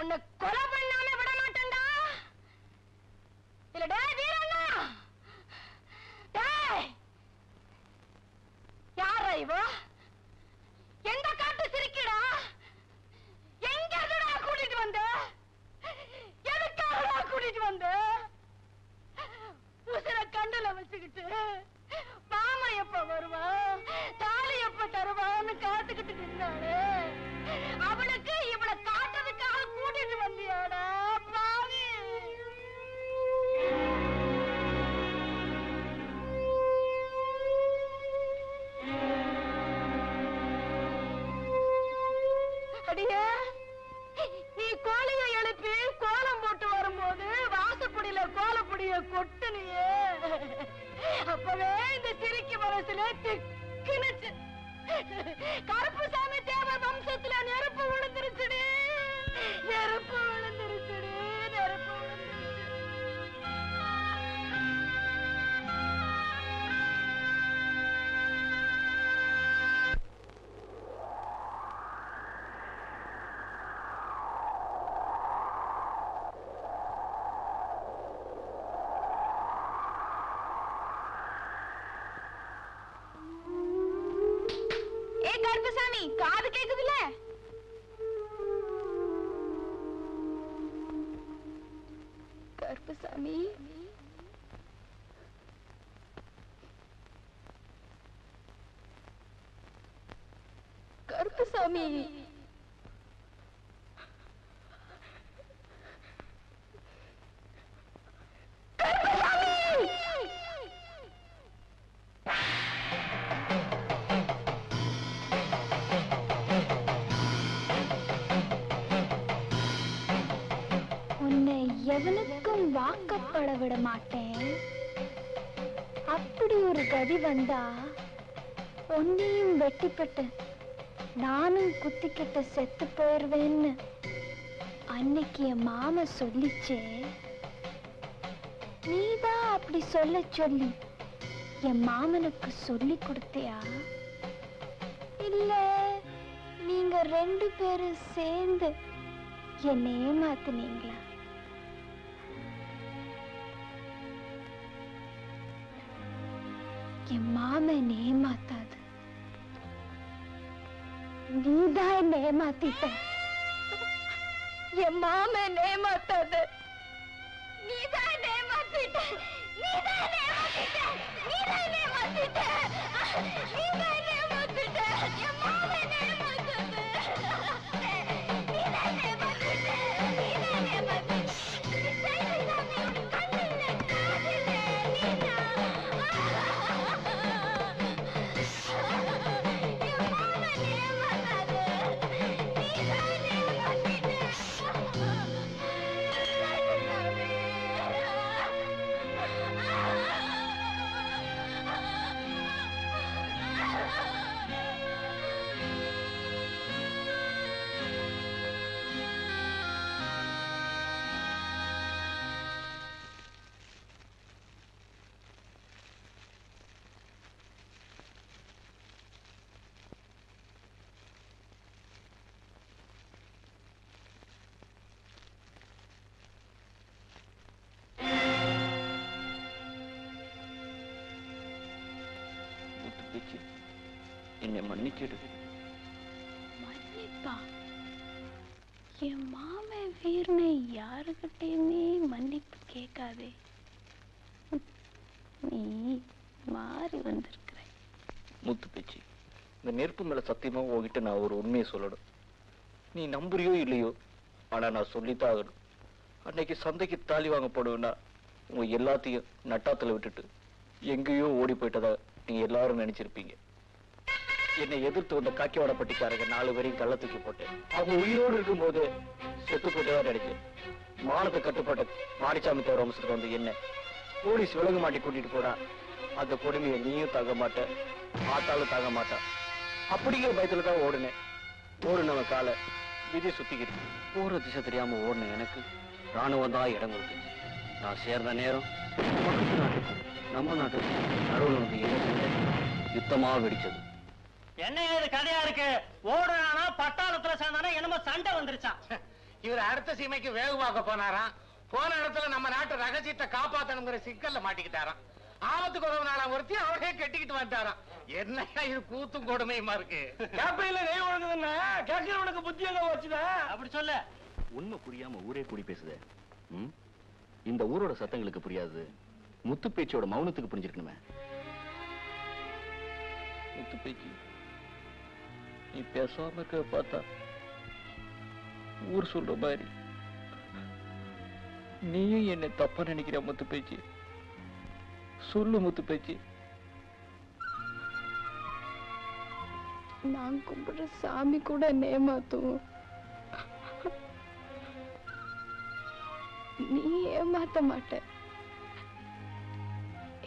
உன்னை கொலை பண்ணாம விட மாட்டேன்டா. இல்ல டேய் வீரண்ணா, டேய் யாரா இவ? எந்த காட்டு சிரிக்கடா? எங்க இருந்துடா கூட்டிட்டு வந்த? எதுக்காகடா கூட்டிட்டு வந்த? உசிர கண்ணுல வச்சுக்கிட்டு மாமா எப்ப வருவான், தாலி எப்ப தருவான்னு காத்துக்கிட்டு நின்னாளே. அவளுக்கு இவளை காட்டுறதுக்காக கூட்டிட்டு வந்தியாடா பாவி. அடியே, நீ கோழிய எழுப்பி கோலம் போட்டு வரும்போது வாசப்படியில கோலப்பொடிய கொட்டுனியே. அப்பவே இந்த சிரிக்கு மனசுல திக்குனுச்சு. கருப்புசாமி தேவர் வம்சத்துல நெருப்பு விழுந்துருச்சுடி, நெருப்பு விழுந்துருச்சுடி, நெருப்பு விழுந்துருச்சு. கருப்புசாமி, காது கேக்குதுல? கருப்புசாமி, கருப்புசாமி, எவனுக்கும் வாக்கப்பட விட மாட்டேன். அப்படி ஒரு கதி வந்தா உன்னையும் வெட்டிப்பட்டு நானும் குத்திக்கிட்ட செத்து போயிருவேன்னு அன்னைக்கு என் மாமா சொல்லிச்சே. நீதான் அப்படி சொல்ல சொல்லி என் மாமனுக்கு சொல்லி கொடுத்தியா? இல்ல நீங்க 2 பேரும் சேர்ந்து என்னை ஏமாத்துனீங்களா? என் மாமன் ஏமாத்தாது, நீதான் என்ன ஏமாத்திட்ட. என் மாமன் ஏமாத்தாது, நீதான் என்ன ஏமாத்திட்ட. நீதான் என்ன ஏமாத்திட்ட. நீதான் என்ன ஏமாத்திட்ட. நீதான் என்ன ஏமாத்திட்ட. என் மாமன் ஏமாத்தாது. நீதான் என்ன ஏமாத்திட்ட. நீதான் என்ன ஏமாத்திட்ட. நீ செய்ததாமே உன் கண்ணில்ல காதில்ல நீதான். என் மாமன் ஏமாத்தாது. நீதான் என்ன ஏமாத்திட்ட. என்னை மன்னிச்சிடு. மன்னிப்பா? என் மாமன் வீரனை யாருகிட்டயுமே மன்னிப்பு கேட்காதே. நீ மாறி வந்திருக்கிற. முத்து பேச்சு, இந்த நெருப்பு மேல சத்தியமா உங்ககிட்ட நான் ஒரு உண்மையை சொல்லணும். நீ நம்புறியோ இல்லையோ, ஆனா நான் சொல்லித்தான் ஆகணும். அன்னைக்கு சந்தைக்கு தாலி வாங்க போடுவேன்னா உங்க எல்லாத்தையும் நட்டாத்துல விட்டுட்டு எங்கேயோ ஓடி போயிட்டதா நீங்க எல்லாரும் நினைச்சிருப்பீங்க. என்னை எதிர்த்து வந்த காக்கிவாடப்பட்டிக்காரங்க 4 பேரையும் கள்ள தூக்கி போட்டேன். அவங்க உயிரோடு இருக்கும் போது செத்து போட்டுதான் நினைச்சேன். மானத்தை கட்டுப்பட்ட மாரிசாமி தேவர் வம்சத்துக்கு வந்து என்ன போலீஸ் விலங்கு மாட்டி கூட்டிட்டு போனா அந்த கொடுமையை நீயும் தாங்க மாட்ட, ஆத்தாலும் தாங்க மாட்டான். அப்படிங்கிற பயத்துல தான் ஓடுனேன். ஓடுனவன் காலை விதி சுத்திக்கிட்டு போற திசை தெரியாம ஓடுன எனக்கு ராணுவம் தான் இடம் கொடுத்துச்சு. நான் சேர்ந்த நேரம் பக்கத்து நாட்டுக்கும் நம்ம நாட்டுக்கும் நடுவில் வந்து என்ன யுத்தமா வெடிச்சது. என்ன இது கதையா இருக்கு? ஓடுறானா பட்டாளத்துல சேர்ந்தானா என்னமோ சண்டை வந்துருச்சான். இவர் அடுத்த சீமைக்கு வேகு பார்க்க போனாராம். போன இடத்துல நம்ம நாட்டு ரகசியத்தை காப்பாத்தணுங்கிற சிக்கல்ல மாட்டிக்கிட்டாராம். ஆபத்துக்கு உதவு நாளாம் ஒருத்தி அவரே கெட்டிக்கிட்டு வந்துட்டாராம். என்னையா இது கூத்தும் கொடுமையுமா இருக்கு? கேப்பையில நெய் ஒழுங்குதுன்னா கேட்கிறவனுக்கு புத்தி எங்க வச்சுதா? அப்படி சொல்ல. உண்மை புரியாம ஊரே கூடி பேசுதே. இந்த ஊரோட சத்தங்களுக்கு புரியாது, முத்து பேச்சியோட மௌனத்துக்கு புரிஞ்சிருக்கணுமே. முத்து பேச்சி, நீ பேசாம இருக்க பார்த்தா ஊர் சொல்ற மாதிரி நீயும் என்ன தப்பா நினைக்கிற. முத்து பேச்சி சொல்லு. முத்து பேச்சி, நான் கும்பிடுற சாமி கூட ஏமாத்துவோம். நீ ஏமாத்த மாட்ட,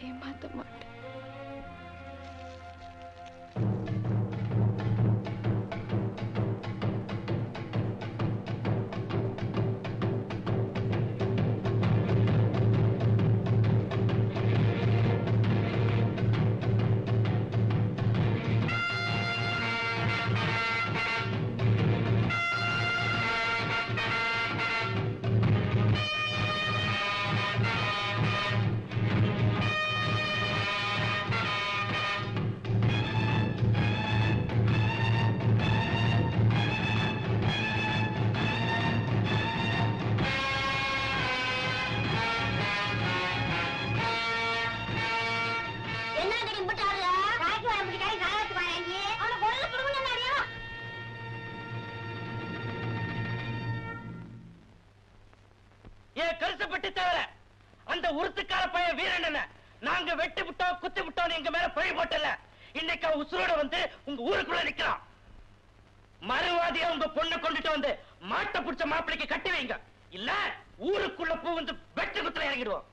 ஏமாத்த மாட்ட. கருசப்பட்டு தவிர அந்த உருத்துக்கார பையன் வீரன் நாங்க வெட்டி விட்டோம் குத்தி விட்டோம் எங்க மேல பழி போட்டல. இன்னைக்கு உசுரோட வந்து உங்க ஊருக்குள்ள நிக்கலாம். மறுவாதியா உங்க பொண்ணை கொண்டுட்டு வந்து மாட்டை பிடிச்ச மாப்பிளைக்கு கட்டி வைங்க. இல்ல ஊருக்குள்ள பூ வந்து வெட்டு குத்துல இறங்கிடுவோம்.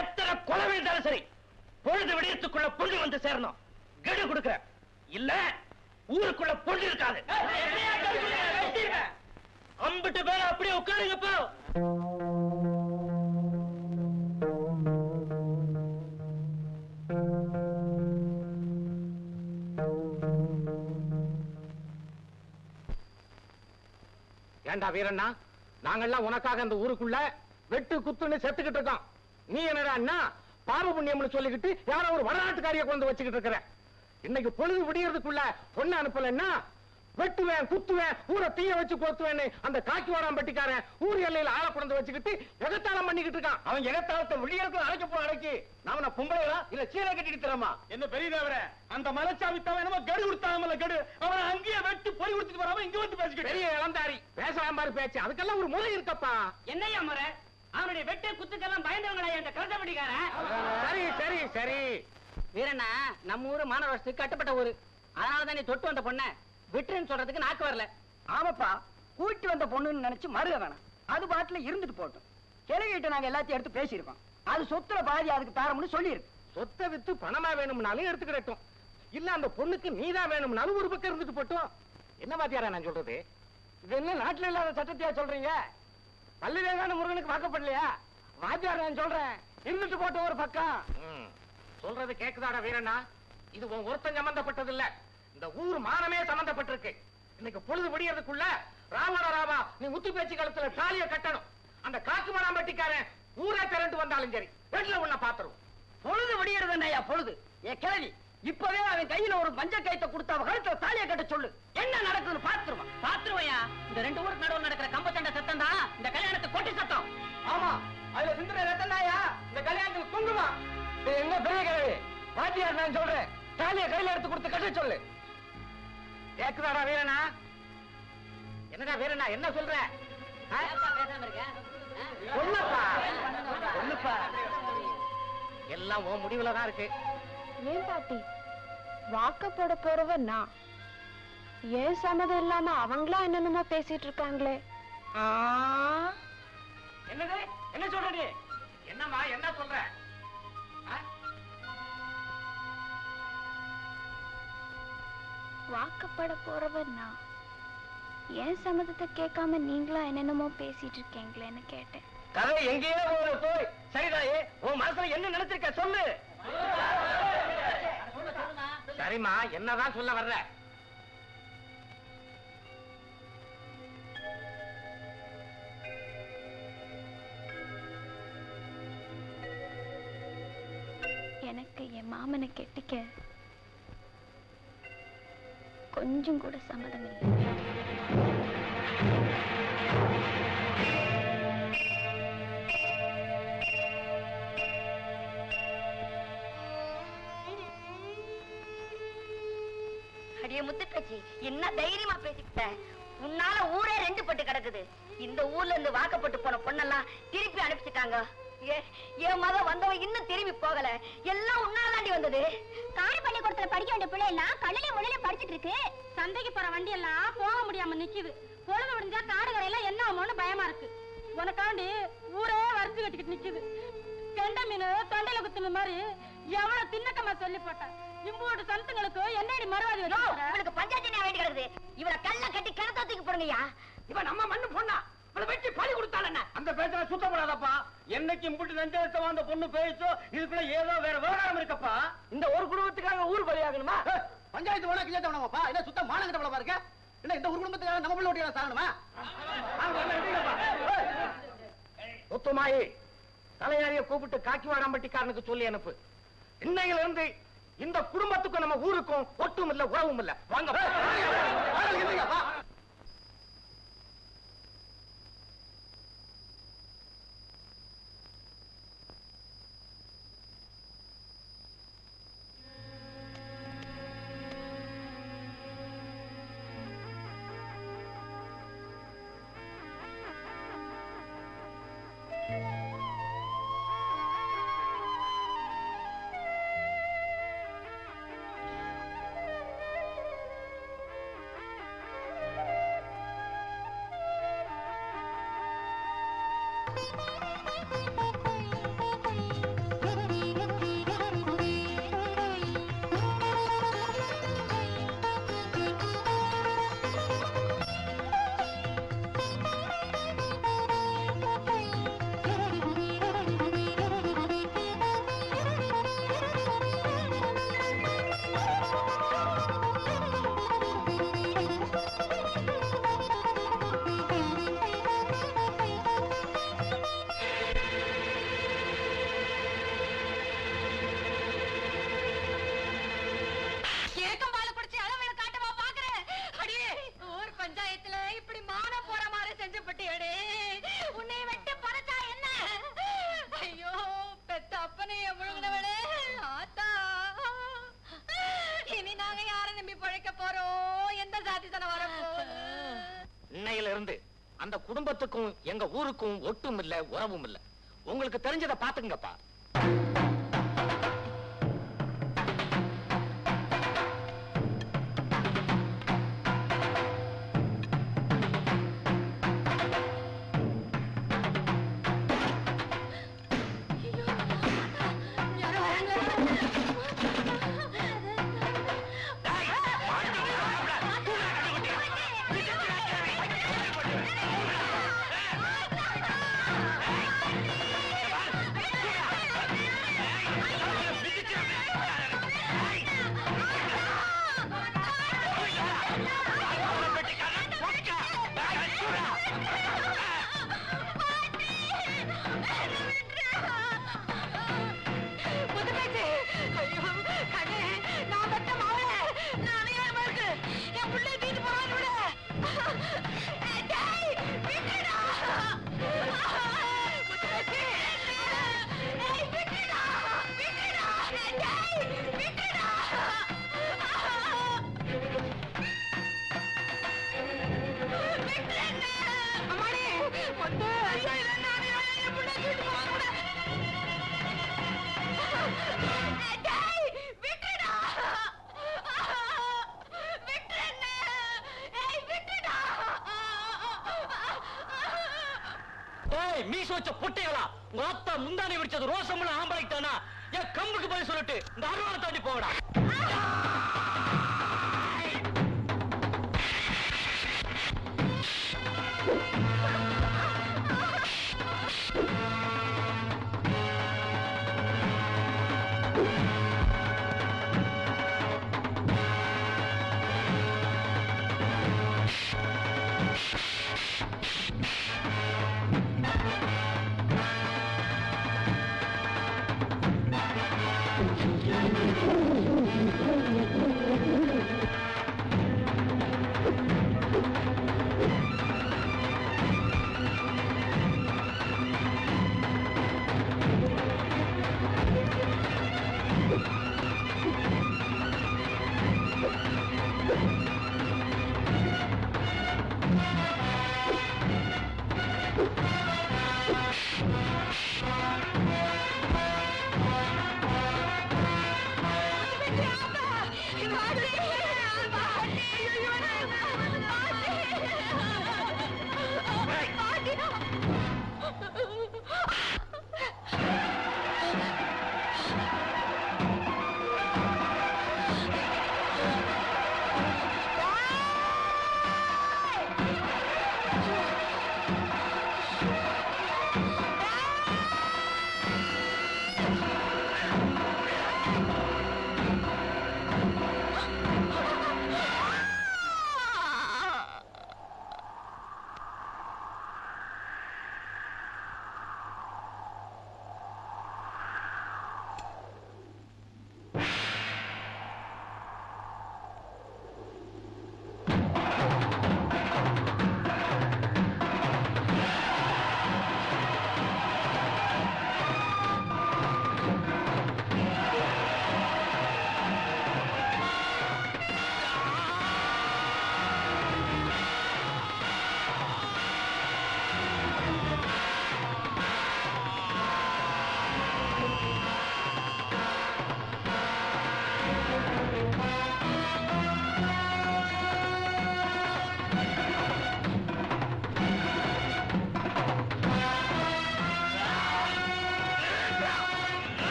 எத்தனை கொலை இருந்தாலும் சரி பொழுது விடியத்துக்குள்ள பொண்ணு வந்து சேரணும். கெடு கொடுக்கிற இல்ல ஊருக்குள்ள பொண்ணு இருக்காது. 50 அம்பிட்டு பேர அப்படியே உட்காருங்கப்பா. ஏண்டா வீரண்ணா, நாங்கெல்லாம் உனக்காக அந்த ஊருக்குள்ள வெட்டு குத்துன்னு செத்துக்கிட்டு இருக்கோம். நீ என்னடா அண்ணா பாவ புண்ணியம்னு சொல்லிக்கிட்டு யாரோ ஒரு வடநாட்டுக்காரிய கொண்டு வச்சுக்கிட்டு இருக்கிற. இன்னைக்கு பொழுது விடியறதுக்குள்ள பொண்ணு அனுப்பலன்னா வெட்டுவேன் குத்துவேன் ஊரை தீய வச்சு கொத்துவேன்னு அந்த காக்கிவாடாம்பட்டிக்காரன் ஊர் எல்லையில ஆளை கொண்டு வச்சுக்கிட்டு எகத்தாளம் பண்ணிக்கிட்டு இருக்கான். அவன் எகத்தாளத்தை விடியறதுக்கு அழைக்க போ அழைக்கி. நான் பொம்பளையா இல்ல சீரை கட்டிட்டு தரமா? என்ன பெரியதவர அந்த மலைச்சாமி தவன் என்னமோ கெடு கொடுத்தாமல கெடு, அவனை அங்கேயே வெட்டு பொறி கொடுத்துட்டு வராம இங்க வந்து பேசிக்கிட்டு பெரிய இளந்தாரி பேசலாம் பாரு பேச்சு. அதுக்கெல்லாம் ஒரு முறை இருக்கப்பா. என்னையா முறை? அவனுடைய வெட்டு குத்துக்கெல்லாம் பயந்தவங்களா இந்த கருத்தப்பட்டிக்காரன். சரி சரி சரி வீரண்ணா, நம்ம ஊரு மாநகராட்சிக்கு கட்டுப்பட்ட ஊரு. அதனாலதான் நீ தொட்டு வந்த பொண்ண விட்டுன்னு சொல்றதுக்கு நாக்கு வரல. ஆமாப்பா, கூட்டி வந்த பொண்ணுன்னு நினைச்சு மறுக வேணாம். அது பாட்டுல இருந்துட்டு போட்டோம். கிளவிட்ட நாங்க எல்லாத்தையும் எடுத்து பேசியிருக்கோம். அது சொத்துல பாதி அதுக்கு தாரம்னு சொல்லியிருக்கு. சொத்தை வித்து பணமா வேணும்னாலும் எடுத்துக்கிடட்டும், இல்ல அந்த பொண்ணுக்கு நீதான் வேணும்னாலும் ஒரு பக்கம் இருந்துட்டு போட்டோம். என்ன வாத்தியாரா நான் சொல்றது? இது என்ன நாட்டுல இல்லாத சட்டத்தையா சொல்றீங்க? பள்ளிவேகான முருகனுக்கு வாக்கப்படலையா? வாத்தியார் நான் சொல்றேன், இருந்துட்டு போட்டோம் ஒரு பக்கம். சொல்றது கேக்குதாடா வீரண்ணா? இது உன் ஒருத்தன் சம்பந்தப்பட்டது இல்ல, இந்த ஊர் மானமே சம்பந்தப்பட்டிருக்கு. இன்னைக்கு பொழுது விடியறதுக்குள்ள ராவண ராவா நீ முத்து பேச்சு காலத்துல தாலிய கட்டணும். அந்த காக்கு மடாம்பட்டிக்காரன் ஊரே திரண்டு வந்தாலும் சரி வீட்டுல உன்னை பாத்துருவோம். பொழுது விடியறது என்னையா பொழுது? ஏ கிளவி, இப்பவே அவன் கையில ஒரு மஞ்ச கைத்தை கொடுத்து அவன் கழுத்துல தாலிய கட்ட சொல்லு. என்ன நடக்குதுன்னு பாத்துருவான். பாத்துருவையா? இந்த ரெண்டு ஊருக்கு நடுவில் நடக்கிற கம்ப சண்டை சத்தம் தான் இந்த கல்யாணத்துக்கு கொட்டி சத்தம். ஆமா, அதுல சிந்துற ரத்தம் தாயா இந்த கல்யாணத்துக்கு குங்குமா. என்ன பெரிய கிழவி, வாத்தியார் நான் சொல்றேன், தாலிய கையில எடுத்து கொடுத்து கட்ட சொல்லு. கேக்குதாடா வீரனா? என்னடா வீரனா என்ன சொல்ற? எல்லாம் உன் முடிவுல தான் இருக்கு. ஏன் பாட்டி, வாக்கப்பட போறவ நான், ஏன் சம்மதம் இல்லாம அவங்களா என்னென்னமோ பேசிட்டு இருக்காங்களே. என்னது என்ன சொல்ற நீ? என்னம்மா என்ன சொல்ற? வாக்கப்பட போறவ நான், ஏன் சம்மதத்தை கேட்காம நீங்களா என்னென்னமோ பேசிட்டு இருக்கீங்களேன்னு கேட்டேன். கதை எங்கேயோ போய் சரிதாயே, உன் மனசுல என்ன நினைச்சிருக்க சொல்லு. சரிம்மா, என்னதான் சொல்ல வர்ற? எனக்கு என் மாமனை கெட்டிக்க கொஞ்சம் கூட சம்மதம் இல்லை. அடியே முத்துப்பேச்சி, என்ன தைரியமா பேசிக்கிட்ட? உன்னால ஊரே ரெண்டு பட்டு கிடக்குது. இந்த ஊர்ல இருந்து வாக்கப்பட்டு போன பொண்ணெல்லாம் திருப்பி அனுப்பிச்சிட்டாங்க. என் மக வந்தவன் இன்னும் திரும்பி போகல. எல்லாம் உன்னாலாண்டி வந்தது. கார் பள்ளிக்கூடத்துல படிக்க வேண்டிய பிள்ளை எல்லாம் கல்லுல முள்ளில படிச்சிட்டு இருக்கு. சந்தைக்கு போற வண்டி எல்லாம் போக முடியாம நிக்குது. பொழுது விடிஞ்சா காடு கரையெல்லாம் என்ன ஆகுமோன்னு பயமா இருக்கு. உனக்காண்டி ஊரே வரிசை கட்டிக்கிட்டு நிக்குது. கெண்ட மீன் தொண்டையில குத்துன மாதிரி எவ்வளவு தின்னக்கமா சொல்லி போட்டேன். இம்போடு சனத்துங்களுக்கு என்னடி மறுவாதி இவனுக்கு பஞ்சாயத்து வேண்டி கிடக்குது. இவனை கல்ல கட்டி கிணத்தாத்துக்கு போடுங்கய்யா. இவன் நம்ம மண்ணு பொண்ணா? இவளை வெட்டி பழி கொடுத்தாள். அந்த பேச்சுல சுத்தப்படாதப்பா. என்னைக்கு இம்புட்டு நெஞ்செழுத்தமா அந்த பொண்ணு பேச்சோ இதுக்குள்ள ஏதோ வேற விவகாரம் இருக்கப்பா. இந்த ஒரு குடும்பத்துக்காக ஊர் பலியாகணுமா? பஞ்சாயத்து வேணா கிளத்த வேணாமாப்பா? என்ன சுத்தம் மானங்கிட்ட பழமா இருக்க? என்ன இந்த ஒரு குடும்பத்துக்காக நம்ம பிள்ளை ஓட்டியா சாகணுமா? முத்துமாயி, தலையாரிய கூப்பிட்டு காக்கிவாடாம்பட்டிக்காரனுக்கு சொல்லி அனுப்பு. இன்னையில இருந்து இந்த குடும்பத்துக்கும் நம்ம ஊருக்கும் ஒட்டும் இல்ல உறவும் இல்ல. வாங்க. அந்த குடும்பத்துக்கும் எங்க ஊருக்கும் ஒட்டும் இல்ல உறவும் இல்ல. உங்களுக்கு தெரிஞ்சதை பாத்துங்கப்பா. மீச வச்ச புட்டைகளா, உங்க அப்பா முந்தானை விடிச்சது ரோசமுள்ள ஆம்பளைத்தானா? என் கம்புக்கு போய் சொல்லிட்டு இந்த அருவாளை தாண்டி போகடா.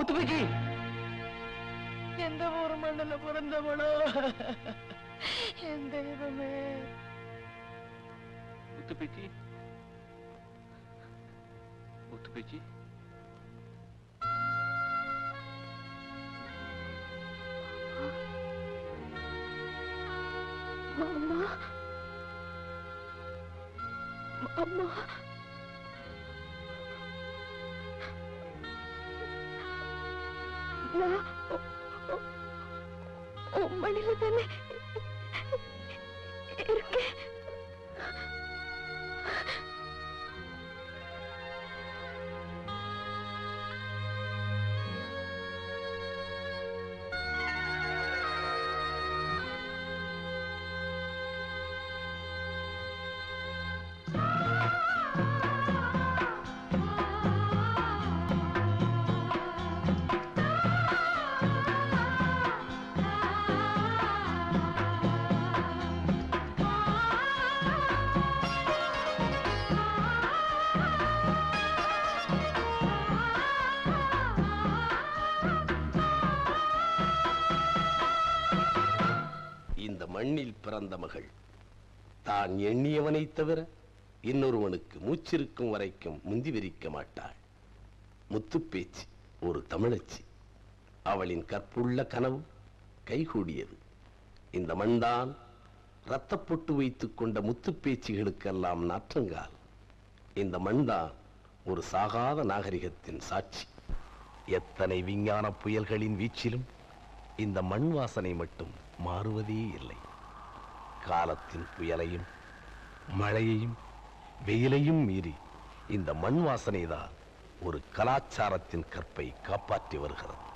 முத்துப்பேச்சி எந்த ஊர் மண்ணில் பிறந்தவளோ என் தெய்வமே. முத்துப்பேச்சி முத்துப்பேச்சி மாமா மாமா நான் உன் மடியில தானே இருக்கேன். மண்ணில் பிறந்த மகள் தான் எண்ணியவனை தவிர இன்னொருவனுக்கு மூச்சிருக்கும் வரைக்கும் முந்தி விரிக்க மாட்டாள். முத்துப்பேச்சி ஒரு தமிழச்சி. அவளின் கற்புள்ள கனவு கைகூடியது. இந்த மண்தான் இரத்தப்பொட்டு வைத்துக் கொண்ட முத்துப்பேச்சிகளுக்கெல்லாம் நாற்றங்கால். இந்த மண்தான் ஒரு சாகாத நாகரிகத்தின் சாட்சி. எத்தனை விஞ்ஞான புயல்களின் வீச்சிலும் இந்த மண் வாசனை மட்டும் மாறுவதே இல்லை. காலத்தின் புயலையும் மழையையும் வெயிலையும் மீறி இந்த மண் வாசனைதான் ஒரு கலாச்சாரத்தின் கற்பை காப்பாற்றி வருகிறது.